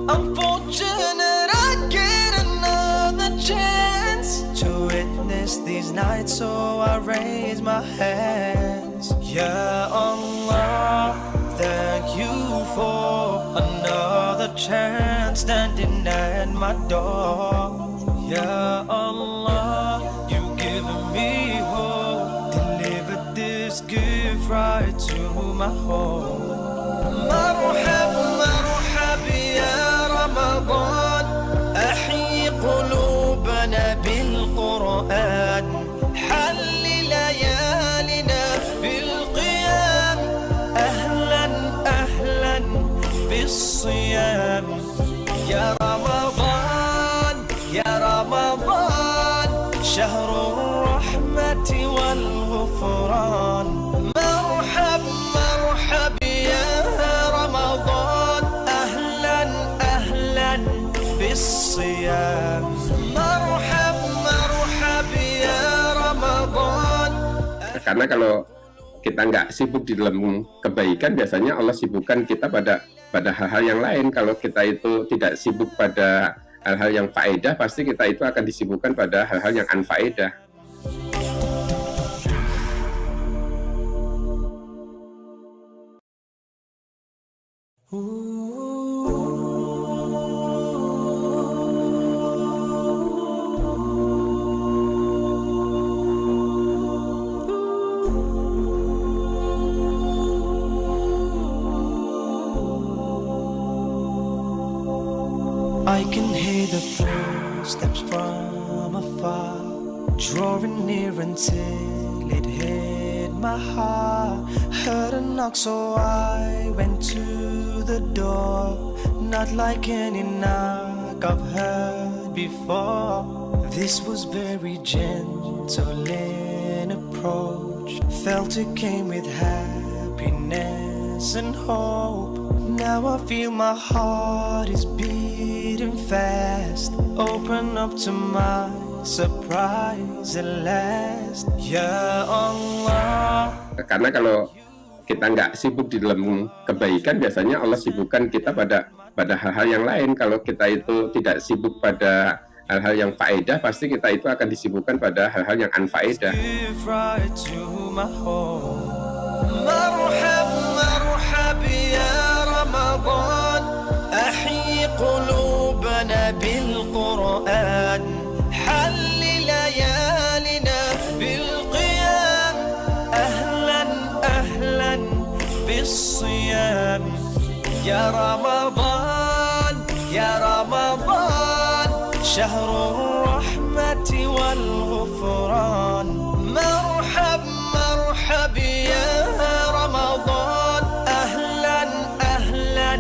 I'm fortunate I get another chance to witness these nights, so I raise my hands. Ya Allah, thank you for another chance standing at my door. Ya Allah, you given me hope, delivered this gift right to my home. مرحب مرحب يا رمضان، أحيي قلوبنا بالقرآن، حل ليالنا بالقيام، أهلا أهلا بالصيام. يا رمضان يا رمضان، شهر الرحمة والغفران. مرحب مرحب يا رمضان، أهلا أهلا بالصيام. مرحب مرحب يا رمضان. Karena kalau kita nggak sibuk di dalam kebaikan, biasanya Allah sibukkan kita pada hal-hal yang lain. Kalau kita itu tidak sibuk pada hal-hal yang faedah, pasti kita itu akan disibukkan pada hal-hal yang anfaedah. I can hear the footsteps from afar, drawing near until it hit my heart. Heard a knock, so I went to the door. Not like any knock I've heard before. This was very gentle in approach. Felt it came with happiness and hope. Now I feel my heart is beating fast. Open up to my surprise at last. Ya Allah. Karena kalau kita nggak sibuk di dalam kebaikan, biasanya Allah sibukkan kita pada hal-hal yang lain. Kalau kita itu tidak sibuk pada hal-hal yang faedah, pasti kita itu akan disibukkan pada hal-hal yang anfaedah. مرحب مرحب يا رمضان، أحيي قلوبنا بالقرآن، حل ليالنا بالقيام، أهلا أهلا بالصيام. يا رمضان يا رمضان، شهر الرحمة والغفران. مرحب مرحب يا رمضان، أهلا أهلا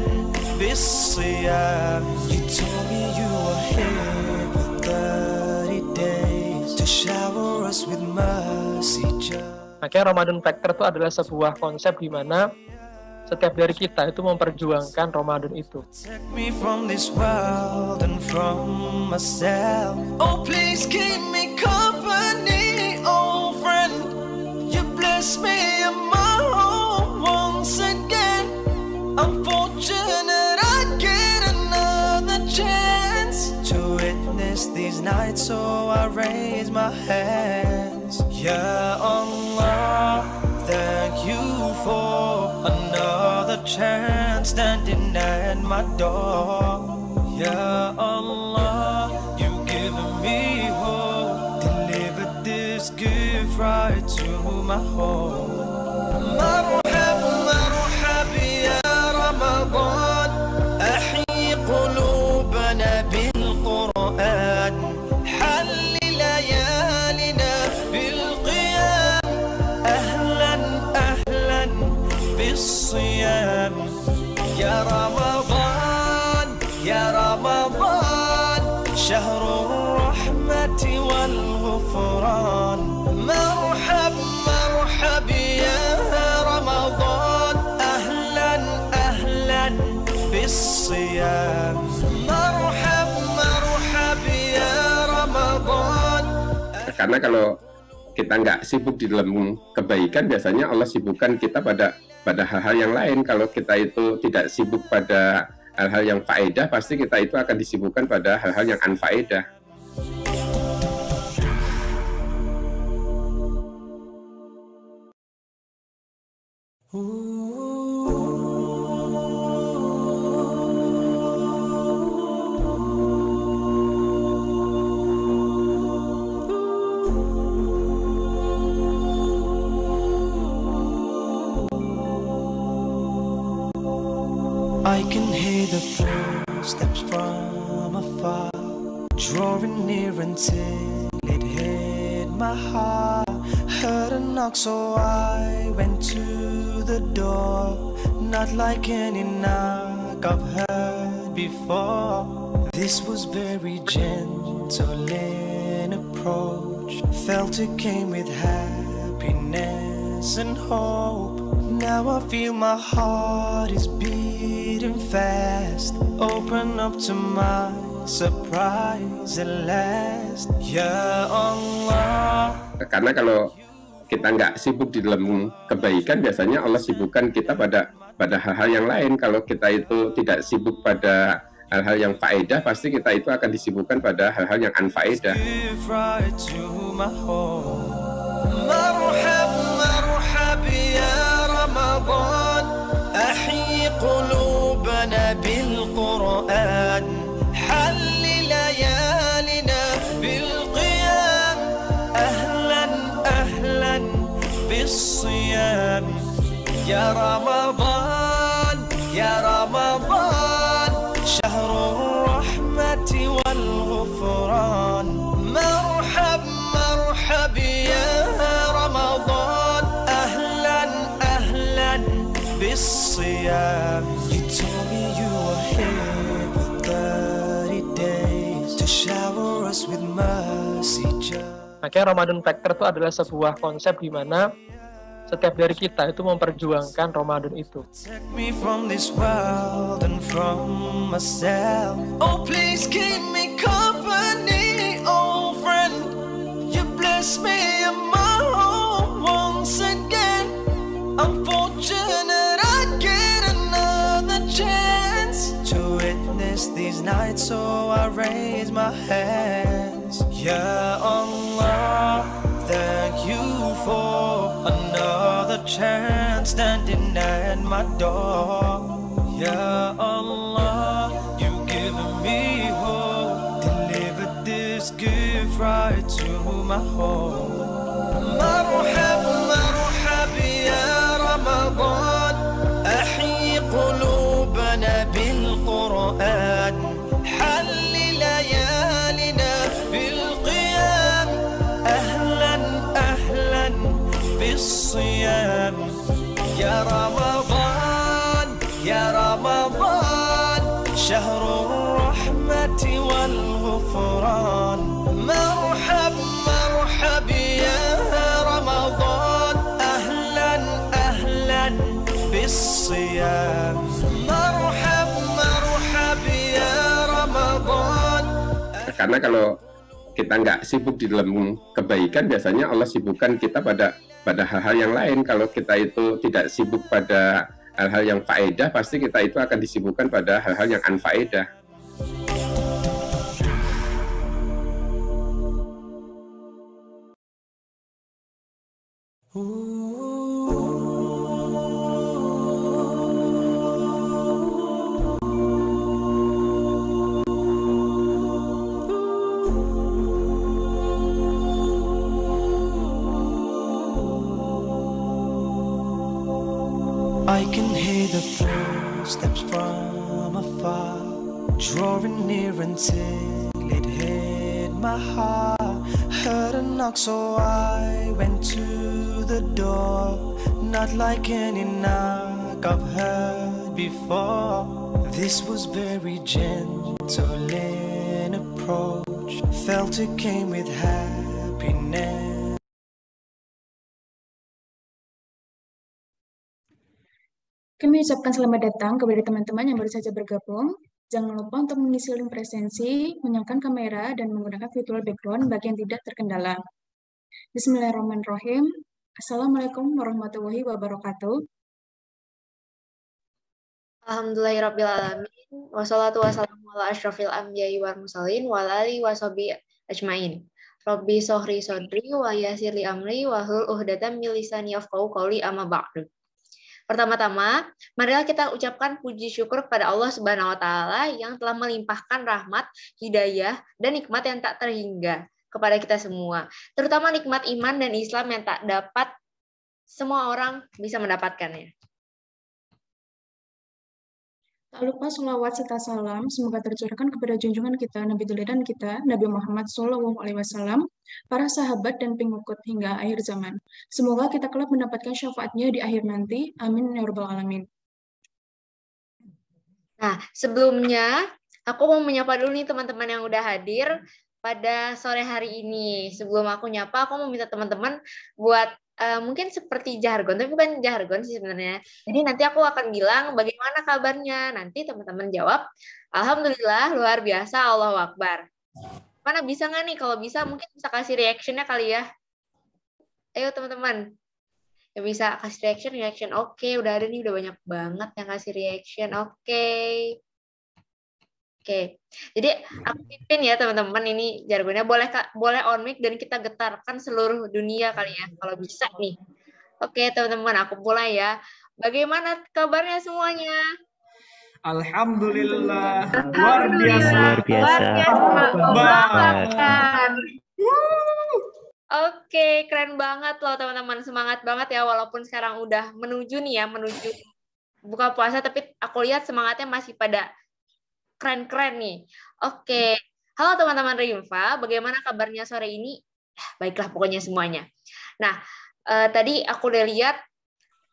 بالصيام. You told me you were here for 30 days to shower us with mercy. Makanya Ramadan Factor itu adalah sebuah konsep di mana setiap dari kita itu memperjuangkan Ramadan itu. Take me from this world and from myself. Oh, please keep me company, old friend. You bless me in my home once again. I'm fortunate I get another chance to witness these nights, so I raise my hands. Ya Allah, thank you for another chance standing at my door. Ya Allah, you given me hope, delivered this gift right to my home. مرحب مرحب يا رمضان، أحيي قلوبنا بالقرآن، حل ليالنا بالقيام، أهلا أهلا بالصيام. يا رمضان يا رمضان، شهر الرحمة والغفران. مرحب مرحب يا رمضان، أهلا أهلا بالصيام. مرحب مرحب يا رمضان. Karena kalau kita nggak sibuk di dalam kebaikan, biasanya Allah sibukkan kita pada hal-hal yang lain. Kalau kita itu tidak sibuk pada hal-hal yang faedah, pasti kita itu akan disibukkan pada hal-hal yang anfaedah. I can hear the footsteps from afar, drawing near until it hit my heart. Heard a knock, so I went to the door. Not like any knock I've heard before. This was very gentle in approach. Felt it came with happiness and hope. Now I feel my heart is beating fast. Open up to my surprise at last. Ya Allah. Karena kalau kita nggak sibuk di dalam kebaikan, biasanya Allah sibukkan kita pada hal-hal yang lain. Kalau kita itu tidak sibuk pada hal-hal yang faedah, pasti kita itu akan disibukkan pada hal-hal yang anfaedah. مرحب مرحب يا رمضان أحيي قلوبنا بالقرآن حل ليالنا بالقيام أهلا أهلا بالصيام يا رمضان يا رمضان شهر الرحمة والغفران مرحب مرحب يا رمضان أهلا أهلا بالصيام. You told me you were here for 30 days to shower us with mercy. Makanya Ramadan Factor itu adalah sebuah konsep di mana setiap dari kita itu memperjuangkan Ramadan itu. Take me from this world and from myself. Oh, please keep me company, old friend. You bless me in my home once again. I'm fortunate I get another chance to witness these nights, so I raise my hands. Ya Allah, thank you for another chance standing at my door. Ya Allah, you given me hope, delivered this gift right to my home. مرحب مرحب يا رمضان أحيي قلوبنا بالقرآن حل ليالنا بالقيام أهلا أهلا بالصيام يا رمضان يا رمضان شهر الرحمة والغفران مرحب مرحب يا رمضان أهلا أهلا بالصيام مرحب مرحب يا رمضان. Karena kalau kita nggak sibuk di dalam kebaikan, biasanya Allah sibukkan kita pada hal-hal yang lain. Kalau kita itu tidak sibuk pada hal-hal yang faedah, pasti kita itu akan disibukkan pada hal-hal yang anfaedah. I can hear the footsteps from afar, drawing near until it hit my heart. Heard a knock, so I went to the door. Not like any knock I've heard before. This was very gentle in approach. Felt it came with happiness. Kami ucapkan selamat datang kepada teman-teman yang baru saja bergabung. Jangan lupa untuk mengisi link presensi, menyalakan kamera, dan menggunakan virtual background bagi yang tidak terkendala. Bismillahirrahmanirrahim. Assalamualaikum warahmatullahi wabarakatuh. Alhamdulillahirabbil alamin. Wassalatu wassalamu ala asyrofil anbiya'i wal mursalin wa ala alihi washabihi ajmain. Rabbi sohri sodri wa yassir li amri wa hlul 'uqdatam min lisani yafqahu qawli amma ba'du. Pertama-tama, marilah kita ucapkan puji syukur kepada Allah Subhanahu wa taala yang telah melimpahkan rahmat, hidayah, dan nikmat yang tak terhingga kepada kita semua. Terutama nikmat iman dan Islam yang tak dapat semua orang bisa mendapatkannya. Tak lupa sholawat serta salam semoga tercurahkan kepada junjungan kita, Nabi teladan kita, Nabi Muhammad SAW, para sahabat dan pengikut hingga akhir zaman. Semoga kita kelak mendapatkan syafaatnya di akhir nanti. Amin ya rabbal alamin. Nah, sebelumnya aku mau menyapa dulu nih teman-teman yang udah hadir pada sore hari ini. Sebelum aku nyapa, aku mau minta teman-teman buat mungkin seperti jargon, tapi bukan jargon sih sebenarnya. Jadi nanti aku akan bilang bagaimana kabarnya. Nanti teman-teman jawab, Alhamdulillah, luar biasa, Allahu Akbar. Mana bisa nggak nih? Kalau bisa mungkin bisa kasih reaction-nya kali ya. Ayo teman-teman. Ya bisa kasih reaction. Oke, udah ada nih, udah banyak banget yang kasih reaction. Oke. Jadi aku pimpin ya teman-teman, ini jargonnya boleh on mic dan kita getarkan seluruh dunia kali ya kalau bisa nih. Oke teman-teman, aku mulai ya. Bagaimana kabarnya semuanya? Alhamdulillah, luar biasa. Luar biasa. Oke, keren banget loh teman-teman, semangat banget ya walaupun sekarang udah menuju buka puasa, tapi aku lihat semangatnya masih pada keren-keren nih. Oke. Halo teman-teman Rimfa, bagaimana kabarnya sore ini? Baiklah pokoknya semuanya. Nah, tadi aku udah lihat,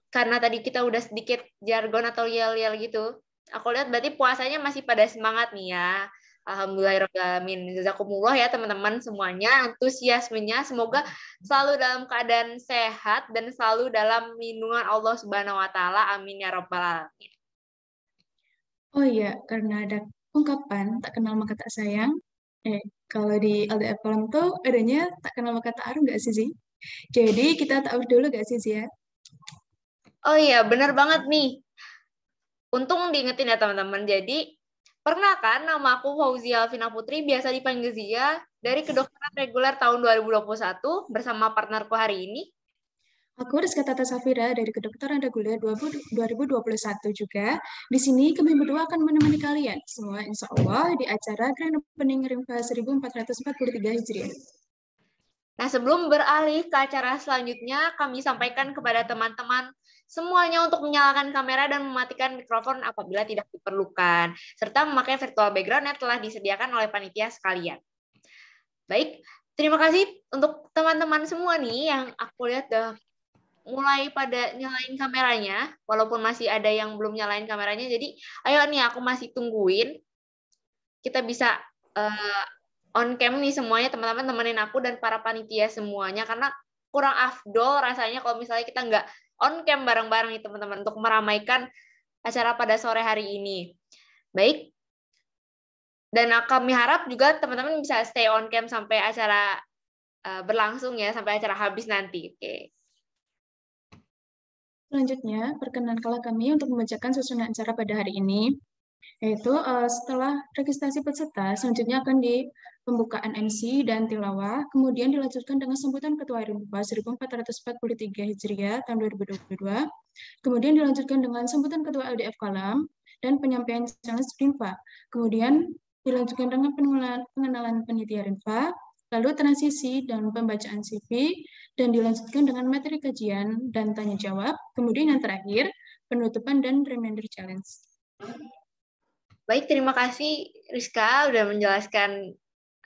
karena tadi kita udah sedikit jargon atau yel-yel gitu, aku lihat berarti puasanya masih pada semangat nih ya. Alhamdulillahirrahmanirrahim. Jazakumullah ya teman-teman semuanya, antusiasmenya semoga selalu dalam keadaan sehat dan selalu dalam lindungan Allah Subhanahu wa taala. Amin ya rabbal alamin. Oh iya, karena ada ungkapan tak kenal maka tak sayang. Kalau di LDF Kolam tuh adanya tak kenal maka tak harum nggak sih, Zi? Jadi kita tahu dulu nggak sih, Zia? Oh iya, benar banget nih. Untung diingetin ya teman-teman. Jadi, pernah kan nama aku Fauzia Alvina Putri, biasa dipanggil Zia, dari kedokteran reguler tahun 2021 bersama partnerku hari ini. Aku Rizka Tata Safira dari kedokteran reguler 2021 juga. Di sini kami berdua akan menemani kalian semua insya Allah di acara Grand Opening Rimfa 1443 Hijriah. Nah, sebelum beralih ke acara selanjutnya, kami sampaikan kepada teman-teman semuanya untuk menyalakan kamera dan mematikan mikrofon apabila tidak diperlukan, serta memakai virtual background yang telah disediakan oleh panitia sekalian. Baik, terima kasih untuk teman-teman semua nih yang aku lihat udah mulai pada nyalain kameranya, walaupun masih ada yang belum nyalain kameranya. Jadi, ayo nih aku masih tungguin. Kita bisa on cam nih semuanya, teman-teman temenin aku dan para panitia semuanya, karena kurang afdol rasanya kalau misalnya kita nggak on cam bareng-bareng nih teman-teman untuk meramaikan acara pada sore hari ini. Baik. Dan kami harap juga teman-teman bisa stay on cam sampai acara berlangsung ya, sampai acara habis nanti. Oke. Selanjutnya, perkenankanlah kami untuk membacakan susunan acara pada hari ini, yaitu setelah registrasi peserta, selanjutnya akan di pembukaan MC dan tilawah, kemudian dilanjutkan dengan sambutan Ketua Rimfa 1443 Hijriah tahun 2022, kemudian dilanjutkan dengan sambutan Ketua LDF Kolam dan penyampaian challenge Rimfa, kemudian dilanjutkan dengan pengenalan panitia Rimfa, lalu transisi dan pembacaan CV, dan dilanjutkan dengan materi kajian dan tanya jawab, kemudian yang terakhir, penutupan dan reminder challenge. Baik, terima kasih Rizka udah menjelaskan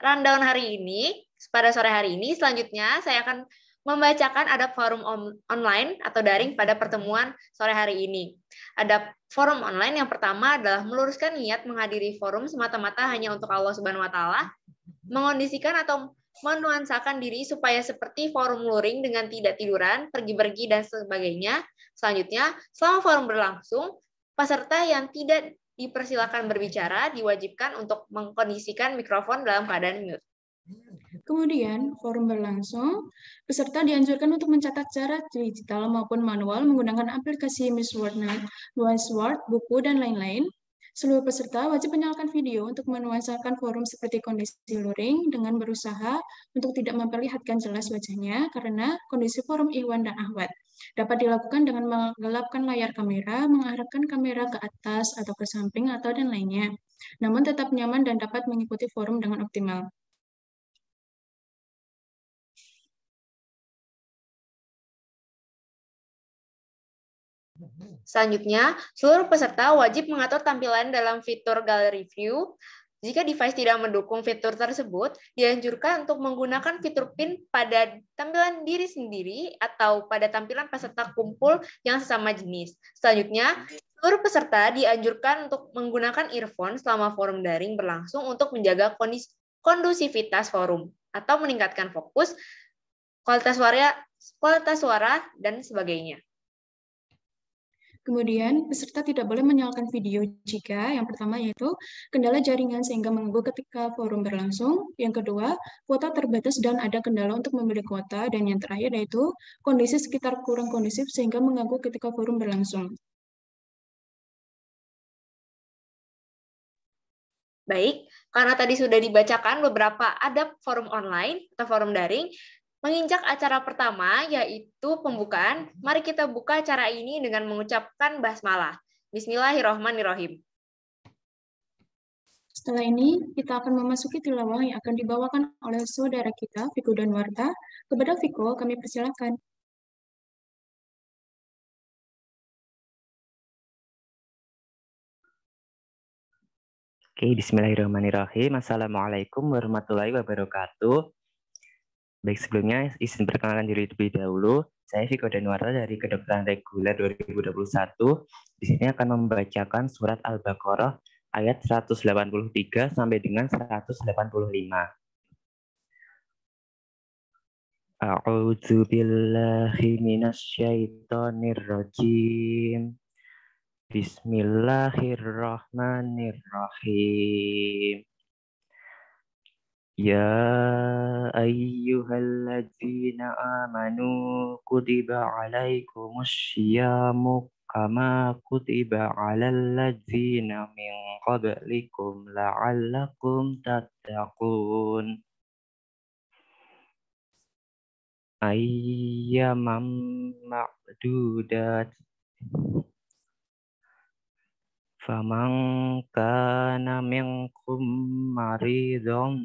rundown hari ini, pada sore hari ini. Selanjutnya saya akan membacakan adab forum online atau daring pada pertemuan sore hari ini. Adab forum online yang pertama adalah meluruskan niat menghadiri forum semata-mata hanya untuk Allah Subhanahu wa taala, mengondisikan atau menuansakan diri supaya seperti forum luring dengan tidak tiduran, pergi-pergi, dan sebagainya. Selanjutnya, selama forum berlangsung, peserta yang tidak dipersilakan berbicara diwajibkan untuk mengkondisikan mikrofon dalam keadaan mute. Kemudian, forum berlangsung, peserta dianjurkan untuk mencatat secara digital maupun manual menggunakan aplikasi Miss Word, buku, dan lain-lain. Seluruh peserta wajib menyalakan video untuk menuansahkan forum seperti kondisi luring dengan berusaha untuk tidak memperlihatkan jelas wajahnya karena kondisi forum Iwan dan Ahwat. Dapat dilakukan dengan menggelapkan layar kamera, mengarahkan kamera ke atas atau ke samping atau dan lainnya. Namun tetap nyaman dan dapat mengikuti forum dengan optimal. Selanjutnya, seluruh peserta wajib mengatur tampilan dalam fitur Gallery View. Jika device tidak mendukung fitur tersebut, dianjurkan untuk menggunakan fitur pin pada tampilan diri sendiri atau pada tampilan peserta kumpul yang sesama jenis. Selanjutnya, seluruh peserta dianjurkan untuk menggunakan earphone selama forum daring berlangsung untuk menjaga kondusivitas forum atau meningkatkan fokus, kualitas suara, dan sebagainya. Kemudian, peserta tidak boleh menyalakan video jika yang pertama yaitu kendala jaringan sehingga mengganggu ketika forum berlangsung. Yang kedua, kuota terbatas dan ada kendala untuk membeli kuota. Dan yang terakhir yaitu kondisi sekitar kurang kondusif sehingga mengganggu ketika forum berlangsung. Baik, karena tadi sudah dibacakan beberapa adab forum online atau forum daring, menginjak acara pertama, yaitu pembukaan, mari kita buka acara ini dengan mengucapkan basmalah. Bismillahirrahmanirrahim. Setelah ini, kita akan memasuki tilawah yang akan dibawakan oleh saudara kita, Viko dan Warta. Kepada Viko, kami persilakan. Oke, bismillahirrahmanirrahim. Assalamualaikum warahmatullahi wabarakatuh. Baik, sebelumnya izin perkenalkan diri terlebih dahulu. Saya Viko Danwarta dari Kedokteran Reguler 2021. Di sini akan membacakan surat Al-Baqarah ayat 183 sampai dengan 185. A'udzu billahi minasyaitonir rajim. Bismillahirrahmanirrahim. Ya ayyuhalladzina amanu kutiba alaikumus syiyamu kama kutiba alal ladzina min qablikum la'allakum tattaqun. Ayyamam ma'dudat. Faman kana minkum maridun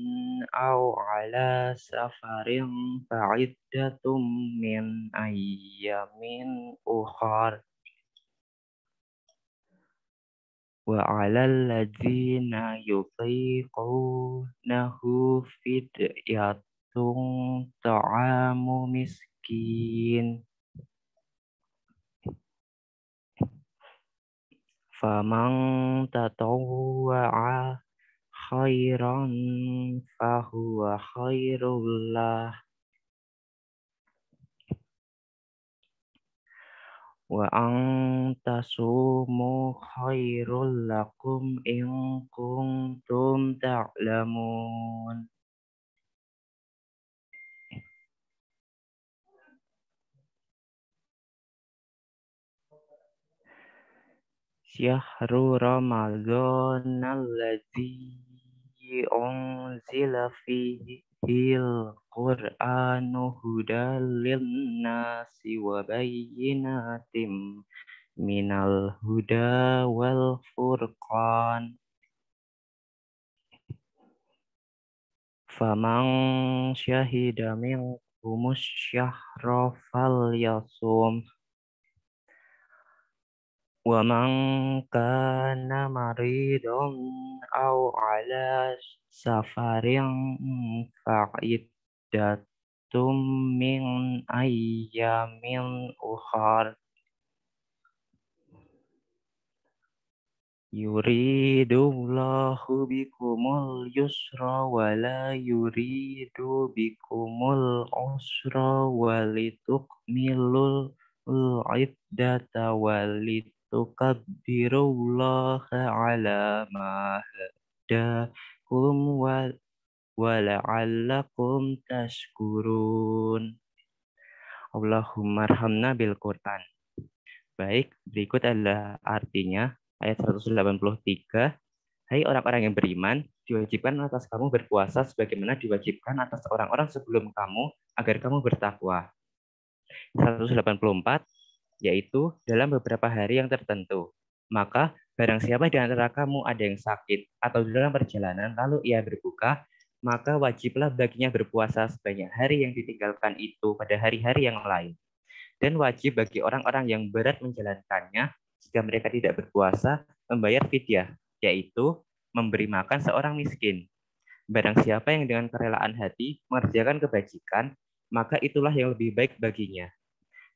aw ala safarin fa'iddatum min ayyamin ukhar. Wa 'alal ladzina yutiqunahu fidyatun ta'amu miskin. Faman tatawwa'a khairan fahuwa khairul lah. Wa an tasumu khairul lakum in kuntum ta'lamun. Syahru Ramadan alladzi unzila fihi al-Qur'anu hudal lin-nasi wa bayyinatin minal huda wal furqan. Faman syahida minkumus syahra falyasum. Wa man kana maridun aw ala safarin fa'iddatum min ayyamin ukhar. Yuridullahu bikumul yusra wa la yuridu bikumul usra walitukmilul iddata walitukabbirullaha ala ma hadakum وَلَعَلَّكُمْ تَشْكُرُونَ. Allahumma arhamna bil Qur'an. Baik, berikut adalah artinya ayat 183. Hai orang-orang yang beriman, diwajibkan atas kamu berpuasa sebagaimana diwajibkan atas orang-orang sebelum kamu agar kamu bertakwa. 184, yaitu dalam beberapa hari yang tertentu. Maka barang siapa di antara kamu ada yang sakit atau dalam perjalanan lalu ia berbuka, maka wajiblah baginya berpuasa sebanyak hari yang ditinggalkan itu pada hari-hari yang lain. Dan wajib bagi orang-orang yang berat menjalankannya, jika mereka tidak berpuasa, membayar fidyah, yaitu memberi makan seorang miskin. Barang siapa yang dengan kerelaan hati mengerjakan kebajikan, maka itulah yang lebih baik baginya.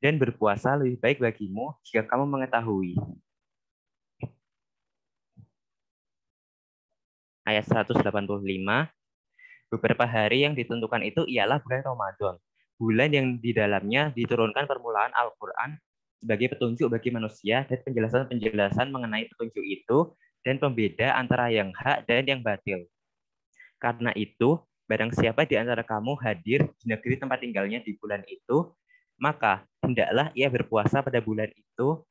Dan berpuasa lebih baik bagimu jika kamu mengetahui. Ayat 185, beberapa hari yang ditentukan itu ialah bulan Ramadan, bulan yang di dalamnya diturunkan permulaan Al-Quran sebagai petunjuk bagi manusia dan penjelasan-penjelasan mengenai petunjuk itu dan pembeda antara yang hak dan yang batil. Karena itu, barang siapa di antara kamu hadir di negeri tempat tinggalnya di bulan itu, maka hendaklah ia berpuasa pada bulan itu,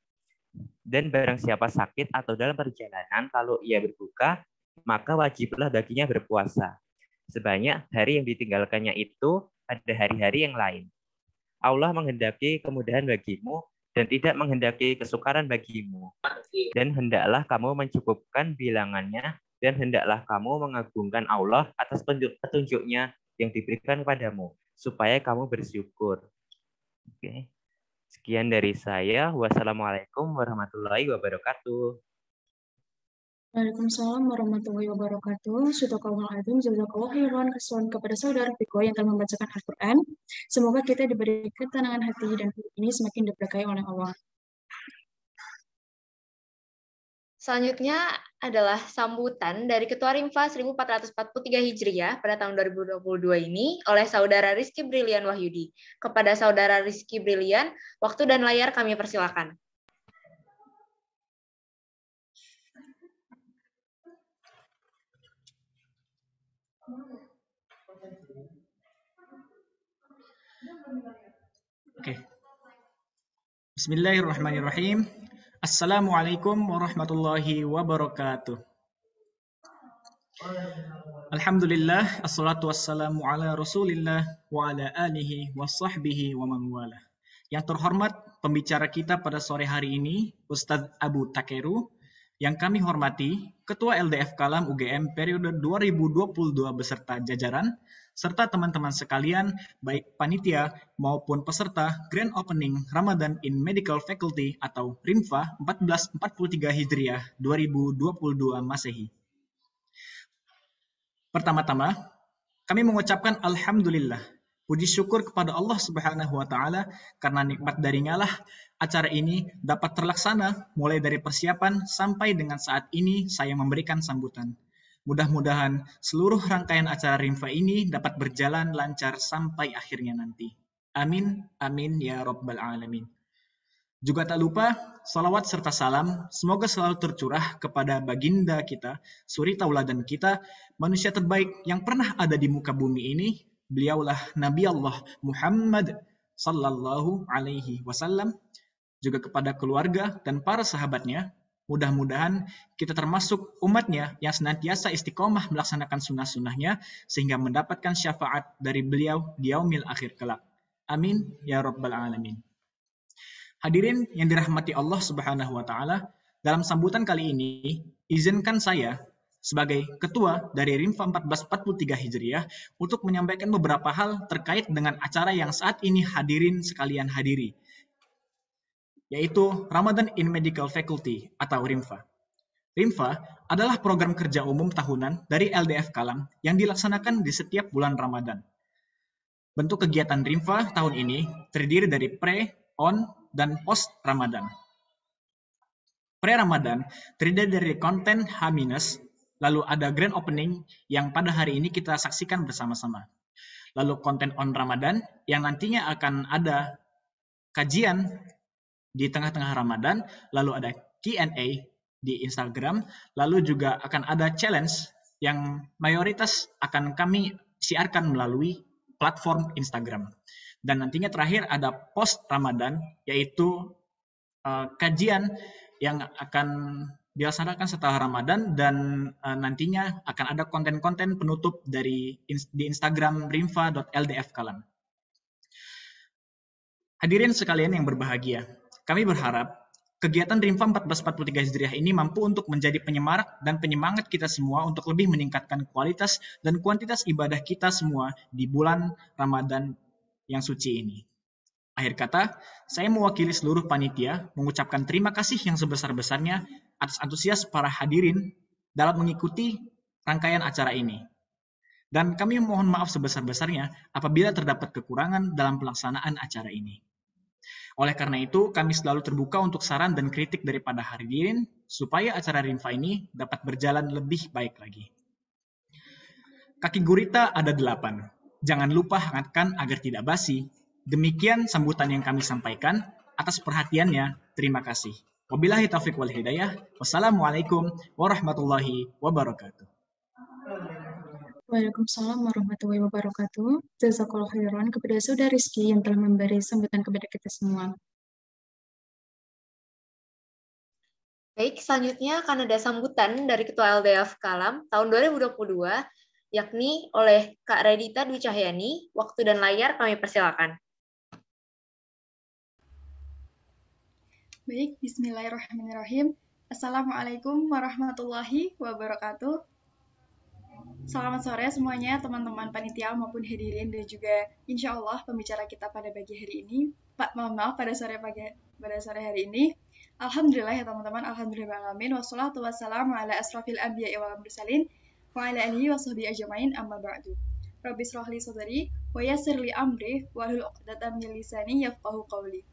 dan barang siapa sakit atau dalam perjalanan kalau ia berbuka, maka wajiblah baginya berpuasa sebanyak hari yang ditinggalkannya itu pada hari-hari yang lain. Allah menghendaki kemudahan bagimu dan tidak menghendaki kesukaran bagimu. Dan hendaklah kamu mencukupkan bilangannya dan hendaklah kamu mengagungkan Allah atas petunjuknya yang diberikan kepadamu supaya kamu bersyukur. Oke. Sekian dari saya. Wassalamualaikum warahmatullahi wabarakatuh. Waalaikumsalam warahmatullahi wabarakatuh. Syukurul azim, jazakallahu khairan kepada saudara Viko yang telah membacakan Al-Quran. Semoga kita diberi ketenangan hati dan hidup ini semakin diberkahi oleh Allah. Selanjutnya adalah sambutan dari Ketua Rimfa 1443 Hijriah pada tahun 2022 ini oleh Saudara Rizky Brilian Wahyudi. Kepada Saudara Rizky Brilian, waktu dan layar kami persilakan. Oke. Bismillahirrahmanirrahim. Assalamualaikum warahmatullahi wabarakatuh. Alhamdulillah, assalatu wassalamu ala rasulillah wa ala alihi wa sahbihi wa man wala. Yang terhormat pembicara kita pada sore hari ini, Ustadz Abu Takeru. Yang kami hormati, Ketua LDF Kalam UGM periode 2022 beserta jajaran, serta teman-teman sekalian, baik panitia maupun peserta Grand Opening Ramadan in Medical Faculty atau RIMFA 1443 Hijriah 2022 Masehi. Pertama-tama, kami mengucapkan Alhamdulillah, puji syukur kepada Allah Subhanahu wa Ta'ala karena nikmat darinya lah acara ini dapat terlaksana mulai dari persiapan sampai dengan saat ini saya memberikan sambutan. Mudah-mudahan seluruh rangkaian acara RIMFA ini dapat berjalan lancar sampai akhirnya nanti. Amin, amin ya Rabbal Alamin. Juga tak lupa, salawat serta salam semoga selalu tercurah kepada baginda kita, suri tauladan kita, manusia terbaik yang pernah ada di muka bumi ini. Beliaulah Nabi Allah Muhammad sallallahu alaihi wasallam, juga kepada keluarga dan para sahabatnya. Mudah-mudahan kita termasuk umatnya yang senantiasa istiqomah melaksanakan sunnah-sunnahnya sehingga mendapatkan syafaat dari beliau di yaumil akhir kelak. Amin ya Rabbal Alamin. Hadirin yang dirahmati Allah Subhanahu wa Ta'ala, dalam sambutan kali ini izinkan saya sebagai ketua dari RIMFA 1443 Hijriah untuk menyampaikan beberapa hal terkait dengan acara yang saat ini hadirin sekalian hadiri, yaitu Ramadan in Medical Faculty atau RIMFA. RIMFA adalah program kerja umum tahunan dari LDF Kalam yang dilaksanakan di setiap bulan Ramadan. Bentuk kegiatan RIMFA tahun ini terdiri dari pre, on, dan post Ramadan. Pre-Ramadan terdiri dari konten H-, lalu ada grand opening yang pada hari ini kita saksikan bersama-sama. Lalu konten on Ramadan yang nantinya akan ada kajian di tengah-tengah Ramadan, lalu ada Q&A di Instagram, lalu juga akan ada challenge yang mayoritas akan kami siarkan melalui platform Instagram. Dan nantinya terakhir ada post Ramadan, yaitu kajian yang akan dilaksanakan setelah Ramadan, dan nantinya akan ada konten-konten penutup di Instagram rimfa.ldfkalam. Hadirin sekalian yang berbahagia, kami berharap kegiatan Rimfa 1443 Hijriah ini mampu untuk menjadi penyemarak dan penyemangat kita semua untuk lebih meningkatkan kualitas dan kuantitas ibadah kita semua di bulan Ramadan yang suci ini. Akhir kata, saya mewakili seluruh panitia mengucapkan terima kasih yang sebesar-besarnya atas antusias para hadirin dalam mengikuti rangkaian acara ini. Dan kami mohon maaf sebesar-besarnya apabila terdapat kekurangan dalam pelaksanaan acara ini. Oleh karena itu, kami selalu terbuka untuk saran dan kritik daripada hadirin supaya acara Rimfa ini dapat berjalan lebih baik lagi. Kaki gurita ada 8. Jangan lupa hangatkan agar tidak basi. Demikian sambutan yang kami sampaikan. Atas perhatiannya, terima kasih. Wabillahi taufiq wal hidayah. Wassalamualaikum warahmatullahi wabarakatuh. Waalaikumsalam warahmatullahi wabarakatuh. Jazakallahu khairan kepada Saudara Rizky yang telah memberi sambutan kepada kita semua. Baik, selanjutnya akan ada sambutan dari Ketua LDF Kalam tahun 2022, yakni oleh Kak Redita Dwi Cahyani. Waktu dan layar kami persilakan. Baik, bismillahirrahmanirrahim. Assalamualaikum warahmatullahi wabarakatuh. Selamat sore semuanya, teman-teman panitia maupun hadirin, dan juga insya Allah pembicara kita pada pagi hari ini. Pada sore hari ini. Alhamdulillah ya teman-teman, alhamdulillah alamin. Wassalatu wassalamu ala asrafil anbiya'i wal mursalin wa ala alihi wa sahbihi ajmain, amma ba'du. Rabbi shrah li sadri wa yassir li amri wahlul 'uqdatam min lisani yafqahu qawli.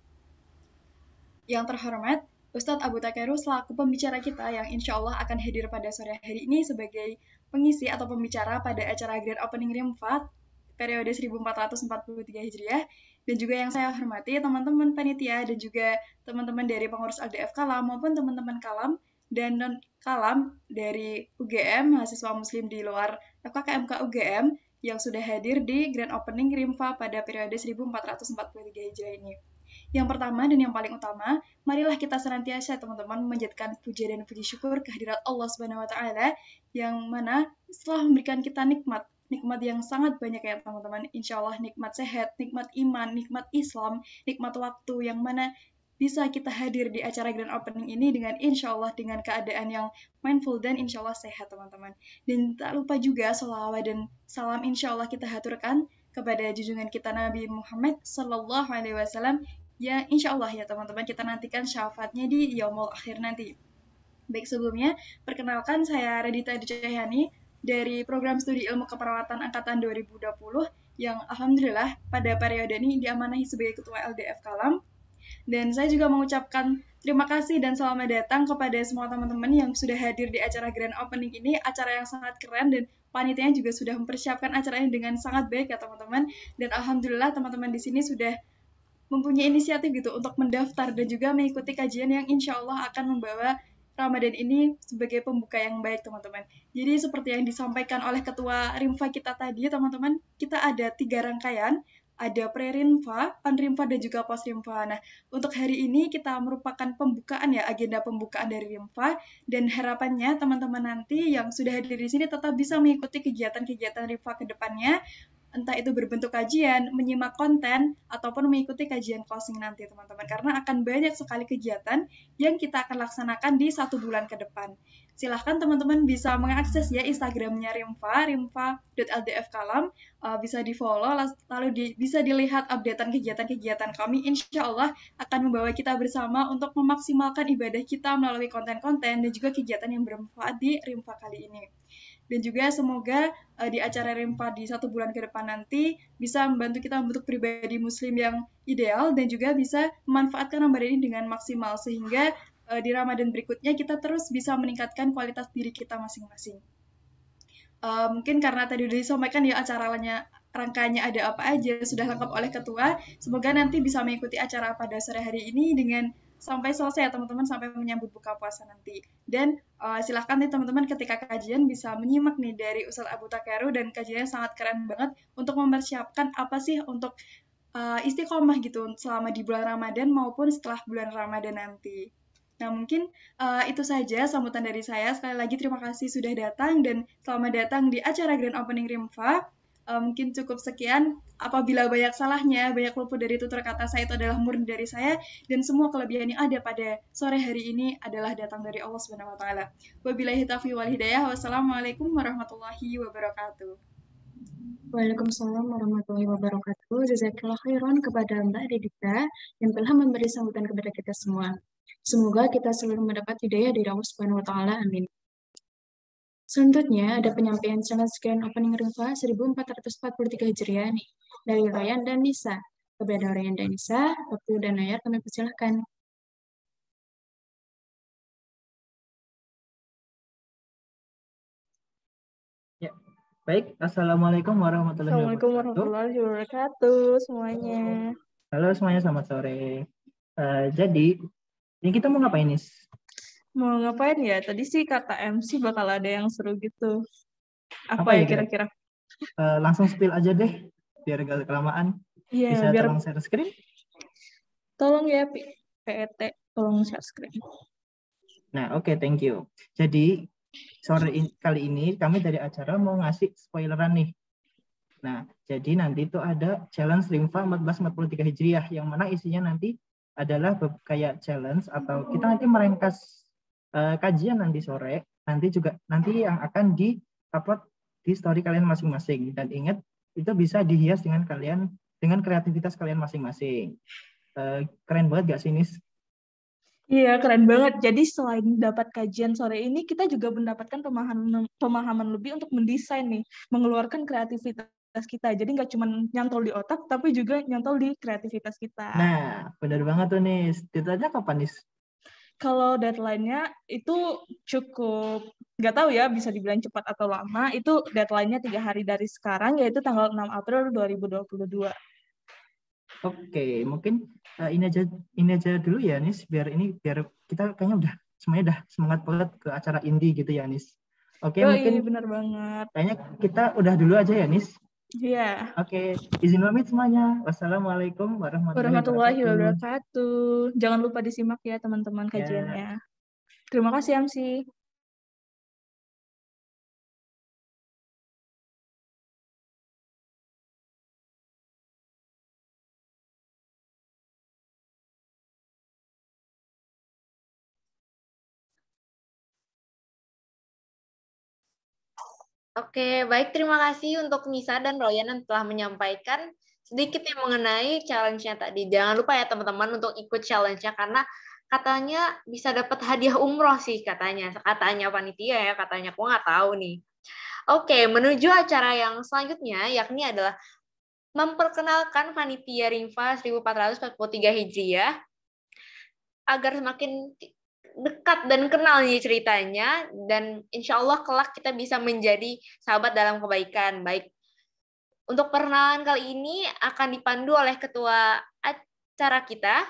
Yang terhormat Ustadz Abu Takeru selaku pembicara kita yang insya Allah akan hadir pada sore hari ini sebagai pengisi atau pembicara pada acara Grand Opening Rimfa periode 1443 Hijriah, dan juga yang saya hormati teman-teman panitia dan juga teman-teman dari pengurus LDF Kalam maupun teman-teman Kalam dan non-Kalam dari UGM, mahasiswa muslim di luar FKKMK UGM yang sudah hadir di Grand Opening Rimfa pada periode 1443 Hijriah ini. Yang pertama dan yang paling utama, marilah kita senantiasa teman-teman menjadikan puja dan puji syukur kehadirat Allah Subhanahu wa taala yang mana setelah memberikan kita nikmat yang sangat banyak ya teman-teman. Insya Allah nikmat sehat, nikmat iman, nikmat Islam, nikmat waktu yang mana bisa kita hadir di acara Grand Opening ini dengan insya Allah dengan keadaan yang mindful dan insya Allah sehat teman-teman. Dan tak lupa juga sholawat dan salam insya Allah kita haturkan kepada junjungan kita Nabi Muhammad Sallallahu Alaihi Wasallam. Ya, insya Allah ya teman-teman, kita nantikan syafaatnya di yaumul akhir nanti. Baik, sebelumnya, perkenalkan saya Redita Dwi Cahyani dari Program Studi Ilmu Keperawatan Angkatan 2020 yang alhamdulillah pada periode ini diamanahi sebagai Ketua LDF Kalam. Dan saya juga mengucapkan terima kasih dan selamat datang kepada semua teman-teman yang sudah hadir di acara Grand Opening ini, acara yang sangat keren dan panitianya juga sudah mempersiapkan acara ini dengan sangat baik ya teman-teman. Dan alhamdulillah teman-teman di sini sudah mempunyai inisiatif gitu untuk mendaftar dan juga mengikuti kajian yang insya Allah akan membawa Ramadan ini sebagai pembuka yang baik teman-teman. Jadi seperti yang disampaikan oleh Ketua Rimfa kita tadi teman-teman, kita ada 3 rangkaian, ada pre-Rimfa, pan-Rimfa, dan juga post-Rimfa. Nah, untuk hari ini kita merupakan pembukaan ya, agenda pembukaan dari Rimfa, dan harapannya teman-teman nanti yang sudah hadir di sini tetap bisa mengikuti kegiatan-kegiatan Rimfa ke depannya, entah itu berbentuk kajian, menyimak konten, ataupun mengikuti kajian closing nanti teman-teman. Karena akan banyak sekali kegiatan yang kita akan laksanakan di 1 bulan ke depan. Silahkan teman-teman bisa mengakses ya Instagramnya rimfa.ldfkalam, bisa di-follow, lalu bisa dilihat updatean kegiatan-kegiatan kami. Insya Allah akan membawa kita bersama untuk memaksimalkan ibadah kita melalui konten-konten dan juga kegiatan yang bermanfaat di Rimfa kali ini. Dan juga semoga di acara Rimfa di 1 bulan ke depan nanti bisa membantu kita membentuk pribadi muslim yang ideal dan juga bisa memanfaatkan Ramadan ini dengan maksimal sehingga di Ramadan berikutnya kita terus bisa meningkatkan kualitas diri kita masing-masing. Mungkin karena tadi sudah disampaikan ya acaranya, rangkaiannya ada apa aja, sudah lengkap oleh Ketua. Semoga nanti bisa mengikuti acara pada sore hari ini dengan sampai selesai ya teman-teman, sampai menyambut buka puasa nanti. Dan silahkan nih teman-teman ketika kajian bisa menyimak nih dari Ustadz Abu Takaru, dan kajiannya sangat keren banget untuk mempersiapkan apa sih untuk istiqomah gitu selama di bulan Ramadan maupun setelah bulan Ramadan nanti. Nah, mungkin itu saja sambutan dari saya. Sekali lagi terima kasih sudah datang dan selamat datang di acara Grand Opening Rimfa. Mungkin cukup sekian. Apabila banyak salahnya, banyak luput dari tutur kata saya, itu adalah murni dari saya, dan semua kelebihan yang ada pada sore hari ini adalah datang dari Allah Subhanahu wa taala. Wabillahi taufiq wal hidayah. Wassalamualaikum warahmatullahi wabarakatuh. Waalaikumsalam warahmatullahi wabarakatuh. Jazakallah khairan kepada Mbak Dedita yang telah memberi sambutan kepada kita semua. Semoga kita selalu mendapat hidayah dari Allah Subhanahu wa taala. Amin. Selanjutnya ada penyampaian challenge Grand Opening Rimfa 1443 Hijriah nih, dari Ryan dan Nisa. Kepada Ryan dan Nisa, waktu dan layar kami persilahkan. Ya, baik. Assalamualaikum warahmatullahi Assalamualaikum wabarakatuh. warahmatullahi wabarakatuh semuanya. Halo semuanya, selamat sore. Jadi, ini kita mau ngapain nih? Mau ngapain ya? Tadi sih kata MC bakal ada yang seru gitu. Apa Apa ya ya kira-kira? Langsung spill aja deh, biar gak kelamaan. Iya, Bisa biar tolong share screen? tolong ya PET, tolong share screen. Nah, oke, thank you. Jadi, kali ini kami dari acara mau ngasih spoileran nih. Nah, jadi nanti itu ada challenge Rimfa 1443 Hijriah, yang mana isinya nanti adalah kayak challenge, atau kita nanti merengkas kajian nanti sore, nanti yang akan di-upload di story kalian masing-masing. Dan ingat, itu bisa dihias dengan kreativitas kalian masing-masing. Keren banget gak sih, Nis? Iya, keren banget. Jadi selain dapat kajian sore ini, kita juga mendapatkan pemahaman lebih untuk mendesain nih, mengeluarkan kreativitas kita. Jadi nggak cuma nyantol di otak, tapi juga nyantol di kreativitas kita. Nah, benar banget tuh, Nis. Deadline-nya kapan, Nis? Kalau deadline-nya itu cukup, nggak tahu ya, bisa dibilang cepat atau lama. Itu deadline-nya 3 hari dari sekarang, yaitu tanggal 6 April 2022. Oke, mungkin ini aja dulu ya, Nis. Biar kita kayaknya semuanya udah semangat banget ke acara indie gitu ya, Nis. Oke, mungkin benar banget. Kayaknya kita udah dulu aja ya, Nis. Iya. Oke, izin pamit semuanya. Wassalamualaikum warahmatullahi wabarakatuh. Jangan lupa disimak ya teman-teman kajiannya. Terima kasih MC. Oke, baik. Terima kasih untuk Nisa dan Royan yang telah menyampaikan sedikit yang mengenai challenge-nya tadi. Jangan lupa ya teman-teman untuk ikut challenge-nya, karena katanya bisa dapat hadiah umroh sih katanya. Katanya panitia ya, katanya. Aku nggak tahu nih. Oke, menuju acara yang selanjutnya, yakni adalah memperkenalkan panitia Rimfa 1443 Hijriah agar semakin dekat dan kenal nih ceritanya, dan insya Allah kelak kita bisa menjadi sahabat dalam kebaikan. Baik, untuk perkenalan kali ini akan dipandu oleh ketua acara kita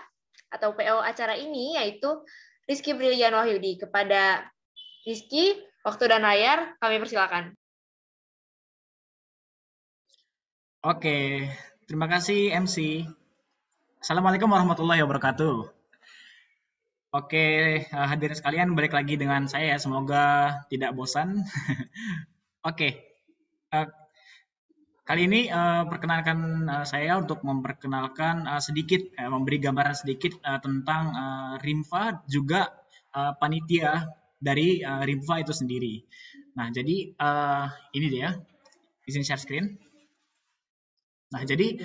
atau PO acara ini, yaitu Rizky Brilian Wahyudi. Kepada Rizky, waktu dan layar kami persilakan. Oke, terima kasih MC. Assalamualaikum warahmatullahi wabarakatuh. Oke, hadirin sekalian, balik lagi dengan saya. Semoga tidak bosan. Oke, kali ini perkenalkan saya untuk memperkenalkan sedikit, memberi gambaran sedikit tentang Rimfa, juga panitia dari Rimfa itu sendiri. Nah, jadi ini dia, izin share screen. Nah, jadi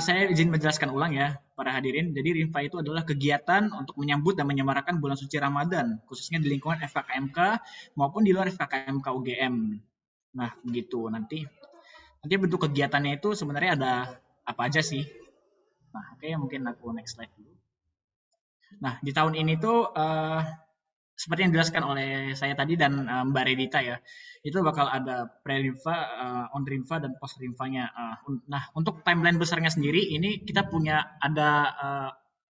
saya izin menjelaskan ulang ya, para hadirin. Jadi Rimfa itu adalah kegiatan untuk menyambut dan menyemarakan bulan suci Ramadan, khususnya di lingkungan FKKMK maupun di luar FKKMK UGM. Nah, begitu. Nanti bentuk kegiatannya itu sebenarnya ada apa aja sih? Nah, oke, mungkin aku next slide dulu. Nah, di tahun ini tuh seperti yang dijelaskan oleh saya tadi dan Mbak Redita ya, itu bakal ada pre-rimfa, on-rimfa, dan post-rimfanya. Nah, untuk timeline besarnya sendiri, ini kita punya ada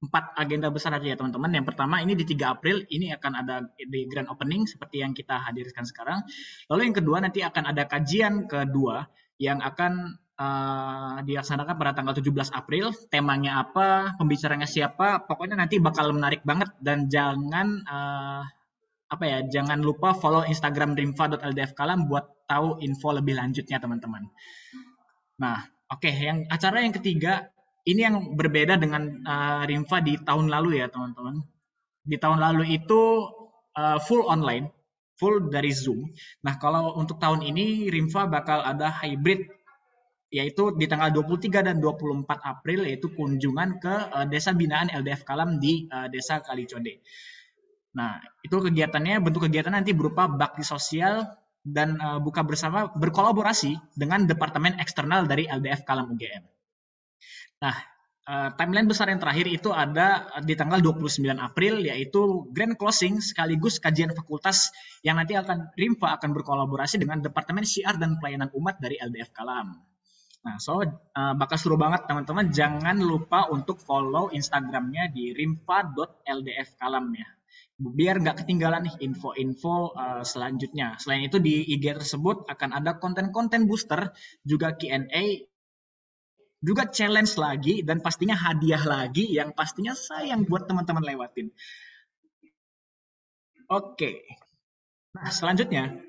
4 agenda besar aja ya teman-teman. Yang pertama ini di 3 April ini akan ada di grand opening seperti yang kita hadirkan sekarang. Lalu yang kedua nanti akan ada kajian kedua yang akan dilaksanakan pada tanggal 17 April. Temanya apa, pembicaranya siapa, pokoknya nanti bakal menarik banget dan jangan jangan lupa follow Instagram rimfa.ldfkalam buat tahu info lebih lanjutnya teman-teman. Nah, yang acara yang ketiga ini yang berbeda dengan Rimfa di tahun lalu ya teman-teman. Di tahun lalu itu full online, full dari Zoom. Nah, kalau untuk tahun ini Rimfa bakal ada hybrid, yaitu di tanggal 23 dan 24 April, yaitu kunjungan ke Desa Binaan LDF Kalam di Desa Kalicode. Nah, itu kegiatannya, bentuk kegiatan nanti berupa bakti sosial dan buka bersama berkolaborasi dengan Departemen Eksternal dari LDF Kalam UGM. Nah, timeline besar yang terakhir itu ada di tanggal 29 April, yaitu grand closing sekaligus kajian fakultas yang nanti Rimfa akan berkolaborasi dengan Departemen Syiar dan Pelayanan Umat dari LDF Kalam. Nah, bakal seru banget teman-teman. Jangan lupa untuk follow Instagramnya di rimfa.ldfkalam ya. Biar nggak ketinggalan nih info-info selanjutnya. Selain itu di IG tersebut akan ada konten-konten booster, juga Q&A, juga challenge lagi, dan pastinya hadiah lagi yang pastinya sayang buat teman-teman lewatin. Oke. Nah, selanjutnya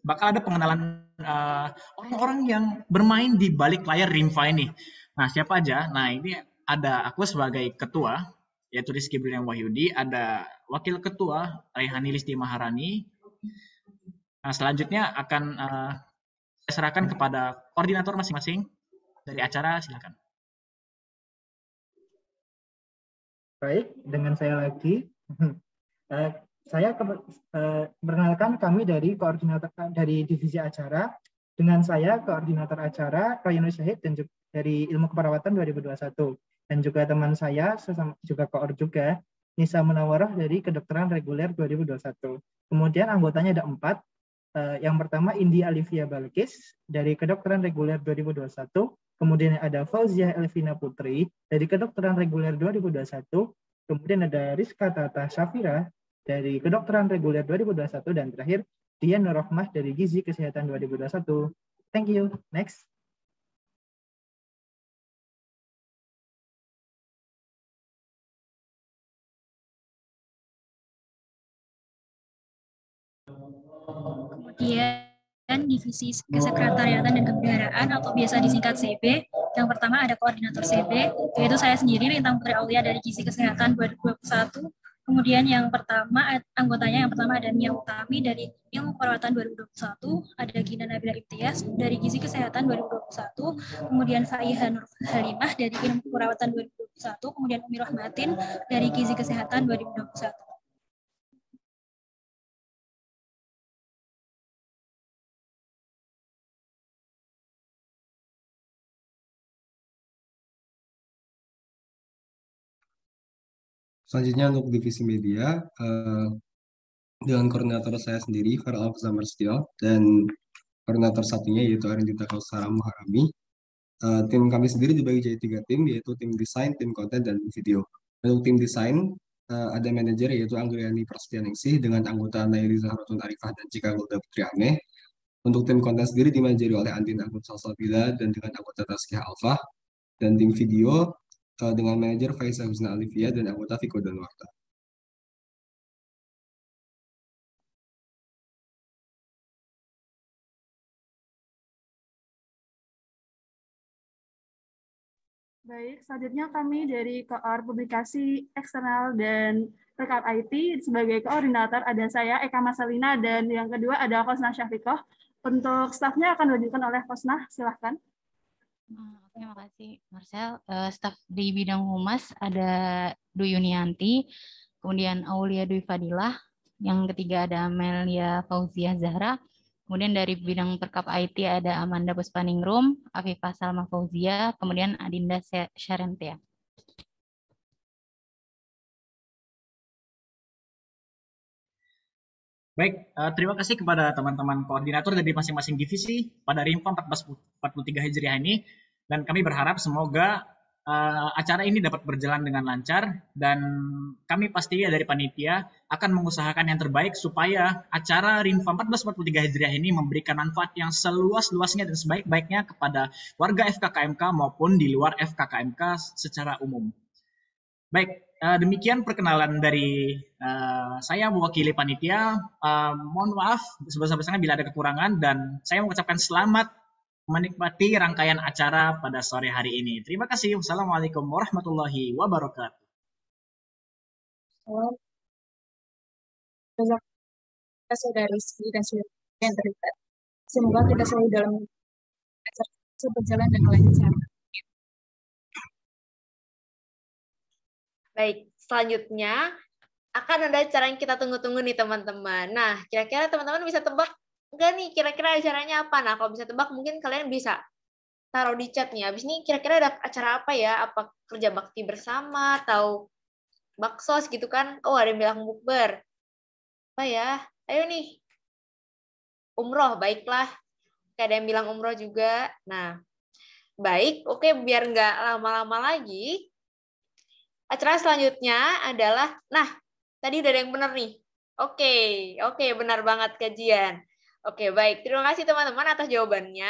bakal ada pengenalan orang-orang yang bermain di balik layar Rimfa ini. Nah, siapa aja? Nah, ini ada aku sebagai ketua, yaitu Rizky Brilian Wahyudi, ada wakil ketua Raihani Listi Maharani. Nah, selanjutnya akan saya serahkan kepada koordinator masing-masing dari acara, silakan. Baik, dengan saya lagi. Saya perkenalkan kami dari koordinator dari divisi acara. Dengan saya koordinator acara Rayyan Syahid dan juga dari Ilmu Keperawatan 2021, dan juga teman saya juga koor juga Nisa Munawarah dari Kedokteran Reguler 2021. Kemudian anggotanya ada 4. Yang pertama Indi Alivia Balkis dari Kedokteran Reguler 2021. Kemudian ada Fauzia Elvina Putri dari Kedokteran Reguler 2021. Kemudian ada Rizka Tata Syafira dari Kedokteran Reguler 2021, dan terakhir Dian Nur Rahmah dari Gizi Kesehatan 2021. Thank you. Next. Kemudian divisi kesekretariatan dan kebendaharaan atau biasa disingkat CB. Yang pertama ada koordinator CB, yaitu saya sendiri Lintang Putri Aulia dari Gizi Kesehatan 2021. Kemudian yang pertama, anggotanya yang pertama ada Nia Utami dari Ilmu Perawatan 2021, ada Gina Nabila Ibtias dari Gizi Kesehatan 2021, kemudian Faiha Nur Halimah dari Ilmu Perawatan 2021, kemudian Umi Rahmatin dari Gizi Kesehatan 2021. Selanjutnya untuk divisi media, dengan koordinator saya sendiri, Farel Alfazamar dan koordinator satunya yaitu Arindita Kausara Muharami. Tim kami sendiri dibagi jadi 3 tim, yaitu tim desain, tim konten, dan video. Untuk tim desain, ada manajer yaitu Anggriani Prasetyaningsih dengan anggota Naili Zahratun Arifah dan Cika Golda Putriane. Untuk tim konten sendiri dimanajeri oleh Andin Agung Salsabila dan dengan anggota Tazkiyah Alfa. Dan tim video dengan manajer Faiza Husna Alivia dan anggota Viko Danwarta. Baik, selanjutnya kami dari Koor Publikasi Eksternal dan Rekap IT sebagai koordinator ada saya Eka Masalina, dan yang kedua ada Khosnah Syafiqoh. Untuk stafnya akan dilanjutkan oleh Khosnah, silahkan. Terima kasih Marcel. Staf di bidang humas ada Dwi Yunianti, kemudian Aulia Dwi Fadilah, yang ketiga ada Amelia Fauzia Zahra, kemudian dari bidang perkap IT ada Amanda Puspaningrum, Afifah Salma Fauzia, kemudian Adinda Syarentia. Baik, terima kasih kepada teman-teman koordinator dari masing-masing divisi pada Rimfa 1443 Hijriah ini, dan kami berharap semoga acara ini dapat berjalan dengan lancar, dan kami pastinya dari panitia akan mengusahakan yang terbaik supaya acara Rimfa 1443 Hijriah ini memberikan manfaat yang seluas-luasnya dan sebaik-baiknya kepada warga FKKMK maupun di luar FKKMK secara umum. Baik, demikian perkenalan dari saya mewakili panitia. Mohon maaf sebesar-besarnya bila ada kekurangan, dan saya mengucapkan selamat menikmati rangkaian acara pada sore hari ini. Terima kasih. Wassalamualaikum warahmatullahi wabarakatuh. Terima kasih dari Rizky dan seluruh yang terlibat. Semoga kita selalu dalam acara berjalan dengan lancar. Baik, selanjutnya akan ada acara yang kita tunggu-tunggu nih teman-teman. Nah, kira-kira teman-teman bisa tebak nggak nih kira-kira acaranya apa? Nah, kalau bisa tebak mungkin kalian bisa taruh di chat nih. Habis ini kira-kira ada acara apa ya? Apa kerja bakti bersama atau baksos gitu kan? Oh, ada yang bilang bukber. Apa ya? Ayo nih. Umroh, baiklah. Ada yang bilang umroh juga. Nah, baik. Oke, biar nggak lama-lama lagi. Acara selanjutnya adalah, nah, tadi udah ada yang benar nih. Oke, benar banget kajian. Oke, baik. Terima kasih teman-teman atas jawabannya.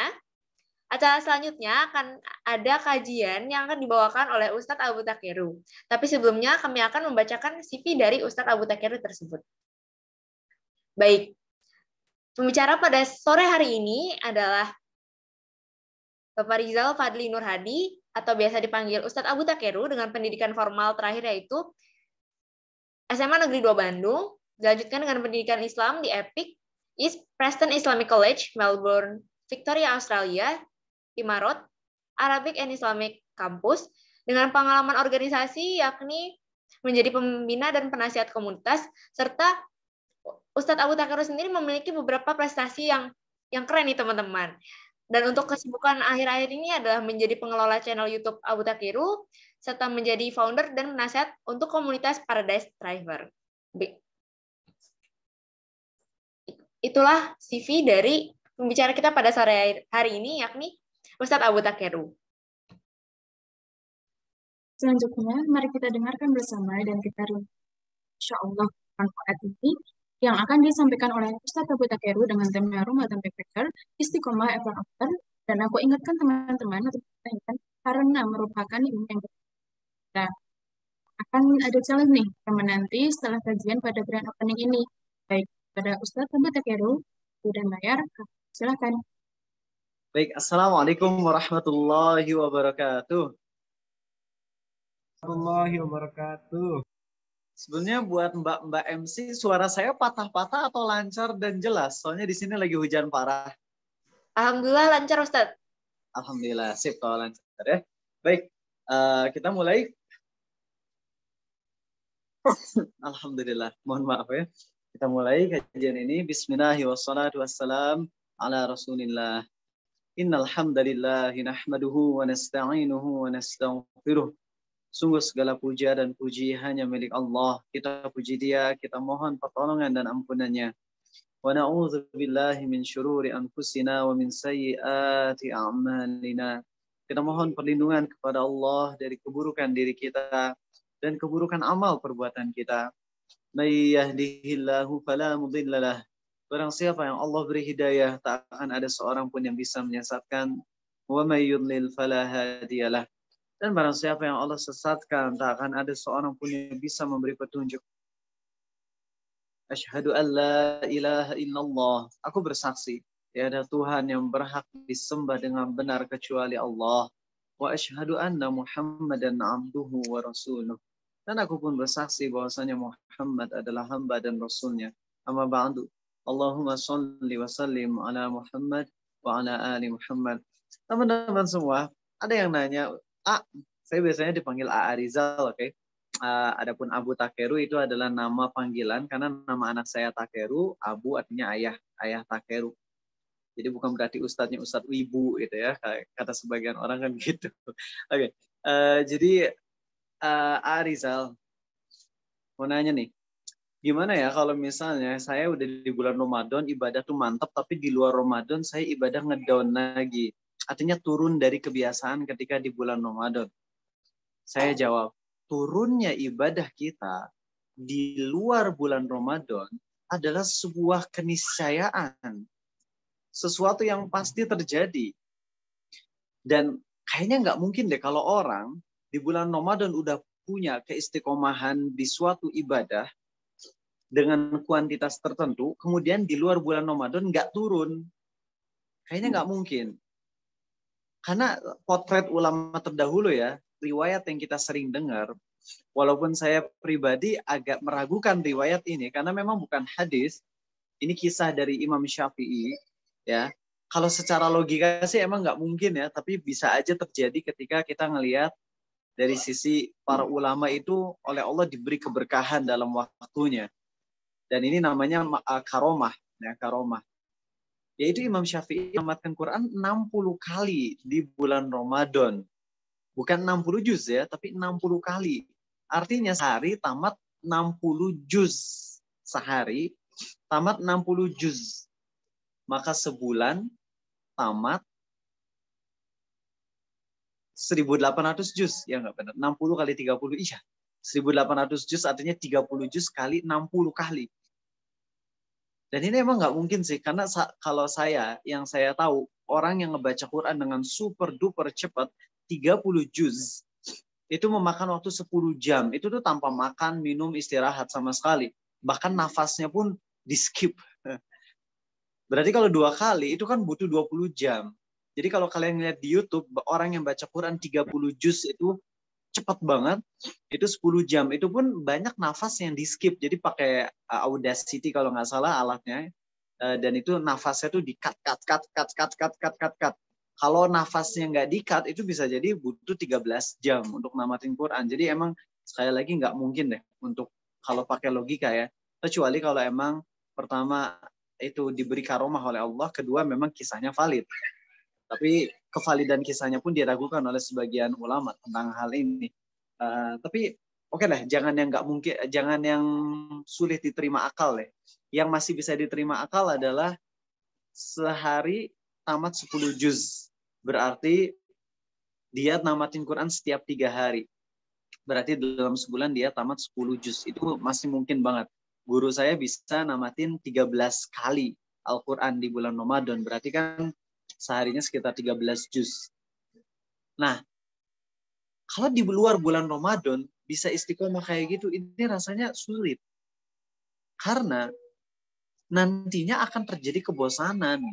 Acara selanjutnya akan ada kajian yang akan dibawakan oleh Ustadz Abu Takeru. Tapi sebelumnya kami akan membacakan CV dari Ustadz Abu Takeru tersebut. Baik. Pembicara pada sore hari ini adalah Bapak Rizal Fadli Nur Hadi, atau biasa dipanggil Ustadz Abu Takeru, dengan pendidikan formal terakhir yaitu SMA Negeri 2 Bandung, dilanjutkan dengan pendidikan Islam di EPIC, East Preston Islamic College, Melbourne, Victoria, Australia, Imarot, Arabic and Islamic Campus, dengan pengalaman organisasi yakni menjadi pembina dan penasihat komunitas, serta Ustadz Abu Takeru sendiri memiliki beberapa prestasi yang keren nih teman-teman. Dan untuk kesibukan akhir-akhir ini adalah menjadi pengelola channel YouTube Abu Takeru, serta menjadi founder dan penasihat untuk komunitas Paradise Driver. Itulah CV dari pembicara kita pada sore hari ini, yakni Ustadz Abu Takeru. Selanjutnya, mari kita dengarkan bersama dan kita insya Allah manfaat ini yang akan disampaikan oleh Ustadz Abu Takeru dengan tema Ramadan Backpacker, Istiqomah Ever After. Dan aku ingatkan teman-teman untuk mengingatkan karena merupakan ilmu yang kita akan ada challenge nih yang menanti setelah kajian pada grand opening ini. Baik, pada Ustadz Abu Takeru, sudah bayar, silakan. Baik, Assalamualaikum warahmatullahi wabarakatuh. Warahmatullahi wabarakatuh. Sebenarnya buat Mbak MC, suara saya patah-patah atau lancar dan jelas? Soalnya di sini lagi hujan parah. Alhamdulillah lancar, Ustadz. Alhamdulillah, sip kalau lancar ya. Baik, kita mulai. Alhamdulillah, mohon maaf ya. Kita mulai kajian ini. Bismillahirrahmanirrahim. Wassalatu wassalam ala Rasulillah. Innal hamdalillah nahmaduhu wa nasta'inuhu wa nastaghfiruh. Sungguh segala puja dan puji hanya milik Allah. Kita puji Dia, kita mohon pertolongan dan ampunannya. Wa na'udzu billahi min syururi anfusina wa min sayyiati a'malina. Kita mohon perlindungan kepada Allah dari keburukan diri kita dan keburukan amal perbuatan kita. May yahdihillahu fala mudhillalah. Barang siapa yang Allah beri hidayah, tak akan ada seorang pun yang bisa menyesatkan. Wa may yudlil fala hadiyalah. Dan barang siapa yang Allah sesatkan, tak akan ada seorang pun yang bisa memberi petunjuk. Asyhadu an la ilaha illallah. Aku bersaksi, tiada Tuhan yang berhak disembah dengan benar kecuali Allah. Wa asyhadu anna Muhammadan abduhu wa rasuluh. Dan aku pun bersaksi bahwasanya Muhammad adalah hamba dan rasulnya. Amma ba'du. Allahumma salli wa sallim ala Muhammad wa ala ali Muhammad. Teman-teman semua, ada yang nanya, saya biasanya dipanggil A.A. Rizal, oke? Adapun Abu Takeru itu adalah nama panggilan karena nama anak saya Takeru, Abu artinya ayah Takeru. Jadi bukan berarti ustadznya Ustadz Wibu gitu ya, kata sebagian orang kan gitu. Oke, jadi A.A. Rizal, mau nanya nih, gimana ya kalau misalnya saya udah di bulan Ramadan ibadah tuh mantap, tapi di luar Ramadan saya ibadah ngedown lagi. Artinya turun dari kebiasaan ketika di bulan Ramadan. Saya jawab, turunnya ibadah kita di luar bulan Ramadan adalah sebuah keniscayaan. Sesuatu yang pasti terjadi. Dan kayaknya nggak mungkin deh kalau orang di bulan Ramadan udah punya keistiqomahan di suatu ibadah dengan kuantitas tertentu, kemudian di luar bulan Ramadan nggak turun. Kayaknya nggak mungkin. Karena potret ulama terdahulu ya, riwayat yang kita sering dengar, walaupun saya pribadi agak meragukan riwayat ini, karena memang bukan hadis, ini kisah dari Imam Syafi'i, ya. Kalau secara logika sih emang nggak mungkin ya, tapi bisa aja terjadi ketika kita ngelihat dari sisi para ulama itu oleh Allah diberi keberkahan dalam waktunya. Dan ini namanya karomah, ya, karomah. Yaitu Imam Syafi'i menamatkan Quran 60 kali di bulan Ramadan. Bukan 60 juz ya, tapi 60 kali. Artinya sehari tamat 60 juz. Sehari tamat 60 juz. Maka sebulan tamat 1.800 juz. Ya nggak benar, 60 kali 30, iya. 1.800 juz artinya 30 juz kali 60 kali. Dan ini emang nggak mungkin sih, karena kalau yang saya tahu, orang yang ngebaca Quran dengan super duper cepat, 30 juz, itu memakan waktu 10 jam. Itu tuh tanpa makan, minum, istirahat sama sekali. Bahkan nafasnya pun di skip. Berarti kalau 2 kali, itu kan butuh 20 jam. Jadi kalau kalian lihat di YouTube, orang yang baca Quran 30 juz itu cepat banget, itu 10 jam. Itu pun banyak nafas yang di skip. Jadi pakai Audacity kalau nggak salah alatnya. Dan itu nafasnya tuh di cut. Kalau nafasnya nggak di-cut, itu bisa jadi butuh 13 jam untuk namatin Quran. Jadi emang sekali lagi nggak mungkin deh untuk kalau pakai logika ya. Kecuali kalau emang pertama itu diberi karomah oleh Allah, kedua memang kisahnya valid. Tapi kevalidan kisahnya pun diragukan oleh sebagian ulama tentang hal ini. Tapi oke lah, jangan yang nggak mungkin, jangan yang sulit diterima akal ya. Yang masih bisa diterima akal adalah sehari tamat 10 juz. Berarti dia namatin Quran setiap 3 hari. Berarti dalam sebulan dia tamat 10 juz. Itu masih mungkin banget. Guru saya bisa namatin 13 kali Al-Quran di bulan Ramadan. Berarti kan seharinya sekitar 13 juz. Nah, kalau di luar bulan Ramadan bisa istiqomah kayak gitu, ini rasanya sulit. Karena nantinya akan terjadi kebosanan.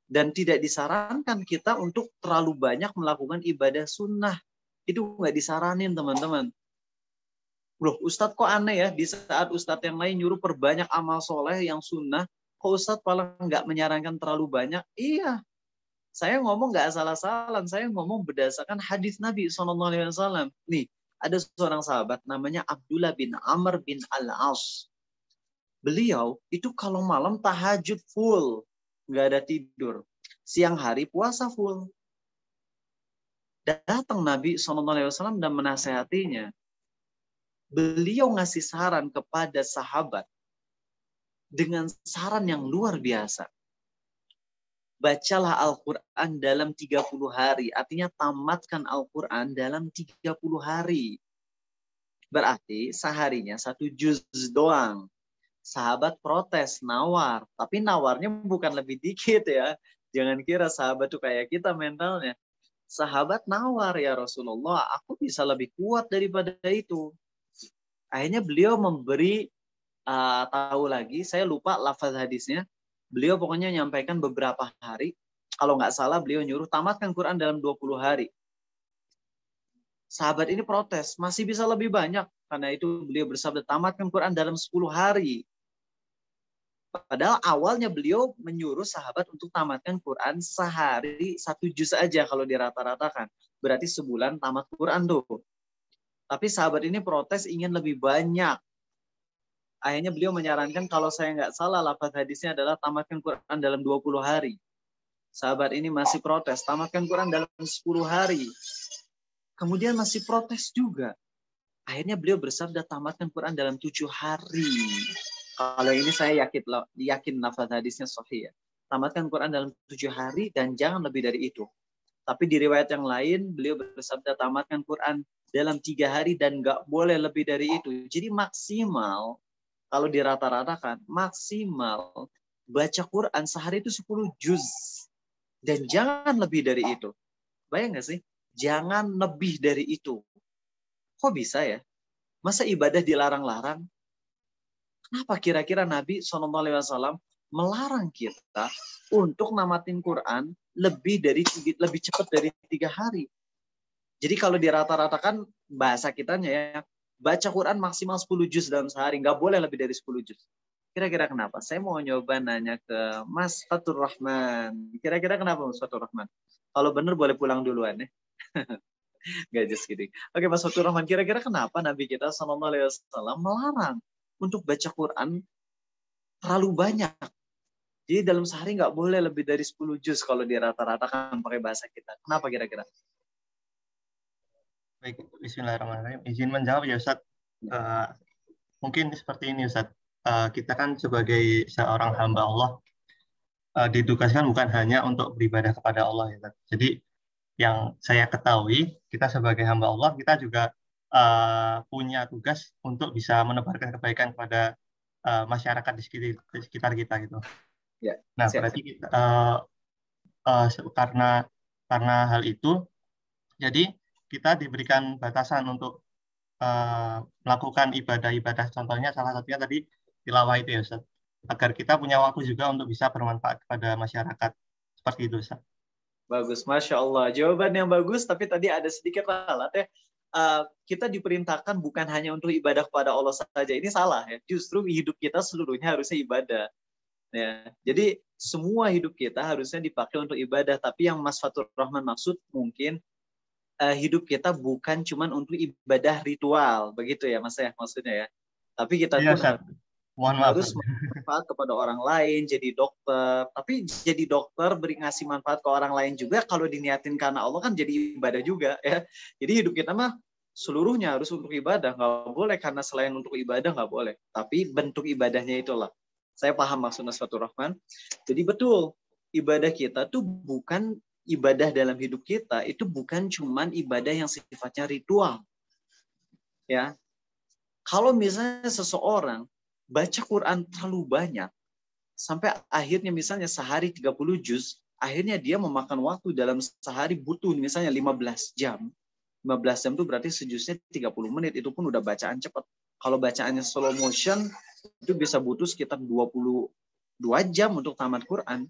Dan tidak disarankan kita untuk terlalu banyak melakukan ibadah sunnah. Itu nggak disaranin, teman-teman. Loh, Ustadz kok aneh ya, di saat Ustadz yang lain nyuruh perbanyak amal soleh yang sunnah, kok Ustadz malah nggak menyarankan terlalu banyak? Iya, saya ngomong nggak asal-asalan, saya ngomong berdasarkan hadis Nabi SAW. Nih, ada seorang sahabat namanya Abdullah bin Amr bin Al-As. Beliau itu kalau malam tahajud full, nggak ada tidur. Siang hari puasa full. Datang Nabi SAW dan menasehatinya. Beliau ngasih saran kepada sahabat dengan saran yang luar biasa. Bacalah Al-Quran dalam 30 hari. Artinya tamatkan Al-Quran dalam 30 hari. Berarti seharinya 1 juz doang. Sahabat protes, nawar. Tapi nawarnya bukan lebih dikit ya. Jangan kira sahabat tuh kayak kita mentalnya. Sahabat nawar, ya Rasulullah, aku bisa lebih kuat daripada itu. Akhirnya beliau memberi tahu lagi, saya lupa lafaz hadisnya. Beliau pokoknya menyampaikan beberapa hari. Kalau nggak salah beliau nyuruh tamatkan Quran dalam 20 hari. Sahabat ini protes, masih bisa lebih banyak. Karena itu beliau bersabda, tamatkan Quran dalam 10 hari. Padahal awalnya beliau menyuruh sahabat untuk tamatkan Quran sehari 1 juz aja kalau dirata-ratakan. Berarti sebulan tamat Quran tuh. Tapi sahabat ini protes ingin lebih banyak. Akhirnya beliau menyarankan kalau saya nggak salah lafaz hadisnya adalah tamatkan Quran dalam 20 hari. Sahabat ini masih protes, tamatkan Quran dalam 10 hari. Kemudian masih protes juga. Akhirnya beliau bersabda tamatkan Quran dalam 7 hari. Kalau ini saya yakin lafaz hadisnya sahih ya. Tamatkan Quran dalam 7 hari dan jangan lebih dari itu. Tapi di riwayat yang lain, beliau bersabda tamatkan Quran dalam 3 hari dan nggak boleh lebih dari itu. Jadi maksimal, kalau dirata-ratakan, maksimal baca Quran sehari itu 10 juz. Dan jangan lebih dari itu. Bayang nggak sih? Jangan lebih dari itu. Kok bisa ya? Masa ibadah dilarang-larang? Kenapa kira-kira Nabi SAW melarang kita untuk namatin Quran lebih cepat dari 3 hari? Jadi kalau dirata-ratakan bahasa kitanya ya, baca Quran maksimal 10 juz dalam sehari, nggak boleh lebih dari 10 juz. Kira-kira kenapa? Saya mau nyoba nanya ke Mas Fatur Rahman. Kira-kira kenapa Mas Fatur Rahman? Kalau benar boleh pulang duluan ya. Nggak just kidding. Oke Mas Fatur Rahman, kira-kira kenapa Nabi kita SAW melarang untuk baca Quran terlalu banyak? Jadi dalam sehari nggak boleh lebih dari 10 juz kalau dirata-ratakan pakai bahasa kita. Kenapa kira-kira? Baik, bismillahirrahmanirrahim. Izin menjawab ya Ustaz. Mungkin seperti ini Ustaz. Kita kan sebagai seorang hamba Allah ditugaskan bukan hanya untuk beribadah kepada Allah ya Ustaz. Jadi yang saya ketahui, kita sebagai hamba Allah, kita juga punya tugas untuk bisa menebarkan kebaikan kepada masyarakat di sekitar kita gitu. Ya, nah, berarti kita, karena hal itu, jadi kita diberikan batasan untuk melakukan ibadah-ibadah. Contohnya salah satunya tadi tilawah itu ya Ustaz. Agar kita punya waktu juga untuk bisa bermanfaat kepada masyarakat. Seperti itu Ustaz. Bagus, Masya Allah. Jawaban yang bagus, tapi tadi ada sedikit ralat ya. Kita diperintahkan bukan hanya untuk ibadah kepada Allah saja. Ini salah ya. Justru hidup kita seluruhnya harusnya ibadah. Ya, jadi semua hidup kita harusnya dipakai untuk ibadah. Tapi yang Mas Fatur Rahman maksud mungkin hidup kita bukan cuma untuk ibadah ritual, begitu ya Mas ya maksudnya ya. Tapi kita pun harus bermanfaat kepada orang lain, jadi dokter. Tapi jadi dokter ngasih manfaat ke orang lain juga kalau diniatin karena Allah kan jadi ibadah juga ya. Jadi hidup kita mah seluruhnya harus untuk ibadah, nggak boleh karena selain untuk ibadah nggak boleh. Tapi bentuk ibadahnya itulah. Saya paham maksud Mas Fatur Rahman. Jadi betul, ibadah kita tuh bukan ibadah dalam hidup kita, itu bukan cuman ibadah yang sifatnya ritual. Ya. Kalau misalnya seseorang baca Quran terlalu banyak, sampai akhirnya misalnya sehari 30 juz, akhirnya dia memakan waktu dalam sehari butuh misalnya 15 jam. 15 jam itu berarti sejuznya 30 menit, itu pun udah bacaan cepat. Kalau bacaannya slow motion, itu bisa butuh sekitar 22 jam untuk tamat Quran.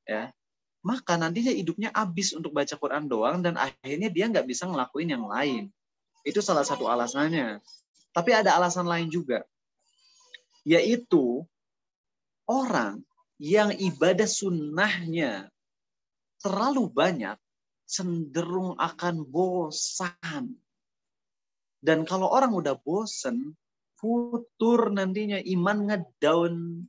Ya. Maka nantinya hidupnya habis untuk baca Quran doang, dan akhirnya dia nggak bisa ngelakuin yang lain. Itu salah satu alasannya. Tapi ada alasan lain juga. Yaitu orang yang ibadah sunnahnya terlalu banyak, cenderung akan bosan. Dan kalau orang udah bosan, futur nantinya iman ngedown.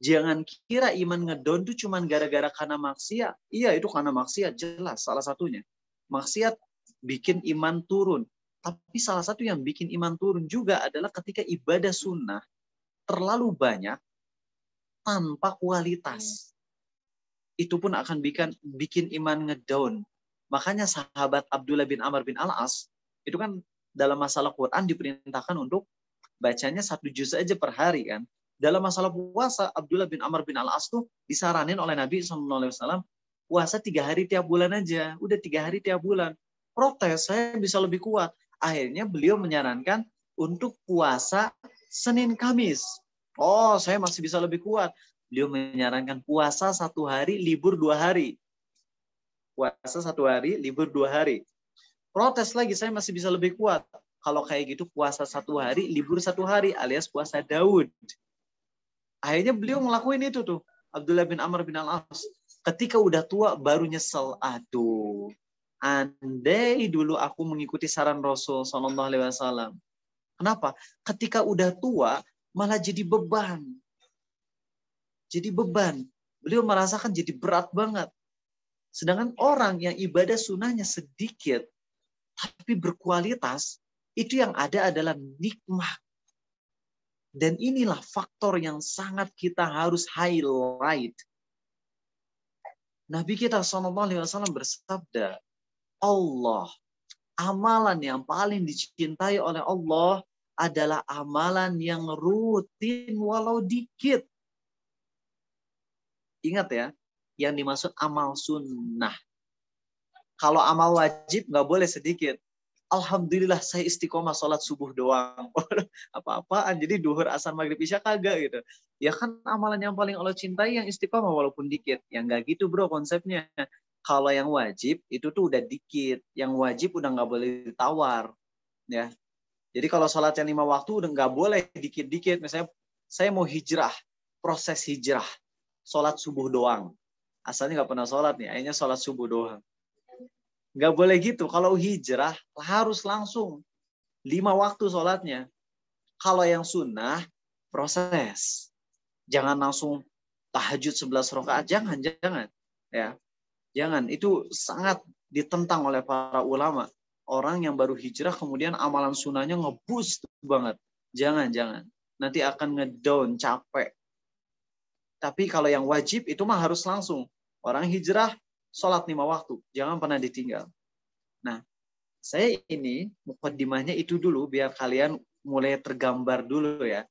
Jangan kira iman ngedown itu cuma gara-gara karena maksiat. Iya, itu karena maksiat, jelas salah satunya. Maksiat bikin iman turun. Tapi salah satu yang bikin iman turun juga adalah ketika ibadah sunnah terlalu banyak tanpa kualitas. Itu pun akan bikin iman ngedown. Makanya sahabat Abdullah bin Amr bin Al-As, itu kan dalam masalah Quran diperintahkan untuk bacanya 1 juz aja per hari kan. Dalam masalah puasa, Abdullah bin Amr bin Al-As tuh disaranin oleh Nabi SAW, puasa 3 hari tiap bulan aja. Udah 3 hari tiap bulan. Protes, saya bisa lebih kuat. Akhirnya beliau menyarankan untuk puasa Senin Kamis. Oh, saya masih bisa lebih kuat. Beliau menyarankan puasa 1 hari, libur 2 hari. Puasa 1 hari, libur 2 hari. Protes lagi, saya masih bisa lebih kuat. Kalau kayak gitu puasa 1 hari, libur 1 hari, alias puasa Daud. Akhirnya beliau ngelakuin itu tuh. Abdullah bin Amr bin Al-As. Ketika udah tua baru nyesel. Aduh, andai dulu aku mengikuti saran Rasul SAW. Kenapa? Ketika udah tua malah jadi beban. Jadi beban. Beliau merasakan jadi berat banget. Sedangkan orang yang ibadah sunnahnya sedikit tapi berkualitas, itu yang ada adalah nikmat. Dan inilah faktor yang sangat kita harus highlight. Nabi kita SAW bersabda, Allah, amalan yang paling dicintai oleh Allah adalah amalan yang rutin walau dikit. Ingat ya, yang dimaksud amal sunnah. Kalau amal wajib nggak boleh sedikit. Alhamdulillah saya istiqomah sholat subuh doang. Apa-apaan, jadi duhur, asar, maghrib, isya kagak gitu. Ya kan amalan yang paling Allah cintai yang istiqomah walaupun dikit. Yang nggak gitu bro konsepnya. Kalau yang wajib itu tuh udah dikit. Yang wajib udah nggak boleh ditawar. Ya. Jadi kalau sholat yang 5 waktu udah nggak boleh dikit-dikit. Misalnya saya mau hijrah, proses hijrah. Sholat subuh doang. Asalnya nggak pernah sholat nih, akhirnya sholat subuh doang. Nggak boleh gitu. Kalau hijrah harus langsung 5 waktu sholatnya. Kalau yang sunnah proses. Jangan langsung tahajud 11 rakaat. Jangan. Ya, jangan. Itu sangat ditentang oleh para ulama. Orang yang baru hijrah kemudian amalan sunnahnya nge-boost banget. Jangan. Nanti akan ngedown, capek. Tapi kalau yang wajib itu mah harus langsung. Orang hijrah sholat 5 waktu, jangan pernah ditinggal. Nah, saya ini mukaddimahnya itu dulu biar kalian mulai tergambar dulu ya.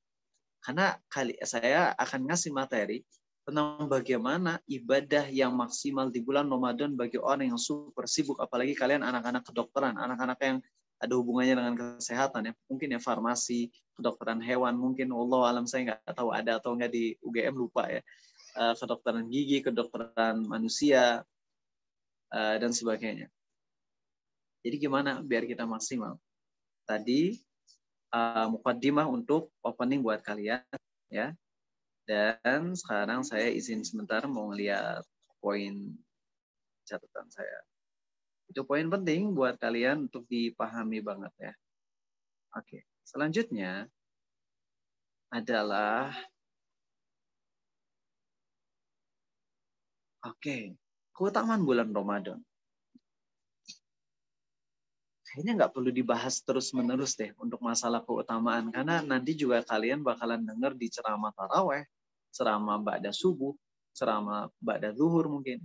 Karena saya akan ngasih materi tentang bagaimana ibadah yang maksimal di bulan Ramadan bagi orang yang super sibuk, apalagi kalian anak-anak kedokteran, anak-anak yang ada hubungannya dengan kesehatan ya, mungkin ya farmasi, kedokteran hewan, mungkin wallahu alam saya nggak tahu ada atau nggak di UGM lupa ya, kedokteran gigi, kedokteran manusia, dan sebagainya. Jadi gimana biar kita maksimal? Tadi mukaddimah untuk opening buat kalian ya. Dan sekarang saya izin sebentar mau ngeliat poin catatan saya. Itu poin penting buat kalian untuk dipahami banget ya. Oke, selanjutnya adalah keutamaan bulan Ramadan. Kayaknya nggak perlu dibahas terus-menerus deh untuk masalah keutamaan. Karena nanti juga kalian bakalan dengar di ceramah taraweh, ceramah ba'da subuh, ceramah ba'da zuhur mungkin.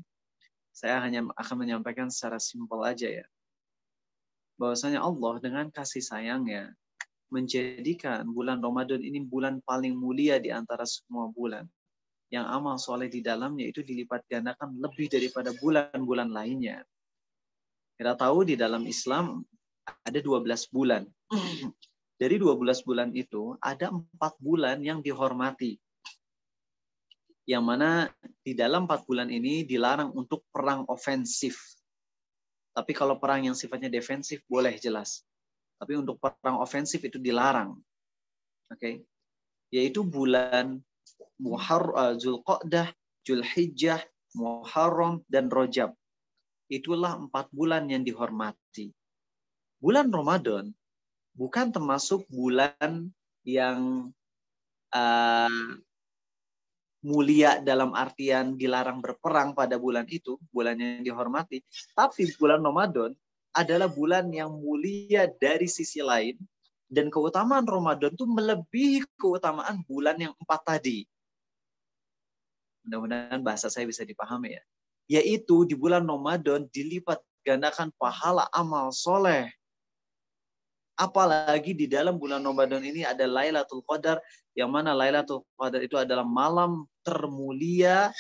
Saya hanya akan menyampaikan secara simpel aja ya. Bahwasanya Allah dengan kasih sayangnya menjadikan bulan Ramadan ini bulan paling mulia di antara semua bulan. Yang amal soleh di dalamnya itu dilipat gandakan lebih daripada bulan-bulan lainnya. Kita tahu di dalam Islam ada 12 bulan. Dari 12 bulan itu ada 4 bulan yang dihormati. Yang mana di dalam 4 bulan ini dilarang untuk perang ofensif. Tapi kalau perang yang sifatnya defensif boleh jelas. Tapi untuk perang ofensif itu dilarang. Oke. Yaitu bulan Zulqa'dah, Zulhijjah, Muharram, dan Rajab. Itulah 4 bulan yang dihormati. Bulan Ramadan bukan termasuk bulan yang mulia dalam artian dilarang berperang pada bulan itu, bulan yang dihormati. Tapi bulan Ramadan adalah bulan yang mulia dari sisi lain. Dan keutamaan Ramadan itu melebihi keutamaan bulan yang 4 tadi. Mudah-mudahan bahasa saya bisa dipahami ya. Yaitu di bulan Ramadan dilipat gandakan pahala amal soleh. Apalagi di dalam bulan Ramadan ini ada Lailatul Qadar, yang mana Lailatul Qadar itu adalah malam termulia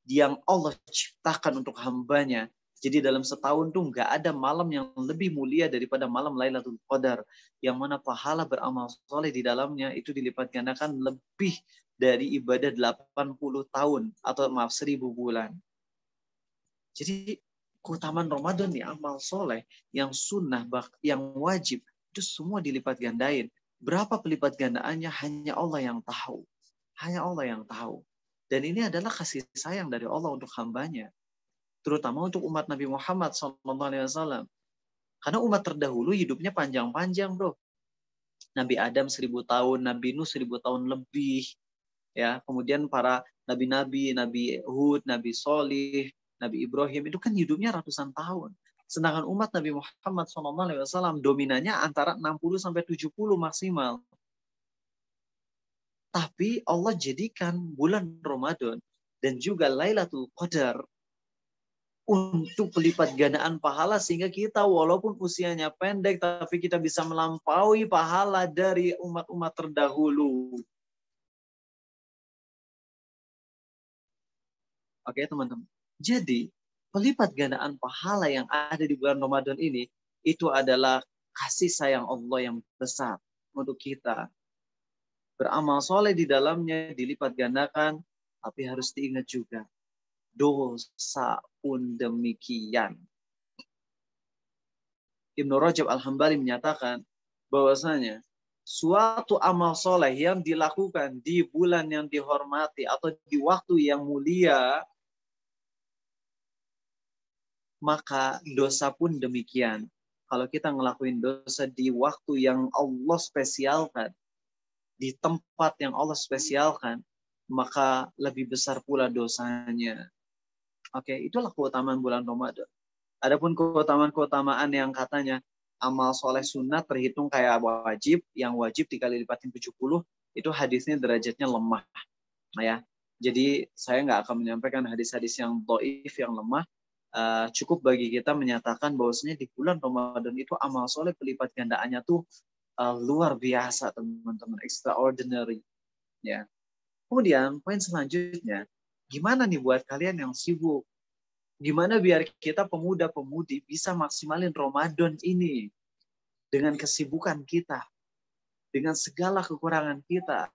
yang Allah ciptakan untuk hambanya. Jadi dalam setahun tuh nggak ada malam yang lebih mulia daripada malam Lailatul Qadar, yang mana pahala beramal soleh di dalamnya itu dilipat gandakan lebih dari ibadah 80 tahun atau 1000 bulan. Jadi keutamaan Ramadan nih, amal soleh yang sunnah, yang wajib, itu semua dilipat gandain. Berapa pelipat gandaannya hanya Allah yang tahu. Hanya Allah yang tahu. Dan ini adalah kasih sayang dari Allah untuk hambanya. Terutama untuk umat Nabi Muhammad SAW. Karena umat terdahulu hidupnya panjang-panjang bro. Nabi Adam 1000 tahun, Nabi Nuh 1000 tahun lebih. Ya, kemudian para nabi-nabi, Nabi Hud, Nabi Solih, Nabi Ibrahim itu kan hidupnya ratusan tahun. Sedangkan umat Nabi Muhammad SAW dominannya antara 60-70 maksimal. Tapi Allah jadikan bulan Ramadan dan juga Lailatul Qadar untuk pelipat gandaan pahala sehingga kita walaupun usianya pendek tapi kita bisa melampaui pahala dari umat-umat terdahulu. Oke teman-teman. Jadi pelipat gandaan pahala yang ada di bulan Ramadan ini itu adalah kasih sayang Allah yang besar untuk kita. Beramal soleh di dalamnya dilipat gandakan, tapi harus diingat juga dosa pun demikian. Ibnu Rajab Al-Hambali menyatakan bahwasanya suatu amal soleh yang dilakukan di bulan yang dihormati atau di waktu yang mulia, maka dosa pun demikian. Kalau kita ngelakuin dosa di waktu yang Allah spesialkan, di tempat yang Allah spesialkan, maka lebih besar pula dosanya. Oke, itulah keutamaan bulan Ramadan. Adapun keutamaan-keutamaan yang katanya amal soleh sunnah terhitung kayak wajib, yang wajib dikali lipatin 70, itu hadisnya derajatnya lemah. Nah, ya. Jadi saya nggak akan menyampaikan hadis-hadis yang dhaif, yang lemah. Cukup bagi kita menyatakan bahwasanya di bulan Ramadan itu amal soleh pelipat gandaannya tuh luar biasa, teman-teman, extraordinary. Ya. Kemudian poin selanjutnya, gimana nih buat kalian yang sibuk? Gimana biar kita pemuda-pemudi bisa maksimalin Ramadan ini dengan kesibukan kita, dengan segala kekurangan kita?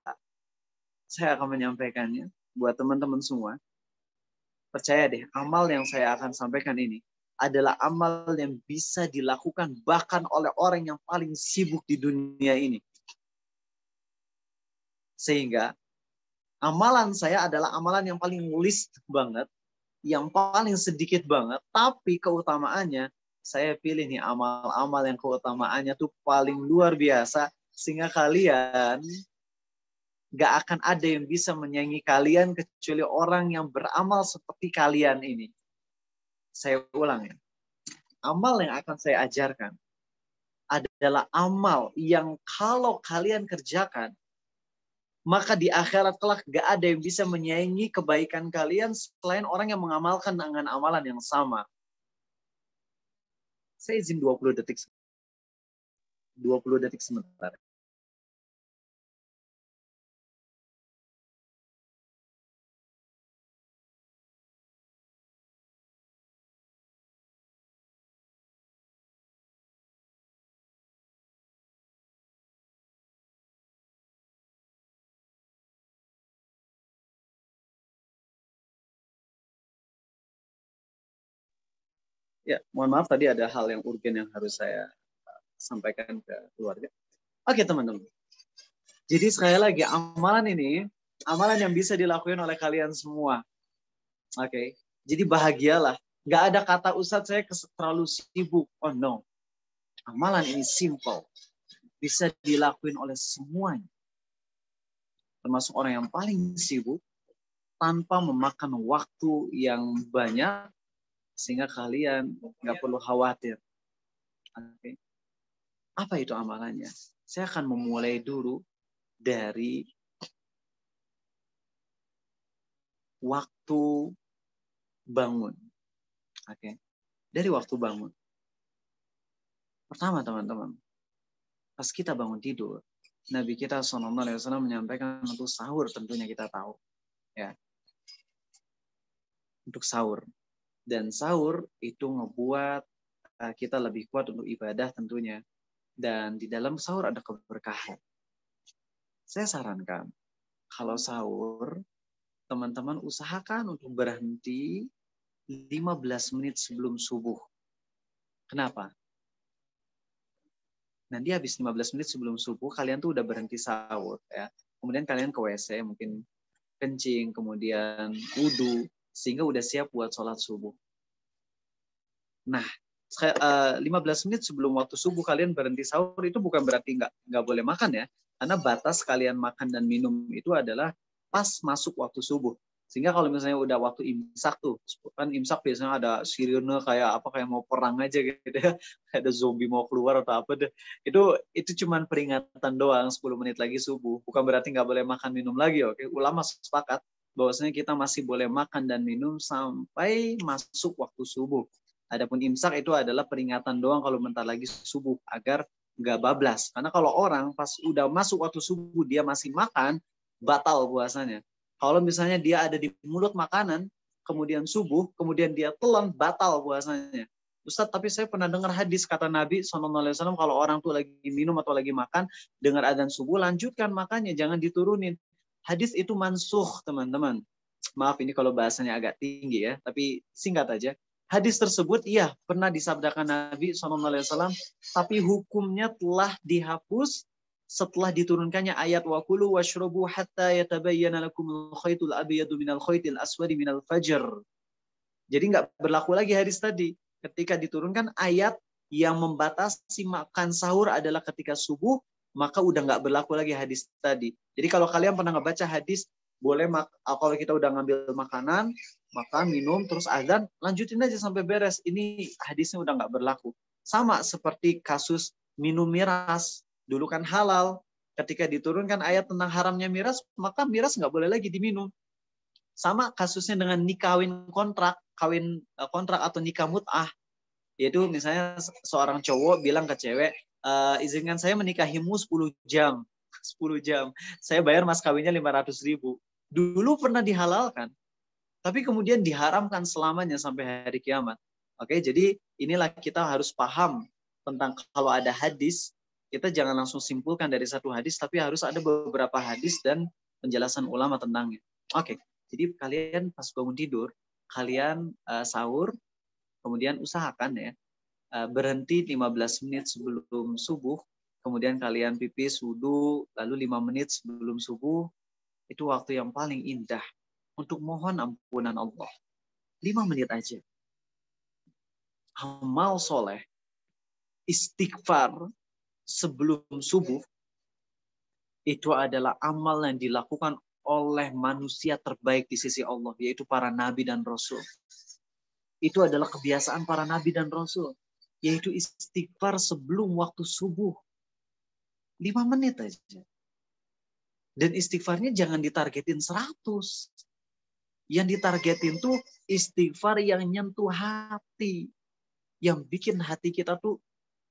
Saya akan menyampaikannya buat teman-teman semua. Percaya deh, amal yang saya akan sampaikan ini adalah amal yang bisa dilakukan bahkan oleh orang yang paling sibuk di dunia ini. Sehingga amalan saya adalah amalan yang paling list banget, yang paling sedikit banget, tapi keutamaannya saya pilih nih amal-amal yang keutamaannya tuh paling luar biasa, sehingga kalian gak akan ada yang bisa menyaingi kalian kecuali orang yang beramal seperti kalian ini. Saya ulang ya, amal yang akan saya ajarkan adalah amal yang kalau kalian kerjakan, maka di akhirat kelak gak ada yang bisa menyaingi kebaikan kalian selain orang yang mengamalkan dengan amalan yang sama. Saya izin 20 detik. 20 detik sebentar. Ya, mohon maaf tadi ada hal yang urgen yang harus saya sampaikan ke keluarga. Oke, teman-teman. Jadi sekali lagi, amalan ini, amalan yang bisa dilakukan oleh kalian semua. Oke, jadi bahagialah. Nggak ada kata Ustadz saya terlalu sibuk. Oh no. Amalan ini simple. Bisa dilakukan oleh semuanya. Termasuk orang yang paling sibuk, tanpa memakan waktu yang banyak, sehingga kalian nggak perlu khawatir. Oke. Apa itu amalannya? Saya akan memulai dulu dari waktu bangun. Oke. Dari waktu bangun. Pertama, teman-teman, pas kita bangun tidur, Nabi kita SAW menyampaikan untuk sahur, tentunya kita tahu. Ya. Untuk sahur. Dan sahur itu ngebuat kita lebih kuat untuk ibadah tentunya. Dan di dalam sahur ada keberkahan. Saya sarankan, kalau sahur, teman-teman usahakan untuk berhenti 15 menit sebelum subuh. Kenapa? Nanti habis 15 menit sebelum subuh, kalian tuh udah berhenti sahur. Ya. Kemudian kalian ke WC, mungkin kencing, kemudian wudu, sehingga udah siap buat sholat subuh. Nah, 15 menit sebelum waktu subuh kalian berhenti sahur itu bukan berarti nggak boleh makan ya. Karena batas kalian makan dan minum itu adalah pas masuk waktu subuh. Sehingga kalau misalnya udah waktu imsak tuh, kan imsak biasanya ada sirine kayak mau perang aja gitu ya. Ada zombie mau keluar atau apa deh. Itu cuman peringatan doang, 10 menit lagi subuh. Bukan berarti nggak boleh makan minum lagi, oke? Ulama sepakat. bahwasanya kita masih boleh makan dan minum sampai masuk waktu subuh. Adapun imsak itu adalah peringatan doang kalau bentar lagi subuh agar nggak bablas. Karena kalau orang pas udah masuk waktu subuh dia masih makan, batal puasanya. Kalau misalnya dia ada di mulut makanan, kemudian subuh, kemudian dia telan, batal puasanya. Ustadz, tapi saya pernah dengar hadis kata Nabi SAW, kalau orang tuh lagi minum atau lagi makan, dengar adzan subuh, lanjutkan makannya, jangan diturunin. Hadis itu mansuh, teman-teman. Maaf ini kalau bahasanya agak tinggi ya, tapi singkat aja. Hadis tersebut, iya, pernah disabdakan Nabi SAW, tapi hukumnya telah dihapus setelah diturunkannya ayat wa kulu washrabu hatta yatabayyana lakumul khaytul abyadu minal khaytil aswadi minal fajr. Jadi nggak berlaku lagi hadis tadi. Ketika diturunkan ayat yang membatasi makan sahur adalah ketika subuh, maka udah nggak berlaku lagi hadis tadi. Jadi kalau kalian pernah ngebaca hadis, boleh kalau kita udah ngambil makanan, makan, minum, terus azan, lanjutin aja sampai beres. Ini hadisnya udah nggak berlaku. Sama seperti kasus minum miras. Dulu kan halal. Ketika diturunkan ayat tentang haramnya miras, maka miras nggak boleh lagi diminum. Sama kasusnya dengan nikah kontrak atau nikah mut'ah. Yaitu misalnya seorang cowok bilang ke cewek, izinkan saya menikahimu 10 jam. 10 jam. Saya bayar mas kawinnya 500.000. Dulu pernah dihalalkan. Tapi kemudian diharamkan selamanya sampai hari kiamat. Oke, jadi inilah kita harus paham tentang kalau ada hadis, kita jangan langsung simpulkan dari satu hadis, tapi harus ada beberapa hadis dan penjelasan ulama tentangnya. Oke. Jadi kalian pas bangun tidur, kalian sahur, kemudian usahakan ya, berhenti 15 menit sebelum subuh, kemudian kalian pipis, wudu, lalu 5 menit sebelum subuh, itu waktu yang paling indah untuk mohon ampunan Allah. 5 menit aja. Amal soleh, istighfar sebelum subuh, itu adalah amal yang dilakukan oleh manusia terbaik di sisi Allah, yaitu para nabi dan rasul. Itu adalah kebiasaan para nabi dan rasul, yaitu istighfar sebelum waktu subuh. 5 menit aja. Dan istighfarnya jangan ditargetin 100. Yang ditargetin tuh istighfar yang nyentuh hati. Yang bikin hati kita tuh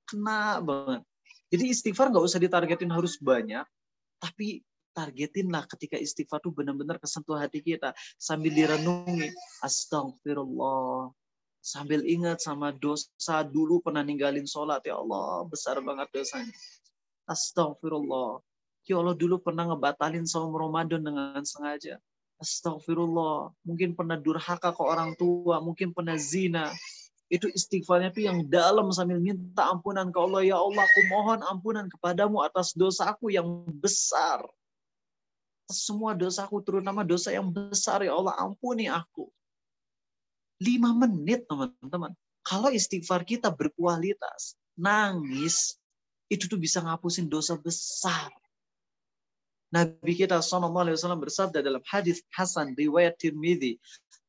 kena banget. Jadi istighfar nggak usah ditargetin harus banyak, tapi targetinlah ketika istighfar tuh benar-benar kesentuh hati kita. Sambil direnungi, astagfirullah. Sambil ingat sama dosa dulu pernah ninggalin sholat. Ya Allah, besar banget dosanya. Astagfirullah. Ya Allah, dulu pernah ngebatalin saum Ramadan dengan sengaja. Astagfirullah. Mungkin pernah durhaka ke orang tua. Mungkin pernah zina. Itu istighfarnya tuh yang dalam sambil minta ampunan ke Allah. Ya Allah, aku mohon ampunan kepadamu atas dosaku yang besar. Semua dosaku, terutama dosa yang besar. Ya Allah, ampuni aku. 5 menit, teman-teman. Kalau istighfar kita berkualitas, nangis, itu tuh bisa ngapusin dosa besar. Nabi kita SAW bersabda dalam hadis Hasan riwayat Tirmidzi,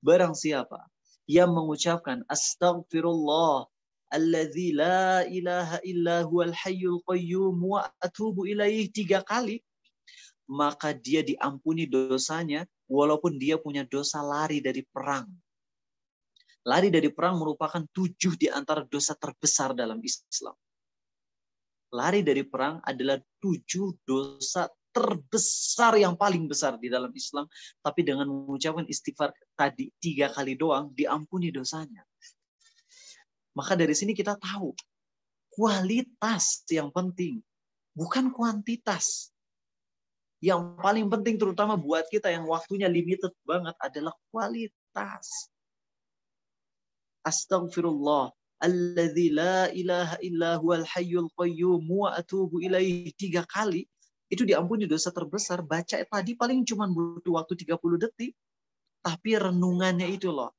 barang siapa yang mengucapkan astaghfirullah alladzi la ilaha illa huwal hayyul qayyum wa atubu ilaih 3 kali, maka dia diampuni dosanya walaupun dia punya dosa lari dari perang. Lari dari perang merupakan 7 di antara dosa terbesar dalam Islam. Lari dari perang adalah 7 dosa terbesar yang paling besar di dalam Islam. Tapi dengan mengucapkan istighfar tadi 3 kali doang, diampuni dosanya. Maka dari sini kita tahu, kualitas yang penting, bukan kuantitas. Yang paling penting terutama buat kita yang waktunya limited banget adalah kualitas. Astaghfirullah alladzi la ilaha illa huwal hayyul qayyum wa atubu ilaihi 3 kali, itu diampuni dosa terbesar. Baca tadi paling cuma butuh waktu 30 detik, tapi renungannya itu loh.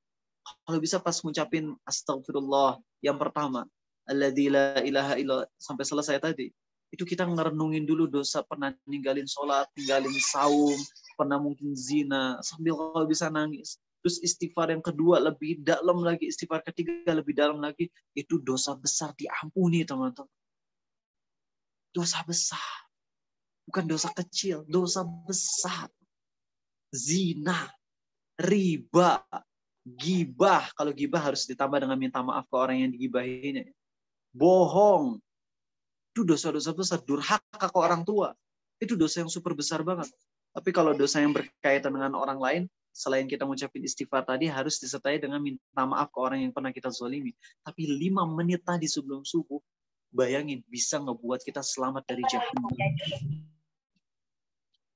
Kalau bisa pas ngucapin astaghfirullah yang pertama, alladzi la ilaha illa sampai selesai tadi, itu kita ngerenungin dulu dosa, pernah ninggalin sholat, ninggalin saum, pernah mungkin zina, sambil kalau bisa nangis. Terus istighfar yang kedua lebih dalam lagi, istighfar ketiga lebih dalam lagi, itu dosa besar diampuni, teman-teman. Dosa besar. Bukan dosa kecil, dosa besar. Zina, riba, gibah. Kalau gibah harus ditambah dengan minta maaf ke orang yang digibahinya. Bohong. Itu dosa-dosa besar. Durhaka ke orang tua. Itu dosa yang super besar banget. Tapi kalau dosa yang berkaitan dengan orang lain, selain kita mengucapkan istighfar tadi, harus disertai dengan minta maaf ke orang yang pernah kita zalimi. Tapi 5 menit tadi sebelum subuh, bayangin bisa ngebuat kita selamat dari jahannam.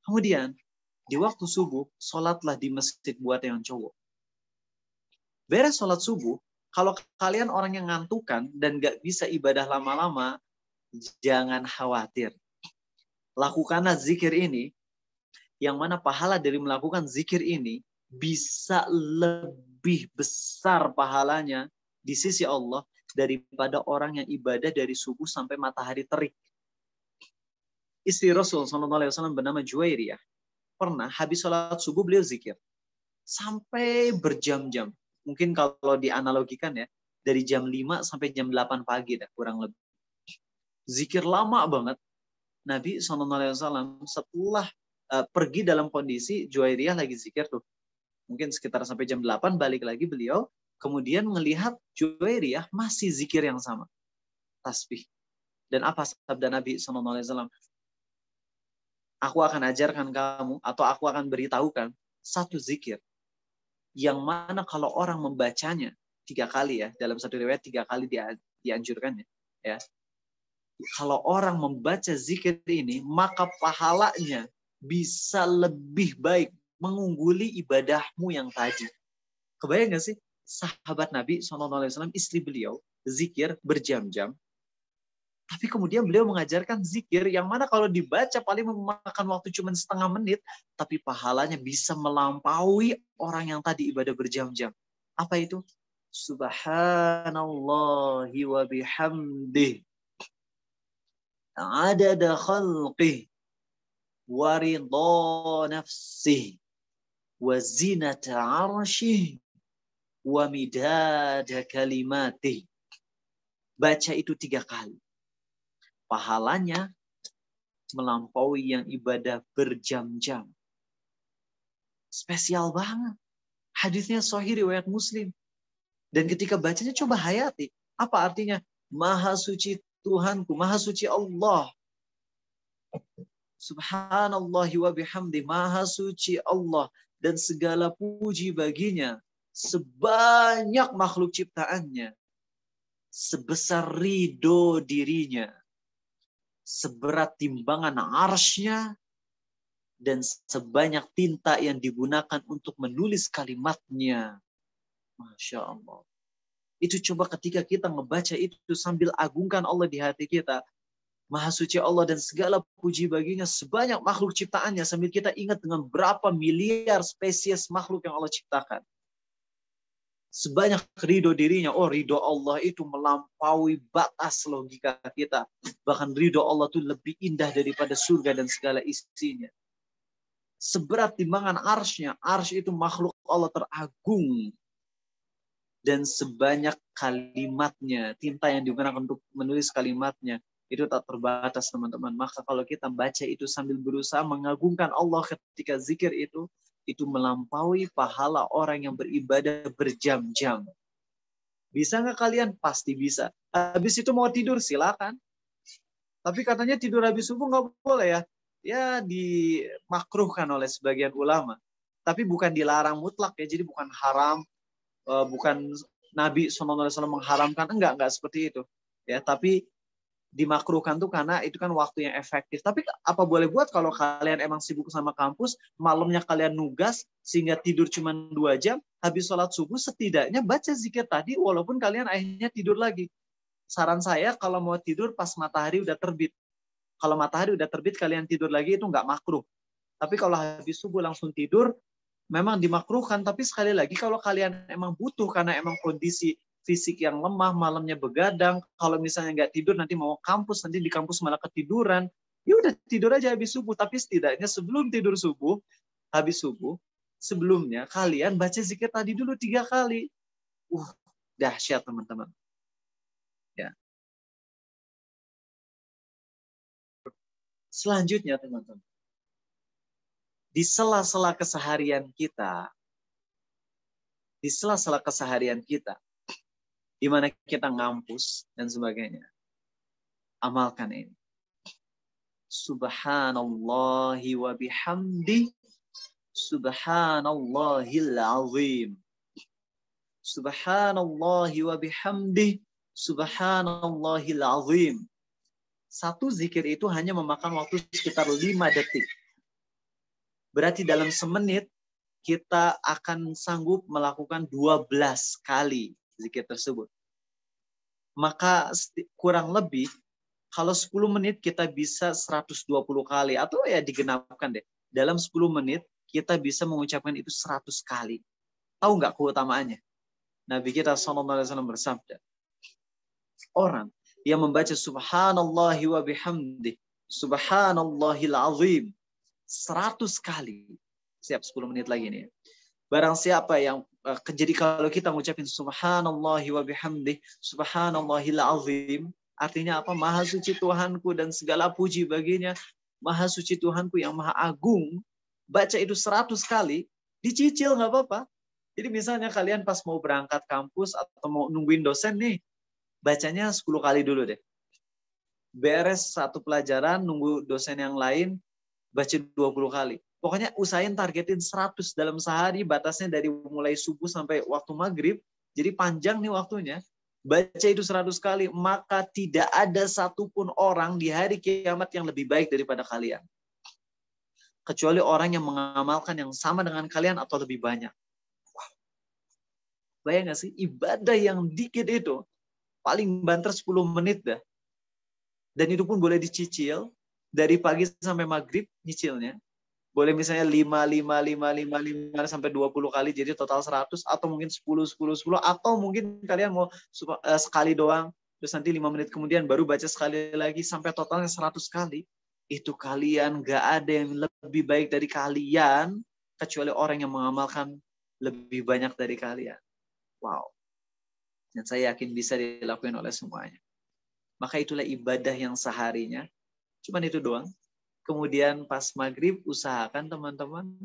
Kemudian, di waktu subuh, sholatlah di masjid buat yang cowok. Beres sholat subuh, kalau kalian orang yang ngantukan dan gak bisa ibadah lama-lama, jangan khawatir. Lakukanlah zikir ini, yang mana pahala dari melakukan zikir ini bisa lebih besar pahalanya di sisi Allah daripada orang yang ibadah dari subuh sampai matahari terik. Istri Rasul SAW bernama Juwairiyah. Pernah habis sholat subuh beliau zikir. Sampai berjam-jam. Mungkin kalau dianalogikan ya, dari jam 5 sampai jam 8 pagi dah kurang lebih. Zikir lama banget. Nabi SAW setelah pergi dalam kondisi Juwairiyah lagi zikir tuh. Mungkin sekitar sampai jam 8 balik lagi beliau. Kemudian melihat Juwairiyah masih zikir yang sama. Tasbih. Dan apa sabda Nabi SAW? Aku akan ajarkan kamu atau aku akan beritahukan satu zikir. Yang mana kalau orang membacanya 3 kali ya. Dalam satu riwayat 3 kali dianjurkannya. Ya. Kalau orang membaca zikir ini, maka pahalanya bisa lebih baik mengungguli ibadahmu yang tadi. Kebayang gak sih? Sahabat Nabi SAW, istri beliau, zikir berjam-jam. Tapi kemudian beliau mengajarkan zikir yang mana kalau dibaca paling memakan waktu cuma setengah menit, tapi pahalanya bisa melampaui orang yang tadi ibadah berjam-jam. Apa itu? Subhanallahi wa bihamdih. Adada khalqih. Waridha nafsih. Wa zinata arshih. Wa midada kalimatih. Baca itu 3 kali. Pahalanya melampaui yang ibadah berjam-jam. Spesial banget. Hadisnya sahih riwayat Muslim. Dan ketika bacanya coba hayati. Apa artinya? Maha suci Tuhanku, maha suci Allah. Subhanallahi wa bihamdi, maha suci Allah. Dan segala puji baginya. Sebanyak makhluk ciptaannya. Sebesar ridho dirinya. Seberat timbangan arsy-Nya, dan sebanyak tinta yang digunakan untuk menulis kalimatnya. Masya Allah. Itu coba ketika kita ngebaca itu sambil agungkan Allah di hati kita. Maha suci Allah dan segala puji baginya sebanyak makhluk ciptaannya. Sambil kita ingat dengan berapa miliar spesies makhluk yang Allah ciptakan. Sebanyak ridho dirinya. Oh, ridho Allah itu melampaui batas logika kita. Bahkan ridho Allah itu lebih indah daripada surga dan segala isinya. Seberat timbangan arsy-Nya. Arsy itu makhluk Allah teragung. Dan sebanyak kalimatnya. Tinta yang digunakan untuk menulis kalimatnya. Itu tak terbatas, teman-teman. Maka kalau kita baca itu sambil berusaha mengagungkan Allah ketika zikir itu melampaui pahala orang yang beribadah berjam-jam. Bisa nggak kalian? Pasti bisa. Habis itu mau tidur, silakan. Tapi katanya tidur habis subuh nggak boleh ya. Ya dimakruhkan oleh sebagian ulama. Tapi bukan dilarang mutlak ya. Jadi bukan haram. Bukan Nabi SAW mengharamkan. Enggak seperti itu. Ya, tapi dimakruhkan tuh karena itu kan waktu yang efektif. Tapi apa boleh buat kalau kalian emang sibuk sama kampus, malamnya kalian nugas sehingga tidur cuma 2 jam, habis sholat subuh setidaknya baca zikir tadi walaupun kalian akhirnya tidur lagi. Saran saya kalau mau tidur pas matahari udah terbit. Kalau matahari udah terbit kalian tidur lagi itu nggak makruh. Tapi kalau habis subuh langsung tidur memang dimakruhkan. Tapi sekali lagi kalau kalian emang butuh karena emang kondisi fisik yang lemah, malamnya begadang, kalau misalnya nggak tidur nanti mau kampus, nanti di kampus malah ketiduran, ya udah tidur aja habis subuh. Tapi setidaknya sebelum tidur subuh, habis subuh, sebelumnya kalian baca zikir tadi dulu 3 kali. Dahsyat teman-teman. Ya. Selanjutnya teman-teman, di sela-sela keseharian kita, di sela-sela keseharian kita, di mana kita ngampus dan sebagainya. Amalkan ini. Subhanallahi wa bihamdi, subhanallahil azim. Subhanallahi wa bihamdi, subhanallahil azim. Satu zikir itu hanya memakan waktu sekitar 5 detik. Berarti dalam semenit kita akan sanggup melakukan 12 kali zikir tersebut. Maka kurang lebih kalau 10 menit kita bisa 120 kali. Atau ya digenapkan deh. Dalam 10 menit kita bisa mengucapkan itu 100 kali. Tahu nggak keutamaannya? Nabi kita SAW bersabda. Orang yang membaca subhanallahi wa bihamdi, subhanallahil azim 100 kali. Siap 10 menit lagi nih. Barang siapa yang jadi kalau kita ngucapin subhanallahi wa bihamdi, subhanallahil azim, artinya apa? Maha suci Tuhanku dan segala puji baginya. Maha suci Tuhanku yang maha agung. Baca itu 100 kali, dicicil nggak apa-apa. Jadi misalnya kalian pas mau berangkat kampus atau mau nungguin dosen nih, bacanya 10 kali dulu deh. Beres satu pelajaran, nunggu dosen yang lain, baca 20 kali. Pokoknya usahain targetin 100 dalam sehari, batasnya dari mulai subuh sampai waktu maghrib. Jadi panjang nih waktunya. Baca itu 100 kali, maka tidak ada satupun orang di hari kiamat yang lebih baik daripada kalian. Kecuali orang yang mengamalkan yang sama dengan kalian atau lebih banyak. Wow. Bayang gak sih? Ibadah yang dikit itu, paling banter 10 menit dah. Dan itu pun boleh dicicil, dari pagi sampai maghrib nyicilnya. Boleh misalnya 5 sampai 20 kali, jadi total 100, atau mungkin 10, atau mungkin kalian mau sekali doang, terus nanti 5 menit kemudian baru baca sekali lagi, sampai totalnya 100 kali. Itu kalian gak ada yang lebih baik dari kalian, kecuali orang yang mengamalkan lebih banyak dari kalian. Wow. Dan saya yakin bisa dilakukan oleh semuanya. Maka itulah ibadah yang seharinya. Cuman itu doang. Kemudian pas maghrib usahakan teman-teman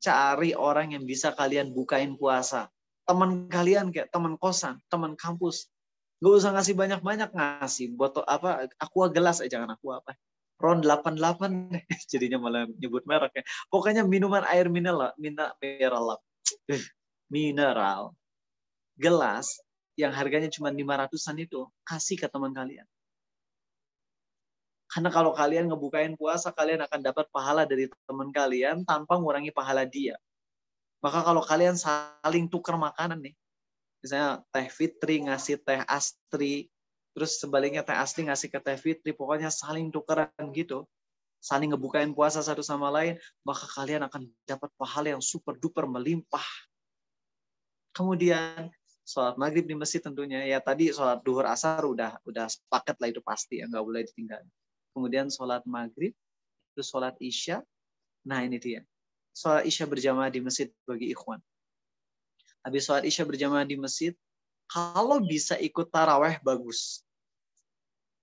cari orang yang bisa kalian bukain puasa. Teman kalian kayak teman kosan, teman kampus. Gak usah ngasih banyak-banyak, ngasih botol apa, aqua gelas jangan aqua apa. Ron 88 jadinya malah nyebut merek ya. Pokoknya minuman air mineral gelas yang harganya cuma 500-an itu kasih ke teman kalian. Karena kalau kalian ngebukain puasa, kalian akan dapat pahala dari teman kalian tanpa mengurangi pahala dia. Maka kalau kalian saling tukar makanan nih, misalnya Teh Fitri ngasih Teh Astri, terus sebaliknya Teh Astri ngasih ke Teh Fitri, pokoknya saling tukeran gitu, saling ngebukain puasa satu sama lain, maka kalian akan dapat pahala yang super duper melimpah. Kemudian sholat maghrib di masjid tentunya, ya tadi sholat duhur asar udah sepakat lah itu pasti, ya nggak boleh ditinggal. Kemudian sholat maghrib, terus sholat isya. Nah ini dia. Sholat isya berjamaah di masjid bagi ikhwan. Habis sholat isya berjamaah di masjid, kalau bisa ikut taraweh bagus.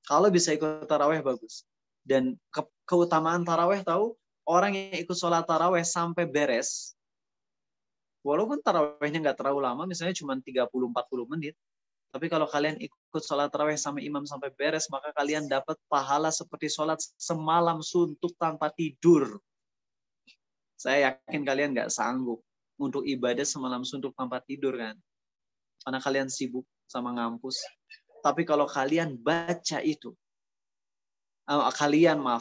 Kalau bisa ikut taraweh bagus. Dan keutamaan taraweh tahu, orang yang ikut sholat taraweh sampai beres, walaupun tarawehnya nggak terlalu lama, misalnya cuma 30-40 menit, tapi kalau kalian ikut sholat tarawih sama imam sampai beres, maka kalian dapat pahala seperti sholat semalam suntuk tanpa tidur. Saya yakin kalian nggak sanggup untuk ibadah semalam suntuk tanpa tidur kan. Karena kalian sibuk sama ngampus. Tapi kalau kalian baca itu,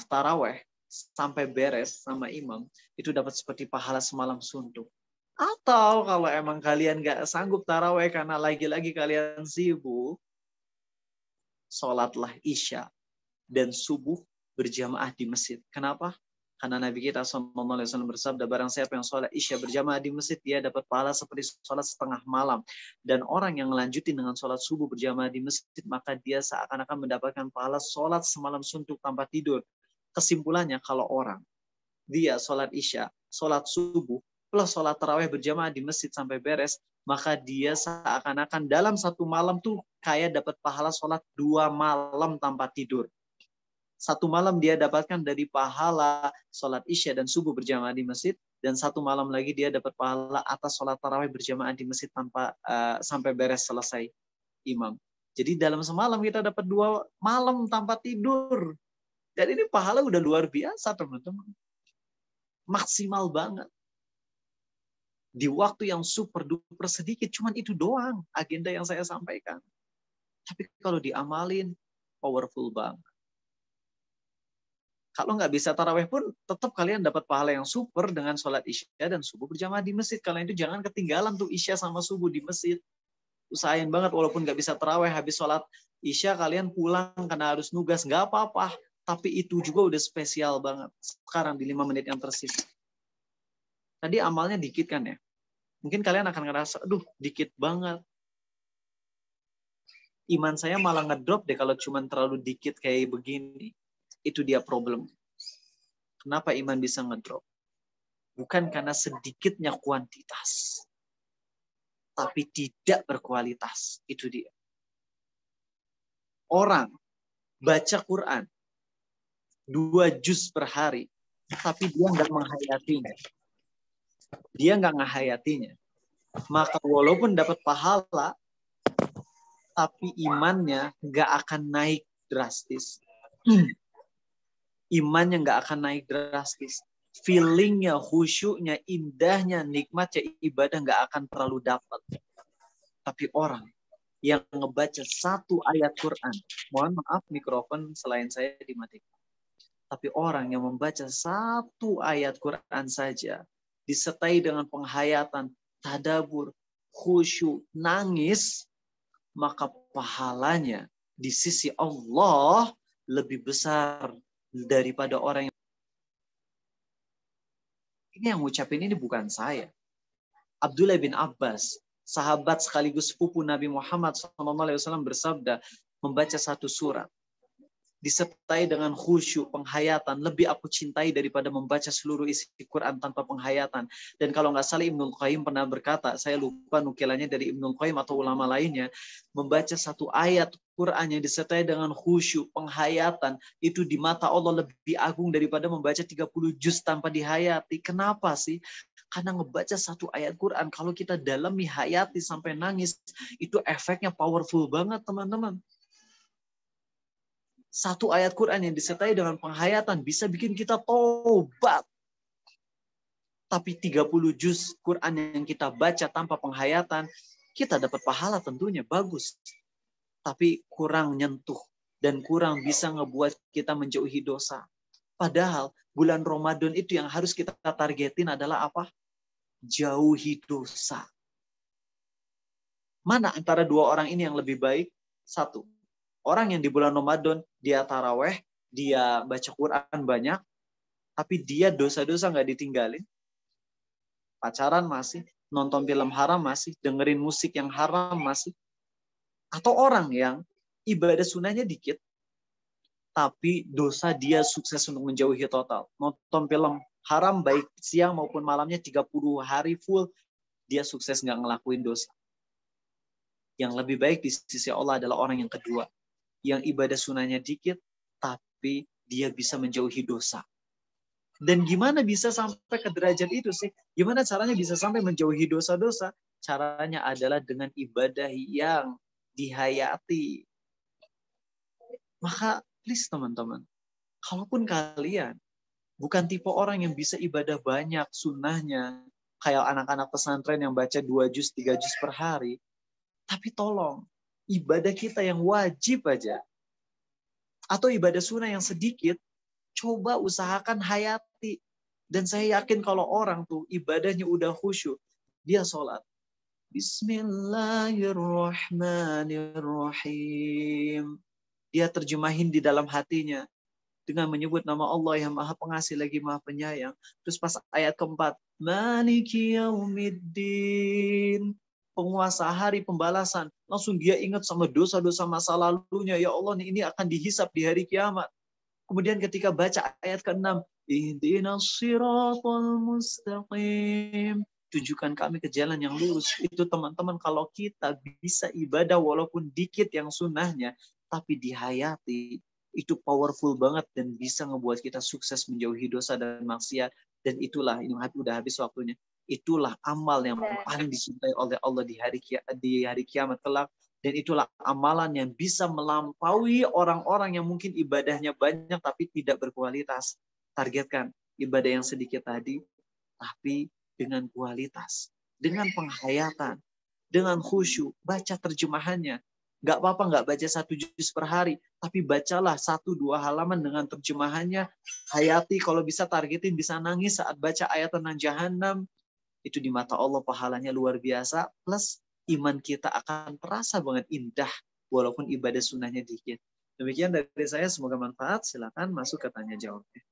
tarawih sampai beres sama imam, itu dapat seperti pahala semalam suntuk. Atau kalau emang kalian gak sanggup taraweh karena lagi-lagi kalian sibuk, sholatlah isya dan subuh berjamaah di masjid. Kenapa? Karena Nabi kita SAW bersabda, barang siapa yang sholat isya berjamaah di masjid, dia dapat pahala seperti sholat setengah malam. Dan orang yang melanjutin dengan sholat subuh berjamaah di masjid, maka dia seakan-akan mendapatkan pahala sholat semalam suntuk tanpa tidur. Kesimpulannya, kalau orang, dia sholat isya, sholat subuh, plus sholat tarawih berjamaah di masjid sampai beres, maka dia seakan-akan dalam satu malam tuh kayak dapat pahala sholat 2 malam tanpa tidur. 1 malam dia dapatkan dari pahala sholat isya dan subuh berjamaah di masjid, dan satu malam lagi dia dapat pahala atas sholat tarawih berjamaah di masjid tanpa sampai beres selesai imam. Jadi dalam semalam kita dapat 2 malam tanpa tidur. Dan ini pahala udah luar biasa, teman-teman. Maksimal banget. Di waktu yang super duper sedikit, cuman itu doang agenda yang saya sampaikan. Tapi kalau diamalin, powerful banget. Kalau nggak bisa tarawih pun, tetap kalian dapat pahala yang super dengan sholat isya dan subuh berjamaah di masjid. Kalian itu jangan ketinggalan tuh isya sama subuh di masjid. Usahain banget, walaupun nggak bisa tarawih, habis sholat isya kalian pulang karena harus nugas, nggak apa-apa. Tapi itu juga udah spesial banget. Sekarang di 5 menit yang tersisa. Tadi amalnya dikit kan ya? Mungkin kalian akan ngerasa, aduh dikit banget. Iman saya malah ngedrop deh kalau cuma terlalu dikit kayak begini. Itu dia problem. Kenapa iman bisa ngedrop? Bukan karena sedikitnya kuantitas. Tapi tidak berkualitas. Itu dia. Orang baca Quran 2 juz per hari, tapi dia nggak menghayatinya. Dia nggak ngehayatinya. Maka walaupun dapat pahala, tapi imannya nggak akan naik drastis. Imannya nggak akan naik drastis. Feelingnya, khusyuknya, indahnya, nikmatnya ibadah nggak akan terlalu dapat. Tapi orang yang ngebaca 1 ayat Quran, mohon maaf mikrofon selain saya dimatikan. Tapi orang yang membaca 1 ayat Quran saja, disertai dengan penghayatan, tadabur, khusyuk, nangis, maka pahalanya di sisi Allah lebih besar daripada orang yang... Ini yang ngucapin ini bukan saya. Abdullah bin Abbas, sahabat sekaligus sepupu Nabi Muhammad SAW bersabda, membaca 1 surat disertai dengan khusyuk, penghayatan, lebih aku cintai daripada membaca seluruh isi Quran tanpa penghayatan. Dan kalau nggak salah Ibnul Qayyim pernah berkata, saya lupa nukilannya dari Ibnul Qayyim atau ulama lainnya, membaca 1 ayat Quran yang disertai dengan khusyuk, penghayatan, itu di mata Allah lebih agung daripada membaca 30 juz tanpa dihayati. Kenapa sih? Karena ngebaca 1 ayat Quran, kalau kita dalami, hayati sampai nangis, itu efeknya powerful banget, teman-teman. 1 ayat Quran yang disertai dengan penghayatan bisa bikin kita tobat. Tapi 30 juz Quran yang kita baca tanpa penghayatan, kita dapat pahala tentunya, bagus. Tapi kurang nyentuh dan kurang bisa ngebuat kita menjauhi dosa. Padahal bulan Ramadan itu yang harus kita targetin adalah apa? Jauhi dosa. Mana antara 2 orang ini yang lebih baik? 1. Orang yang di bulan Ramadan, dia taraweh, dia baca Quran banyak, tapi dia dosa-dosa nggak ditinggalin. Pacaran masih, nonton film haram masih, dengerin musik yang haram masih. Atau orang yang ibadah sunnahnya dikit, tapi dosa dia sukses untuk menjauhi total. Nonton film haram baik siang maupun malamnya 30 hari full, dia sukses nggak ngelakuin dosa. Yang lebih baik di sisi Allah adalah orang yang kedua. Yang ibadah sunnahnya dikit, tapi dia bisa menjauhi dosa. Dan gimana bisa sampai ke derajat itu sih? Gimana caranya bisa sampai menjauhi dosa-dosa? Caranya adalah dengan ibadah yang dihayati. Maka please teman-teman, kalaupun kalian bukan tipe orang yang bisa ibadah banyak sunnahnya, kayak anak-anak pesantren yang baca 2 juz, 3 juz per hari, tapi tolong, ibadah kita yang wajib aja, atau ibadah sunnah yang sedikit, coba usahakan hayati. Dan saya yakin kalau orang tuh ibadahnya udah khusyuk, dia sholat. Bismillahirrahmanirrahim. Dia terjemahin di dalam hatinya dengan menyebut nama Allah yang Maha Pengasih lagi Maha Penyayang. Terus pas ayat keempat, Maliki Yaumiddin, penguasa hari pembalasan, langsung dia ingat sama dosa-dosa masa lalunya. Ya Allah, ini akan dihisap di hari kiamat. Kemudian ketika baca ayat ke-6, Ihdinas siratal mustaqim, tunjukkan kami ke jalan yang lurus. Itu teman-teman, kalau kita bisa ibadah walaupun dikit yang sunnahnya, tapi dihayati, itu powerful banget dan bisa ngebuat kita sukses menjauhi dosa dan maksiat. Dan itulah, ini udah habis waktunya. Itulah amal yang paling dicintai oleh Allah di hari kiamat kelak. Dan itulah amalan yang bisa melampaui orang-orang yang mungkin ibadahnya banyak tapi tidak berkualitas. Targetkan ibadah yang sedikit tadi, tapi dengan kualitas, dengan penghayatan, dengan khusyuk. Baca terjemahannya. Nggak apa-apa nggak baca 1 juz per hari, tapi bacalah 1-2 halaman dengan terjemahannya. Hayati, kalau bisa targetin, bisa nangis saat baca ayat tentang Jahannam. Itu di mata Allah pahalanya luar biasa. Plus iman kita akan terasa banget indah walaupun ibadah sunnahnya dikit. Demikian dari saya, semoga manfaat. Silakan masuk ke tanya jawabnya.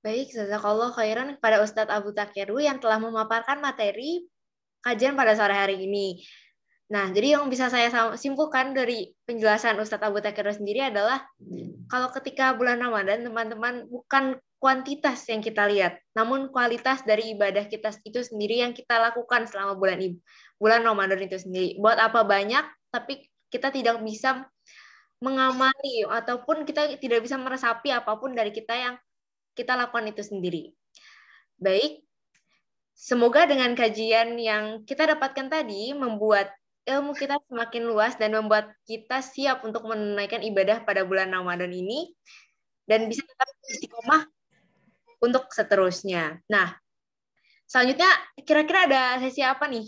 Baik, jazakallah khairan kepada Ustadz Abu Takeru yang telah memaparkan materi kajian pada sore hari ini. Nah, jadi yang bisa saya simpulkan dari penjelasan Ustadz Abu Takeru sendiri adalah kalau ketika bulan Ramadan, teman-teman, bukan kuantitas yang kita lihat, namun kualitas dari ibadah kita itu sendiri yang kita lakukan selama bulan Ramadan itu sendiri. Buat apa banyak, tapi kita tidak bisa mengamali ataupun kita tidak bisa meresapi apapun dari kita yang kita lakukan itu sendiri. Baik, semoga dengan kajian yang kita dapatkan tadi membuat ilmu kita semakin luas dan membuat kita siap untuk menunaikan ibadah pada bulan Ramadan ini dan bisa tetap istiqomah untuk seterusnya. Nah, selanjutnya kira-kira ada sesi apa nih?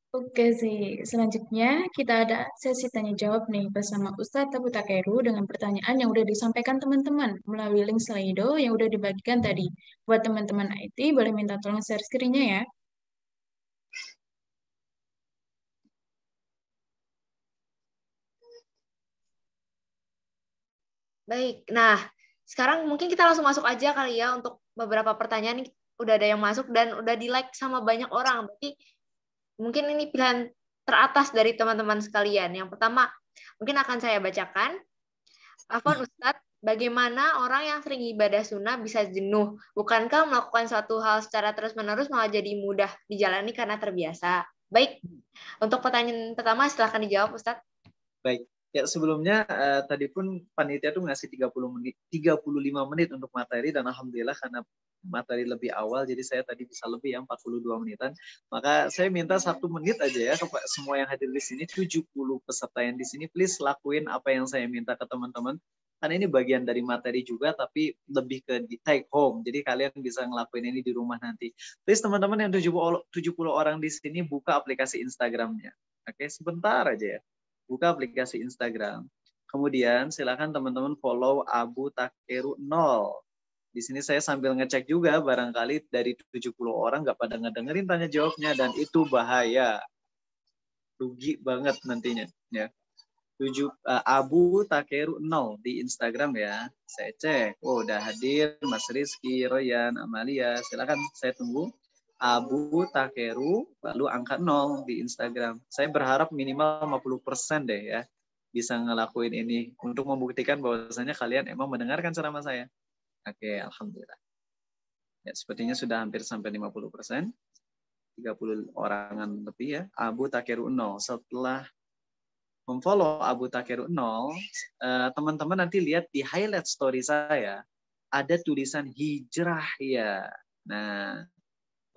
Oke sih, selanjutnya kita ada sesi tanya jawab nih bersama Ustadz Abu Takeru dengan pertanyaan yang udah disampaikan teman-teman melalui link Slido yang udah dibagikan tadi. Buat teman-teman IT, boleh minta tolong share screen-nya ya. Baik, nah sekarang mungkin kita langsung masuk aja kali ya untuk beberapa pertanyaan ini udah ada yang masuk dan udah di-like sama banyak orang. Berarti mungkin ini pilihan teratas dari teman-teman sekalian. Yang pertama, mungkin akan saya bacakan. Afwan Ustadz, bagaimana orang yang sering ibadah sunnah bisa jenuh? Bukankah melakukan suatu hal secara terus-menerus malah jadi mudah dijalani karena terbiasa? Baik, untuk pertanyaan pertama silahkan dijawab Ustadz. Baik. Ya, sebelumnya tadi pun panitia tuh ngasih 35 menit untuk materi, dan alhamdulillah karena materi lebih awal jadi saya tadi bisa lebih ya 42 menitan. Maka saya minta 1 menit aja ya kepada semua yang hadir di sini, 70 peserta yang di sini, please lakuin apa yang saya minta ke teman-teman. Karena ini bagian dari materi juga tapi lebih ke di take home. Jadi kalian bisa ngelakuin ini di rumah nanti. Please teman-teman yang 70 orang di sini buka aplikasi Instagramnya. Oke, sebentar aja ya. Buka aplikasi Instagram. Kemudian silakan teman-teman follow Abu Takeru 0. Di sini saya sambil ngecek juga, barangkali dari 70 orang nggak pada ngedengerin tanya jawabnya, dan itu bahaya. Rugi banget nantinya. Ya. Abu Takeru 0 di Instagram ya. Saya cek. Oh, udah hadir Mas Rizky, Royan, Amalia. Silakan, saya tunggu. Abu Takeru lalu angka 0 di Instagram. Saya berharap minimal 50% deh ya bisa ngelakuin ini untuk membuktikan bahwasanya kalian emang mendengarkan ceramah saya. Oke, alhamdulillah. Ya, sepertinya sudah hampir sampai 50%. 30 orangan lebih ya. Abu Takeru 0. Setelah memfollow Abu Takeru 0, teman-teman nanti lihat di highlight story saya ada tulisan hijrah ya. Nah,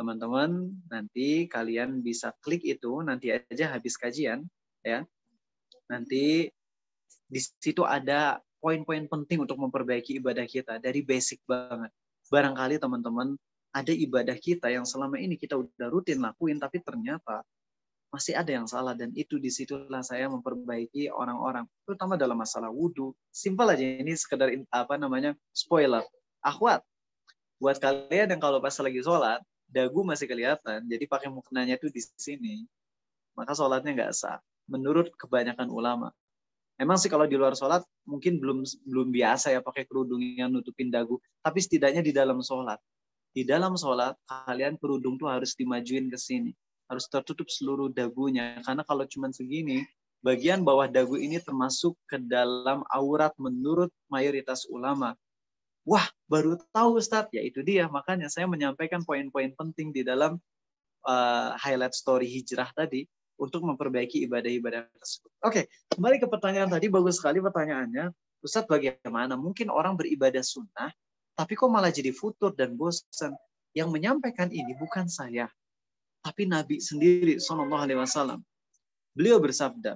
teman-teman nanti kalian bisa klik itu nanti aja habis kajian ya. Nanti di situ ada poin-poin penting untuk memperbaiki ibadah kita dari basic banget. Barangkali teman-teman ada ibadah kita yang selama ini kita udah rutin lakuin tapi ternyata masih ada yang salah, dan itu disitulah saya memperbaiki orang-orang, terutama dalam masalah wudhu. Simpel aja, ini sekedar spoiler. Akhwat, buat kalian yang kalau pas lagi sholat dagu masih kelihatan, jadi pakai muknanya itu di sini, maka sholatnya nggak sah. Menurut kebanyakan ulama. Emang sih kalau di luar sholat mungkin belum biasa ya pakai kerudung yang nutupin dagu, tapi setidaknya di dalam sholat. Di dalam sholat kalian kerudung tuh harus dimajuin ke sini, harus tertutup seluruh dagunya, karena kalau cuma segini bagian bawah dagu ini termasuk ke dalam aurat menurut mayoritas ulama. Wah, baru tahu Ustadz. Ya itu dia, makanya saya menyampaikan poin-poin penting di dalam highlight story hijrah tadi untuk memperbaiki ibadah-ibadah tersebut. Oke, kembali ke pertanyaan tadi, bagus sekali pertanyaannya. Ustadz, bagaimana mungkin orang beribadah sunnah, tapi kok malah jadi futur dan bosan? Yang menyampaikan ini bukan saya, tapi Nabi sendiri, SAW. Beliau bersabda,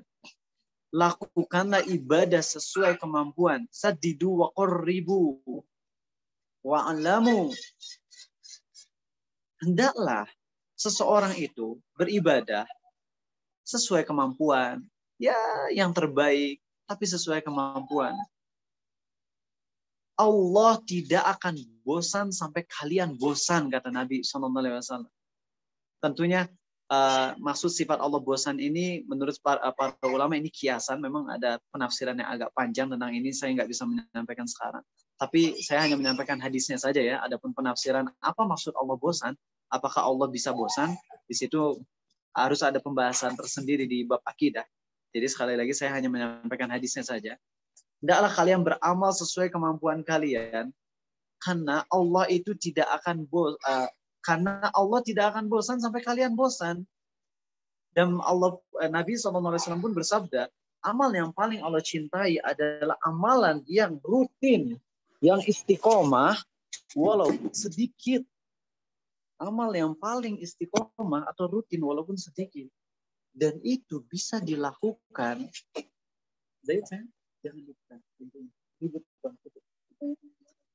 lakukanlah ibadah sesuai kemampuan. Saddidu wa qarribu wa'alamu. Hendaklah seseorang itu beribadah sesuai kemampuan. Ya, yang terbaik, tapi sesuai kemampuan. Allah tidak akan bosan sampai kalian bosan, kata Nabi SAW. Tentunya maksud sifat Allah bosan ini menurut para ulama ini kiasan. Memang ada penafsiran yang agak panjang tentang ini, saya nggak bisa menyampaikan sekarang. Tapi saya hanya menyampaikan hadisnya saja ya. Adapun penafsiran apa maksud Allah bosan, apakah Allah bisa bosan, di situ harus ada pembahasan tersendiri di bab akidah. Jadi sekali lagi saya hanya menyampaikan hadisnya saja. Hendaklah kalian beramal sesuai kemampuan kalian, karena Allah itu tidak akan bosan sampai kalian bosan. Dan Nabi SAW pun bersabda, amal yang paling Allah cintai adalah amalan yang rutin, yang istiqomah, walaupun sedikit. Amal yang paling istiqomah atau rutin walaupun sedikit. Dan itu bisa dilakukan.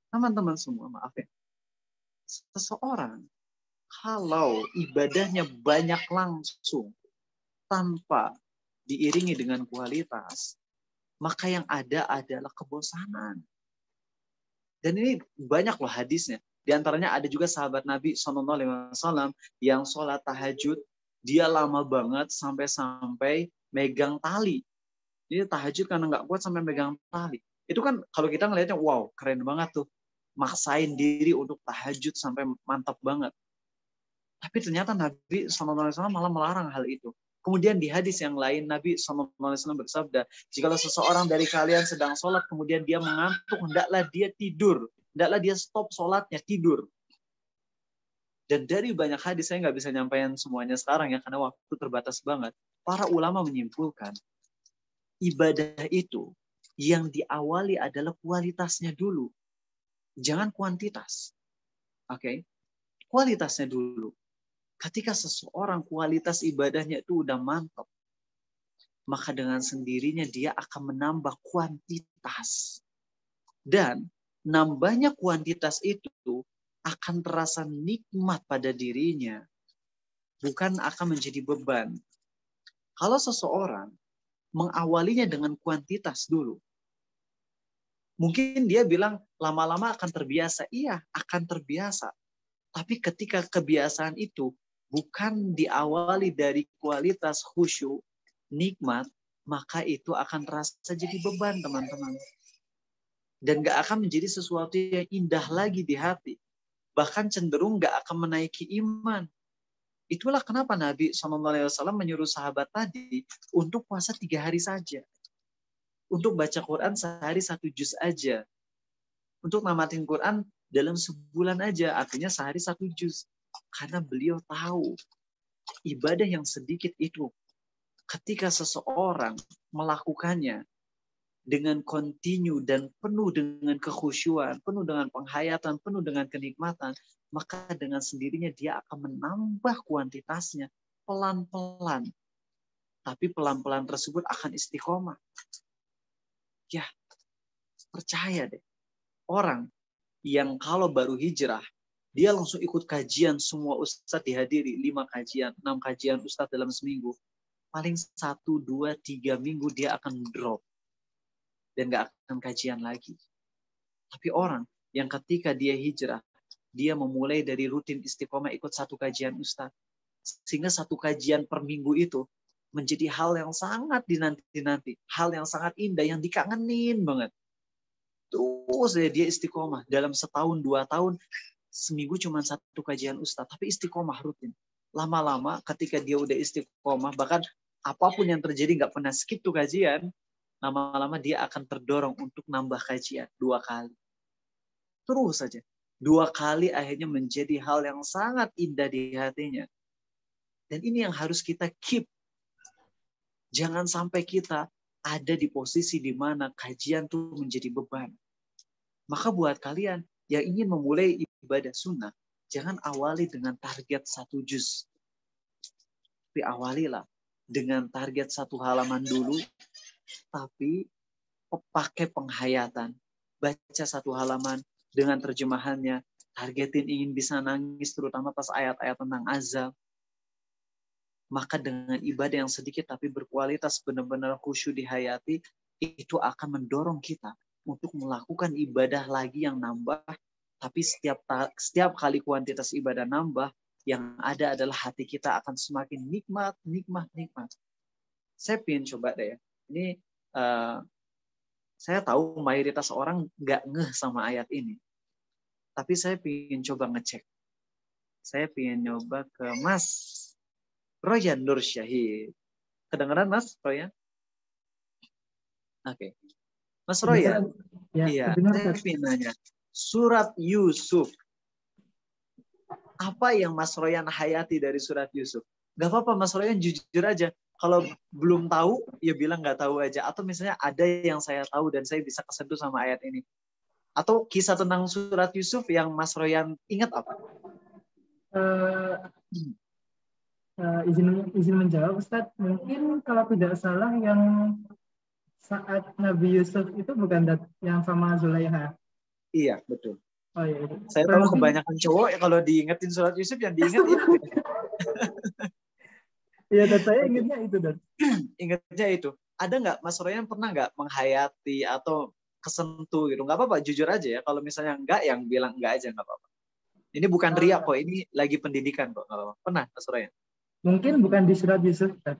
Teman-teman semua, maaf ya. Seseorang kalau ibadahnya banyak langsung tanpa diiringi dengan kualitas, maka yang ada adalah kebosanan. Dan ini banyak loh hadisnya. Di antaranya ada juga sahabat Nabi SAW yang sholat tahajud, dia lama banget sampai megang tali. Dia tahajud karena nggak kuat sampai megang tali. Itu kan kalau kita ngelihatnya, wow, keren banget tuh. Maksain diri untuk tahajud sampai mantap banget. Tapi ternyata Nabi SAW malah melarang hal itu. Kemudian di hadis yang lain Nabi SAW bersabda, jikalau seseorang dari kalian sedang sholat kemudian dia mengantuk, hendaklah dia tidur. Hendaklah dia stop sholatnya, tidur. Dan dari banyak hadis, saya nggak bisa nyampaikan semuanya sekarang ya, karena waktu terbatas banget. Para ulama menyimpulkan, ibadah itu yang diawali adalah kualitasnya dulu. Jangan kuantitas. Oke? Kualitasnya dulu. Ketika seseorang kualitas ibadahnya itu udah mantap, maka dengan sendirinya dia akan menambah kuantitas. Dan nambahnya kuantitas itu akan terasa nikmat pada dirinya, bukan akan menjadi beban. Kalau seseorang mengawalinya dengan kuantitas dulu, mungkin dia bilang lama-lama akan terbiasa. Iya, akan terbiasa. Tapi ketika kebiasaan itu bukan diawali dari kualitas khusyuk, nikmat, maka itu akan terasa jadi beban, teman-teman. Dan gak akan menjadi sesuatu yang indah lagi di hati. Bahkan cenderung gak akan menaiki iman. Itulah kenapa Nabi SAW menyuruh sahabat tadi untuk puasa 3 hari saja. Untuk baca Quran sehari 1 juz aja. Untuk namatin Quran dalam sebulan aja, artinya sehari 1 juz. Karena beliau tahu ibadah yang sedikit itu ketika seseorang melakukannya dengan kontinu dan penuh dengan kekhusyuan, penuh dengan penghayatan, penuh dengan kenikmatan, maka dengan sendirinya dia akan menambah kuantitasnya pelan-pelan. Tapi pelan-pelan tersebut akan istiqomah. Ya, percaya deh. Orang yang kalau baru hijrah, dia langsung ikut kajian, semua ustadz dihadiri, 5 kajian, 6 kajian ustadz dalam seminggu. Paling 1, 2, 3 minggu dia akan drop. Dan gak akan kajian lagi. Tapi orang yang ketika dia hijrah, dia memulai dari rutin istiqomah ikut 1 kajian ustadz. Sehingga 1 kajian per minggu itu menjadi hal yang sangat dinanti-nanti. Hal yang sangat indah, yang dikangenin banget. Terus dia istiqomah. Dalam setahun, 2 tahun, seminggu cuma 1 kajian ustadz, tapi istiqomah rutin. Lama-lama ketika dia udah istiqomah, bahkan apapun yang terjadi nggak pernah skip tuh kajian, lama-lama dia akan terdorong untuk nambah kajian 2 kali. Terus saja. 2 kali akhirnya menjadi hal yang sangat indah di hatinya. Dan ini yang harus kita keep. Jangan sampai kita ada di posisi di mana kajian tuh menjadi beban. Maka buat kalian yang ingin memulai ibadah sunnah, jangan awali dengan target 1 juz. Tapi awalilah dengan target 1 halaman dulu, tapi pakai penghayatan. Baca 1 halaman dengan terjemahannya, targetin ingin bisa nangis, terutama pas ayat-ayat tentang azab. Maka dengan ibadah yang sedikit tapi berkualitas, benar-benar khusyuk dihayati, itu akan mendorong kita untuk melakukan ibadah lagi yang nambah, tapi setiap kali kuantitas ibadah nambah, yang ada adalah hati kita akan semakin nikmat. Saya pengen coba deh ya. Ini saya tahu mayoritas orang nggak ngeh sama ayat ini. Tapi saya pengen coba ngecek. Saya pengen nyoba ke Mas Royan Nur Syahid. Kedengeran Mas Royan? Oke. Mas Royan. Iya, saya pengen nanya. Surat Yusuf. Apa yang Mas Royan hayati dari surat Yusuf? Gak apa-apa Mas Royan, jujur aja. Kalau belum tahu, ya bilang nggak tahu aja. Atau misalnya ada yang saya tahu dan saya bisa kesentuh sama ayat ini. Atau kisah tentang surat Yusuf yang Mas Royan ingat apa? Izin menjawab, Ustadz. Mungkin kalau tidak salah yang saat Nabi Yusuf itu bukan yang sama Zulaiha. Iya, betul. Oh, iya. Saya tahu kebanyakan cowok kalau diingetin surat Yusuf yang diingat itu. Iya, dan saya ingatnya itu, Dan. Ingatnya itu. Ada nggak, Mas Royan pernah nggak menghayati atau kesentuh gitu? Nggak apa-apa, jujur aja ya. Kalau misalnya enggak, yang bilang enggak aja nggak apa-apa. Ini bukan riak kok, ini lagi pendidikan kok. Nggak apa-apa. Pernah, Mas Royan? Mungkin bukan di surat Yusuf, Dan.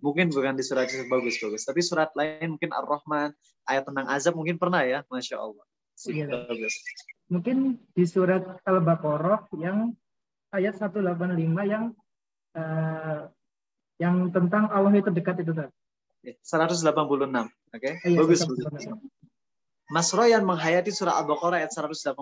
Mungkin bukan di surat Yusuf, bagus. Tapi surat lain mungkin Ar-Rahman, ayat tentang azab mungkin pernah ya, Masya Allah. Iya. Bagus. Mungkin di surat Al-Baqarah yang ayat 185 yang tentang Allah itu dekat itu, Ustaz. 186. Oke. Iya, Bagus. 186. Mas Royan menghayati surah Al-Baqarah ayat 186.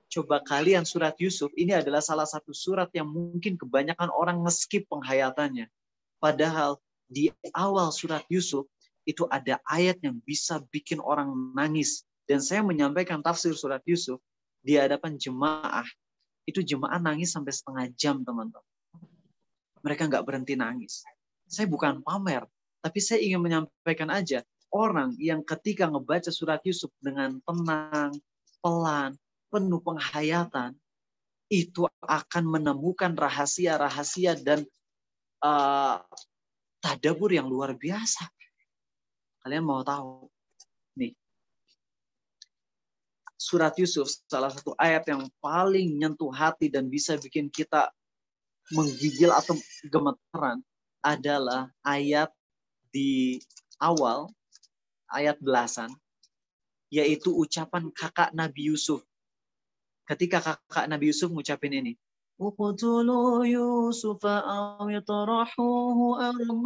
Coba kalian surat Yusuf, ini adalah salah satu surat yang mungkin kebanyakan orang nge-skip penghayatannya. Padahal di awal surat Yusuf itu ada ayat yang bisa bikin orang nangis. Dan saya menyampaikan tafsir surat Yusuf di hadapan jemaah. Itu jemaah nangis sampai setengah jam, teman-teman. Mereka nggak berhenti nangis. Saya bukan pamer, tapi saya ingin menyampaikan aja. Orang yang ketika ngebaca surat Yusuf dengan tenang, pelan, penuh penghayatan, itu akan menemukan rahasia-rahasia dan tadabbur yang luar biasa. Kalian mau tahu? Nih, surat Yusuf, salah satu ayat yang paling nyentuh hati dan bisa bikin kita menggigil atau gemetaran adalah ayat di awal, ayat belasan, yaitu ucapan kakak Nabi Yusuf. Ketika kakak Nabi Yusuf ngucapin ini, "Uqtulu Yusufa aw yatrahuhu ardan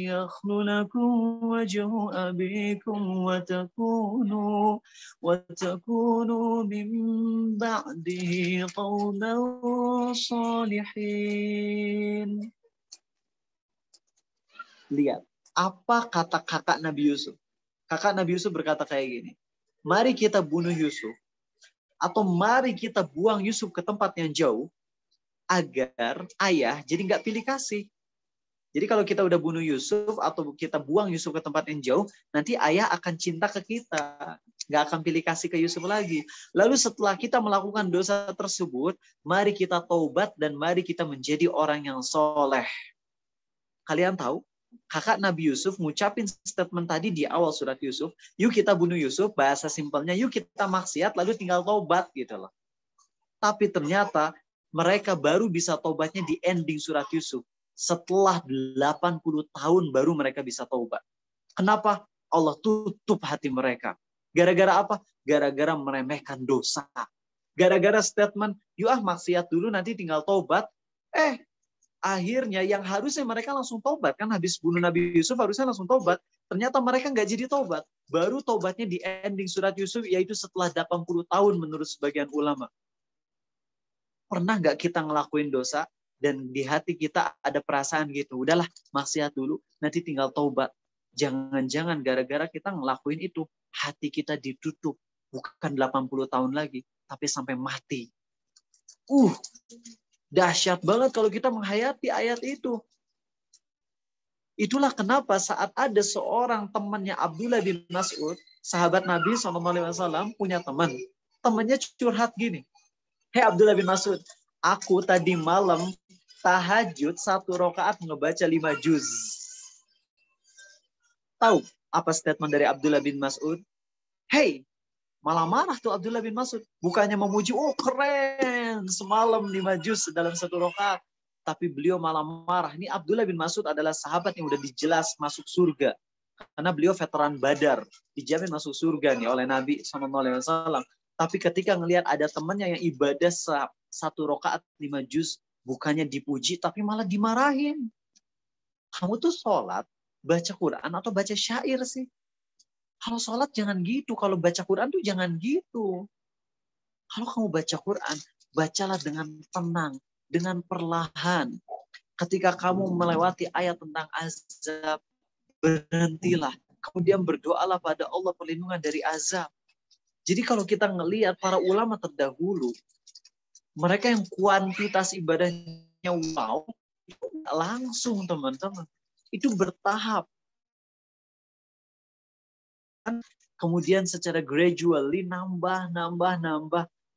yakhlu lakum wajhu abikum wa takunu min ba'dihi qawman salihin." Lihat, apa kata kakak Nabi Yusuf? Kakak Nabi Yusuf berkata kayak gini, "Mari kita bunuh Yusuf, atau mari kita buang Yusuf ke tempat yang jauh, agar ayah jadi nggak pilih kasih." Jadi kalau kita udah bunuh Yusuf atau kita buang Yusuf ke tempat yang jauh, nanti ayah akan cinta ke kita, nggak akan pilih kasih ke Yusuf lagi. Lalu setelah kita melakukan dosa tersebut, mari kita taubat dan mari kita menjadi orang yang soleh. Kalian tahu, kakak Nabi Yusuf ngucapin statement tadi di awal surat Yusuf, yuk kita bunuh Yusuf, bahasa simpelnya yuk kita maksiat lalu tinggal taubat gitu loh. Tapi ternyata mereka baru bisa taubatnya di ending surat Yusuf. Setelah 80 tahun baru mereka bisa taubat. Kenapa? Allah tutup hati mereka. Gara-gara apa? Gara-gara meremehkan dosa. Gara-gara statement, yuk maksiat dulu nanti tinggal taubat. Akhirnya yang harusnya mereka langsung tobat, kan habis bunuh Nabi Yusuf harusnya langsung tobat. Ternyata mereka nggak jadi tobat. Baru tobatnya di ending surat Yusuf, yaitu setelah 80 tahun menurut sebagian ulama. Pernah nggak kita ngelakuin dosa, dan di hati kita ada perasaan gitu, udahlah maksiat dulu, nanti tinggal tobat. Jangan-jangan gara-gara kita ngelakuin itu, hati kita ditutup. Bukan 80 tahun lagi, tapi sampai mati. Dahsyat banget kalau kita menghayati ayat itu. Itulah kenapa saat ada seorang temannya Abdullah bin Mas'ud, sahabat Nabi SAW, punya teman. Temannya curhat gini. Hei Abdullah bin Mas'ud, aku tadi malam tahajud 1 rakaat ngebaca 5 juz. Tahu apa statement dari Abdullah bin Mas'ud? Hei, malah marah tuh Abdullah bin Mas'ud. Bukannya memuji, oh keren, semalam 5 juz dalam 1 rakaat. Tapi beliau malah marah. Ini Abdullah bin Mas'ud adalah sahabat yang udah dijelas masuk surga. Karena beliau veteran Badar. Dijamin masuk surga nih oleh Nabi SAW. Tapi ketika ngelihat ada temannya yang ibadah 1 rakaat 5 juz, bukannya dipuji, tapi malah dimarahin. Kamu tuh sholat, baca Quran atau baca syair sih? Kalau sholat jangan gitu. Kalau baca Quran tuh jangan gitu. Kalau kamu baca Quran, bacalah dengan tenang, dengan perlahan. Ketika kamu melewati ayat tentang azab, berhentilah. Kemudian berdoalah pada Allah perlindungan dari azab. Jadi kalau kita ngelihat para ulama terdahulu, mereka yang kuantitas ibadahnya wow, itu langsung teman-teman. Itu bertahap. Kemudian secara gradually nambah.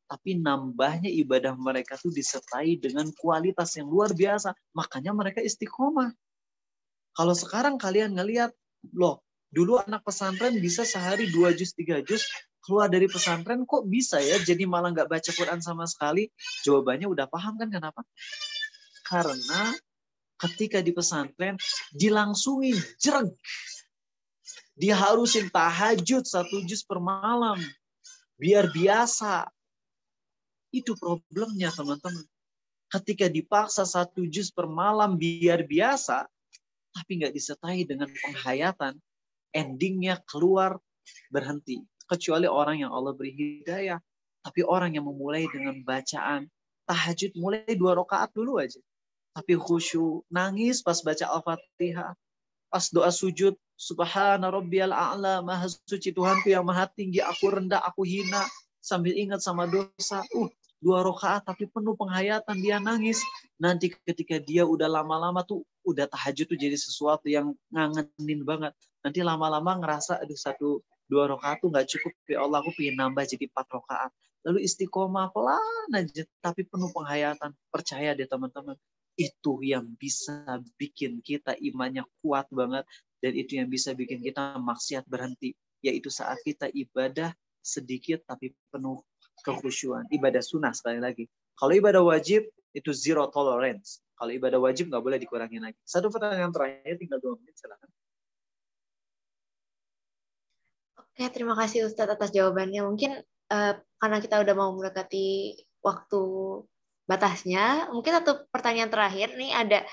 Tapi nambahnya ibadah mereka tuh disertai dengan kualitas yang luar biasa. Makanya mereka istiqomah. Kalau sekarang kalian ngelihat, loh, dulu anak pesantren bisa sehari 2 juz, 3 juz, keluar dari pesantren kok bisa ya jadi malah nggak baca Quran sama sekali? Jawabannya udah paham kan kenapa? Karena ketika di pesantren dilangsungin jereng. Dia harusin tahajud 1 juz per malam. Biar biasa. Itu problemnya teman-teman. Ketika dipaksa 1 juz per malam biar biasa, tapi nggak disertai dengan penghayatan, endingnya keluar berhenti. Kecuali orang yang Allah beri hidayah. Tapi orang yang memulai dengan bacaan tahajud, mulai 2 rakaat dulu aja. Tapi khusyuk, nangis pas baca Al-Fatihah. Pas doa sujud, Subhana rabbiyal a'la, maha suci Tuhanku yang maha tinggi, aku rendah, aku hina. Sambil ingat sama dosa, 2 rakaat tapi penuh penghayatan, dia nangis. Nanti ketika dia udah lama-lama tuh, udah tahajud tuh jadi sesuatu yang ngangenin banget. Nanti lama-lama ngerasa, aduh 1-2 rakaat tuh gak cukup, ya Allah aku pengen nambah jadi 4 rakaat. Lalu istiqomah pelan aja, tapi penuh penghayatan. Percaya deh teman-teman, itu yang bisa bikin kita imannya kuat banget, dan itu yang bisa bikin kita maksiat berhenti, yaitu saat kita ibadah sedikit tapi penuh kekhusyuan. Ibadah sunnah sekali lagi. Kalau ibadah wajib itu 0 tolerance. Kalau ibadah wajib nggak boleh dikurangin lagi. Satu pertanyaan terakhir, tinggal 2 menit, silakan. Oke, terima kasih Ustadz atas jawabannya. Mungkin karena kita udah mau mendekati waktu batasnya, mungkin satu pertanyaan terakhir nih, ada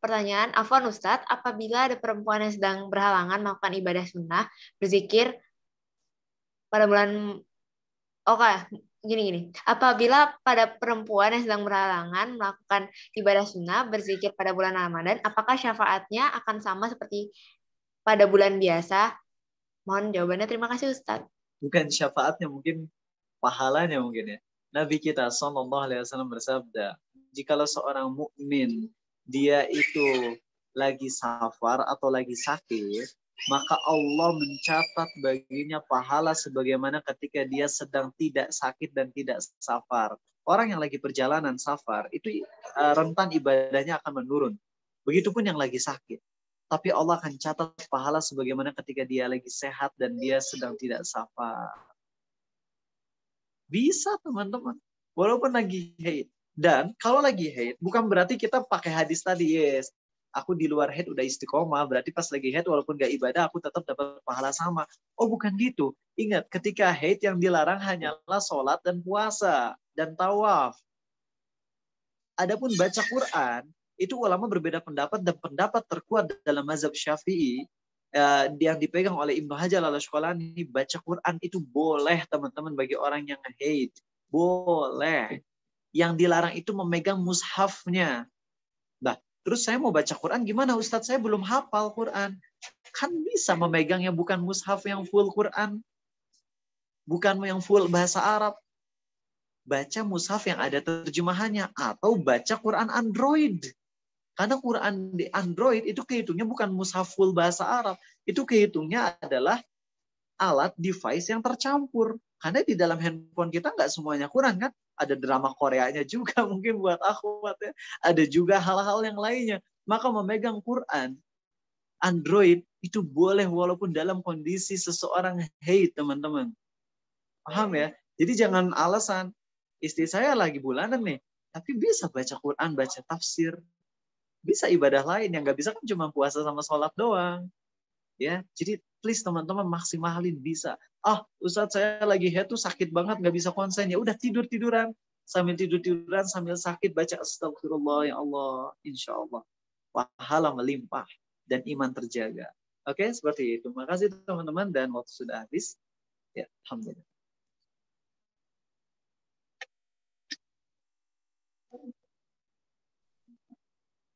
pertanyaan, Afwan Ustadz, apabila ada perempuan yang sedang berhalangan melakukan ibadah sunnah, berzikir pada bulan, gini, apabila pada perempuan yang sedang berhalangan melakukan ibadah sunnah, berzikir pada bulan Ramadan, apakah syafaatnya akan sama seperti pada bulan biasa? Mohon jawabannya, terima kasih Ustadz. Bukan syafaatnya, mungkin pahalanya mungkin ya. Nabi kita SAW bersabda, jikalau seorang mukmin dia itu lagi safar atau lagi sakit, maka Allah mencatat baginya pahala sebagaimana ketika dia sedang tidak sakit dan tidak safar. Orang yang lagi perjalanan safar, itu rentan ibadahnya akan menurun. Begitupun yang lagi sakit. Tapi Allah akan catat pahala sebagaimana ketika dia lagi sehat dan dia sedang tidak safar. Bisa teman-teman. Walaupun lagi haid. Dan kalau lagi haid, bukan berarti kita pakai hadis tadi, yes. Aku di luar haid udah istiqomah, berarti pas lagi haid walaupun gak ibadah, aku tetap dapat pahala sama. Oh bukan gitu. Ingat, ketika haid yang dilarang hanyalah sholat dan puasa dan tawaf. Adapun baca Quran, Itu ulama berbeda pendapat, dan pendapat terkuat dalam mazhab Syafi'i yang dipegang oleh Ibnu Hajar al-Asqalani, baca Quran itu boleh teman-teman bagi orang yang haid. Boleh. Yang dilarang itu memegang mushafnya. Nah, terus saya mau baca Quran gimana Ustadz? Saya belum hafal Quran. Kan bisa memegang yang bukan mushaf yang full Quran. Bukan yang full bahasa Arab. Baca mushaf yang ada terjemahannya. Atau baca Quran Android. Karena Quran di Android itu kehitungnya bukan mushaf full bahasa Arab. Itu kehitungnya adalah alat device yang tercampur. Karena di dalam handphone kita nggak semuanya Quran kan. Ada drama Koreanya juga mungkin buat akhwat ya. Ada juga hal-hal yang lainnya. Maka memegang Quran Android itu boleh walaupun dalam kondisi seseorang haid, teman-teman. Paham ya? Jadi jangan alasan istri saya lagi bulanan nih, tapi bisa baca Quran, baca tafsir. Bisa ibadah lain, yang nggak bisa kan cuma puasa sama sholat doang. Ya, jadi please teman-teman maksimalin bisa. Ustadz saya lagi head tuh sakit banget, nggak bisa konsen. Ya udah tiduran. Sambil tiduran, sambil sakit baca astagfirullah ya Allah. Insya Allah pahala melimpah dan iman terjaga. Oke, seperti itu. Makasih teman-teman, dan waktu sudah habis. Ya, alhamdulillah.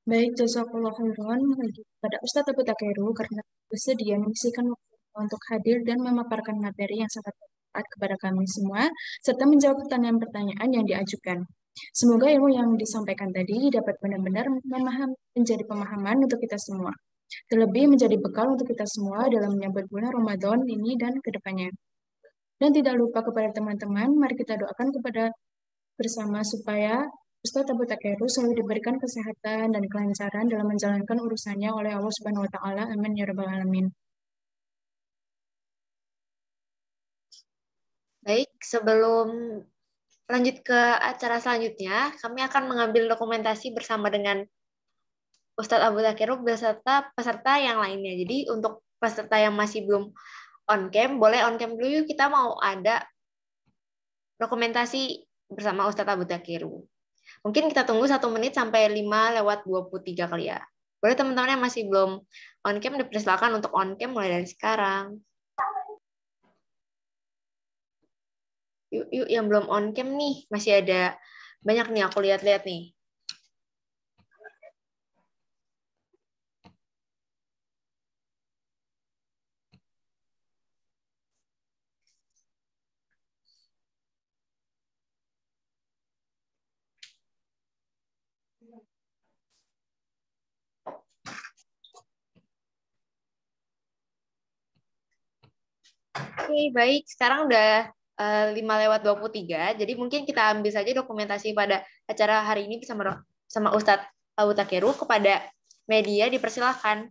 Baik, jazakallah khairan bagi pada Ustadz Abu Takeru karena bersedia mengisikan waktu untuk hadir dan memaparkan materi yang sangat bermanfaat kepada kami semua, serta menjawab pertanyaan-pertanyaan yang diajukan. Semoga ilmu yang disampaikan tadi dapat benar-benar menjadi pemahaman untuk kita semua. Terlebih menjadi bekal untuk kita semua dalam menyambut bulan Ramadan ini dan ke depannya. Dan tidak lupa kepada teman-teman, mari kita doakan kepada bersama supaya Ustadz Abu Takeru selalu diberikan kesehatan dan kelancaran dalam menjalankan urusannya oleh Allah Subhanahu wa taala. Amin ya rabbal alamin. Baik, sebelum lanjut ke acara selanjutnya, kami akan mengambil dokumentasi bersama dengan Ustadz Abu Takeru beserta peserta yang lainnya. Jadi untuk peserta yang masih belum on cam, boleh on cam dulu yuk, kita mau ada dokumentasi bersama Ustadz Abu Takeru. Mungkin kita tunggu 1 menit sampai 5:23 kali ya. Boleh teman-teman yang masih belum on cam, dipersilakan untuk on cam mulai dari sekarang. Yuk yang belum on cam nih, masih ada banyak nih aku lihat-lihat nih. Oke, baik. Sekarang udah 5:23, jadi mungkin kita ambil saja dokumentasi pada acara hari ini sama Ustadz Abu Takeru. Kepada media dipersilahkan.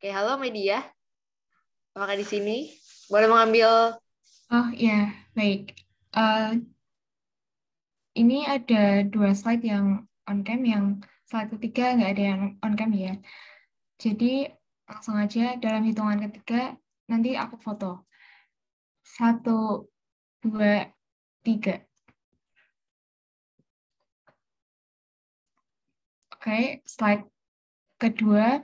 Oke, halo media. Apakah di sini? Boleh mengambil. Oh ya, baik. Ini ada 2 slide yang on cam, yang slide ketiga nggak ada yang on cam ya. Jadi langsung aja dalam hitungan ketiga nanti aku foto. 1, 2, 3. Oke, slide kedua.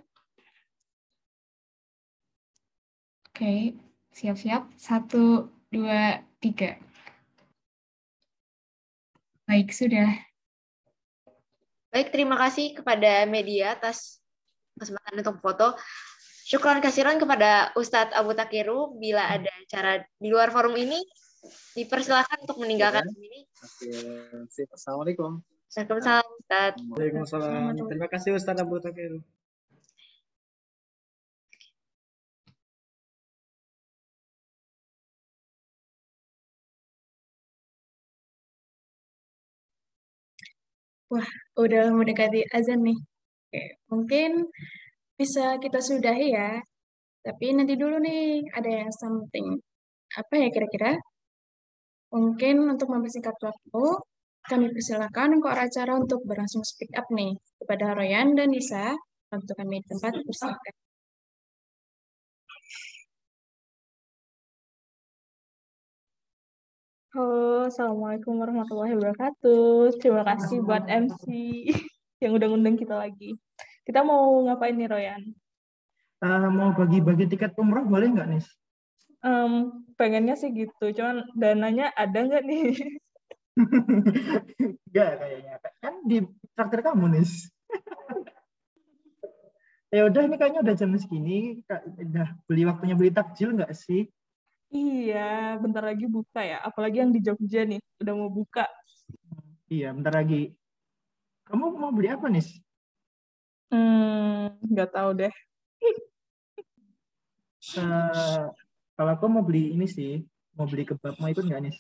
Oke, siap-siap. 1, 2, 3. Baik, sudah. Baik, terima kasih kepada media atas kesempatan untuk foto. Syukran kasiran kepada Ustadz Abu Takeru. Bila ada acara di luar forum ini, dipersilakan untuk meninggalkan ini. Oke, assalamualaikum. Waalaikumsalam, Ustadz. Waalaikumsalam. Terima kasih Ustadz Abu Takeru. Wah, udah mendekati azan nih. Oke, mungkin bisa kita sudahi ya. Tapi nanti dulu nih, ada yang something. Apa ya kira-kira? Mungkin untuk mempersingkat waktu, Kami persilakan koor acara untuk berlangsung speak up nih. Kepada Royan dan Nisa, waktu kami di tempat persilakan. Halo, Assalamualaikum warahmatullahi wabarakatuh. Terima kasih buat MC yang udah ngundang kita lagi. Kita mau ngapain nih, Royan? Mau bagi-bagi tiket umroh boleh nggak, Nis? Pengennya sih gitu, cuman dananya ada nggak nih? Enggak kayaknya. Kan di traktir kamu, Nis. Ya udah, ini kayaknya udah jam segini. Udah waktunya beli takjil nggak sih? Iya, bentar lagi buka ya. Apalagi yang di Jogja nih, udah mau buka. Iya, bentar lagi. Kamu mau beli apa, Nis? Nggak tahu deh. Kalau aku mau beli ini sih, mau beli kebab, mau ikut nggak, Nis?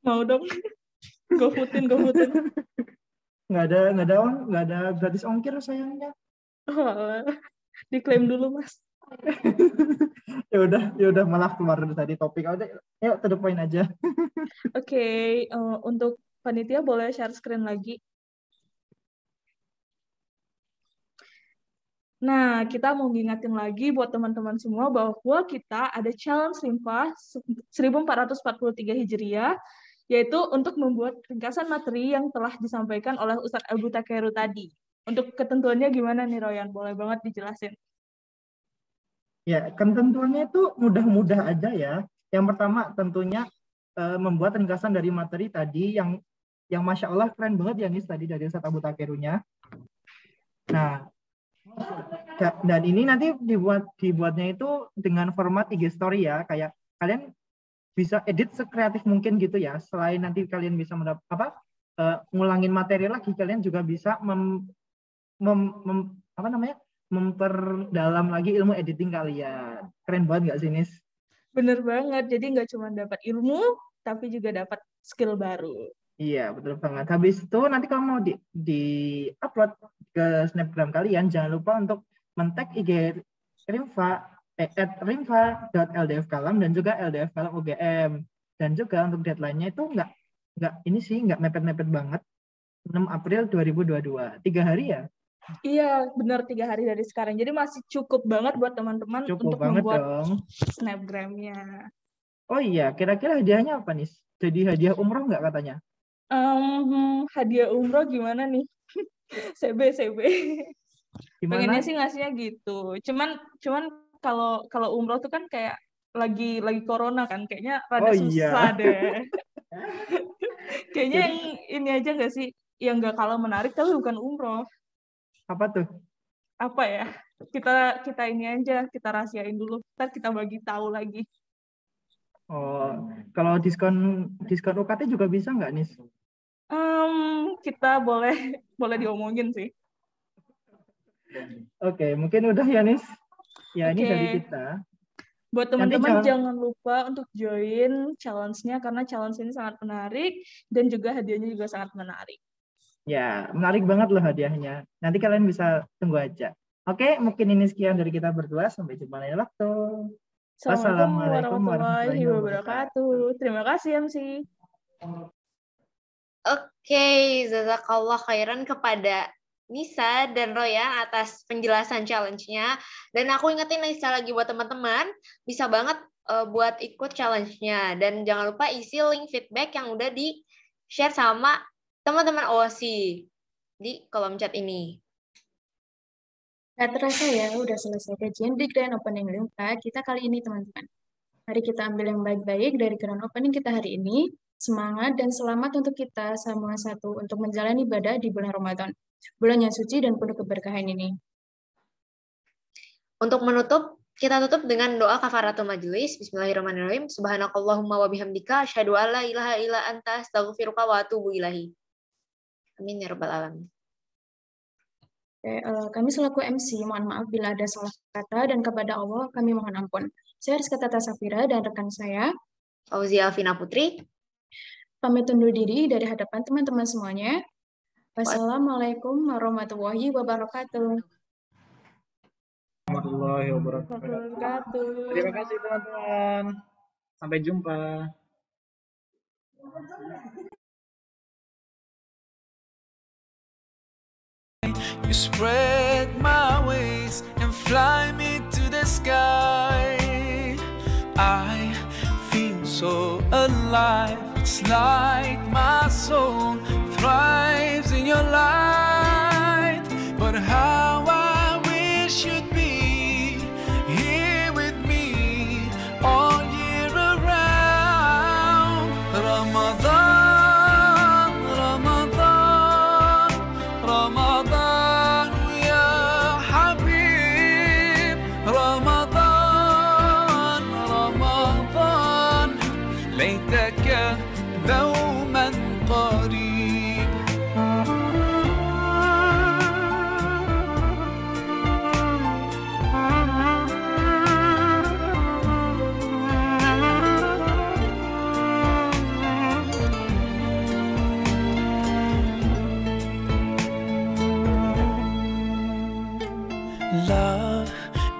Mau dong. GoFoodin. Nggak ada gratis ongkir sayangnya. Diklaim dulu, Mas. ya udah malah keluar tadi topik. Yuk to the point aja. Oke, untuk panitia boleh share screen lagi. Nah, kita mau ngingetin lagi buat teman-teman semua bahwa kita ada challenge Rimfa 1443 Hijriah, yaitu untuk membuat ringkasan materi yang telah disampaikan oleh Ustadz Abu Takeru tadi. Untuk ketentuannya gimana nih, Royan? Boleh banget dijelasin. Ya, ketentuannya itu mudah-mudah aja ya. Yang pertama tentunya membuat ringkasan dari materi tadi yang Masya Allah keren banget ya, Nis, tadi dari Ustadz Abu Takerunya. Nah, dan ini nanti dibuatnya itu dengan format IG story ya, kayak kalian bisa edit sekreatif mungkin gitu ya. Selain nanti kalian bisa ngulangin materi lagi, kalian juga bisa memperdalam lagi ilmu editing kalian. Keren banget nggak sih, Nis? Bener banget. Jadi nggak cuma dapat ilmu, tapi juga dapat skill baru. Iya, betul banget. Habis itu nanti kalau mau di-upload ke Snapgram kalian, jangan lupa untuk men-tag IG Rimfa @rimfa.ldfkalam dan juga ldfkalam UGM. Dan juga untuk deadline-nya itu nggak mepet-mepet banget. 6 April 2022. 3 hari ya? Iya, benar 3 hari dari sekarang. Jadi masih cukup banget buat teman-teman untuk membuat Snapgram-nya. Oh iya, kira-kira hadiahnya apa nih? Jadi hadiah umroh nggak katanya? Hadiah umroh gimana nih? CB. Gimana? Pengennya sih ngasihnya gitu. Cuman kalau umroh tuh kan kayak lagi corona kan, kayaknya rada susah deh. Kayaknya yang ini aja nggak sih, yang nggak kalah menarik tapi bukan umroh. Apa tuh? Apa ya? Kita ini aja, kita rahasiain dulu. Ntar kita bagi tahu lagi. Oh, kalau diskon UKT juga bisa nggak, Nis? Kita boleh diomongin sih. Oke, mungkin udah ya, Nis. Ya, ini dari kita. Buat teman-teman jangan lupa untuk join challenge-nya karena challenge ini sangat menarik dan juga hadiahnya juga sangat menarik. Ya, menarik banget loh hadiahnya. Nanti kalian bisa tunggu aja. Oke, mungkin ini sekian dari kita berdua. Sampai jumpa lain waktu. Assalamualaikum warahmatullahi wabarakatuh. Terima kasih, MC. Oke, jazakallah khairan kepada Nisa dan Royan atas penjelasan challenge-nya. Dan aku ingetin Nisa lagi buat teman-teman, bisa banget buat ikut challenge-nya. Dan jangan lupa isi link feedback yang udah di-share sama teman-teman OSI di kolom chat ini. Gak terasa ya, udah selesai kajian di Grand Opening Rimfa kita kali ini, teman-teman. Mari kita ambil yang baik-baik dari Grand Opening kita hari ini. Semangat dan selamat untuk kita semua satu untuk menjalani ibadah di bulan Ramadan. Bulan yang suci dan penuh keberkahan ini. Untuk menutup, kita tutup dengan doa kafaratul majelis. Bismillahirrahmanirrahim. Subhanakallahumma wa bihamdika asyhadu an la ilaha illa anta astaghfiruka wa atubu ilahi. Amin ya rabbal alamin. Kami selaku MC, mohon maaf bila ada salah kata dan kepada Allah kami mohon ampun. Saya Rizka Tata Safira dan rekan saya Fauzia Alvina Putri pamit undur diri dari hadapan teman-teman semuanya. Wassalamualaikum warahmatullahi wabarakatuh. Warahmatullahi wabarakatuh. Terima kasih teman-teman. Sampai jumpa. You spread my wings and fly me to the sky. I feel so alive. It's like my soul thrives in your light. But how I wish you'd be here with me all year around. Ramadan, Ramadan, Ramadan ya Habib. Ramadan, Ramadan, ليتك دوما قريب. Love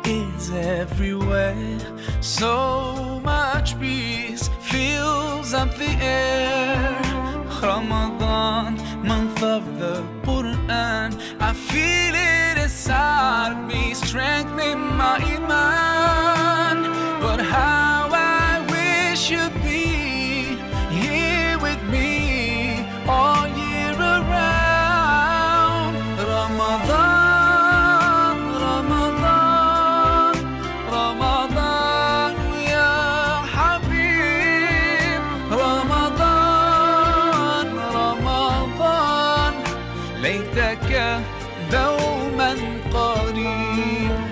is everywhere, so much peace fills up the air. Ramadan, month of the Quran, I feel it inside me, strengthening my iman. But how I wish you'd be here with me all year around. Ramadan, Ramadan, Ramadan ya Habib. Ramadan, Ramadan, ليتك دوما قريب.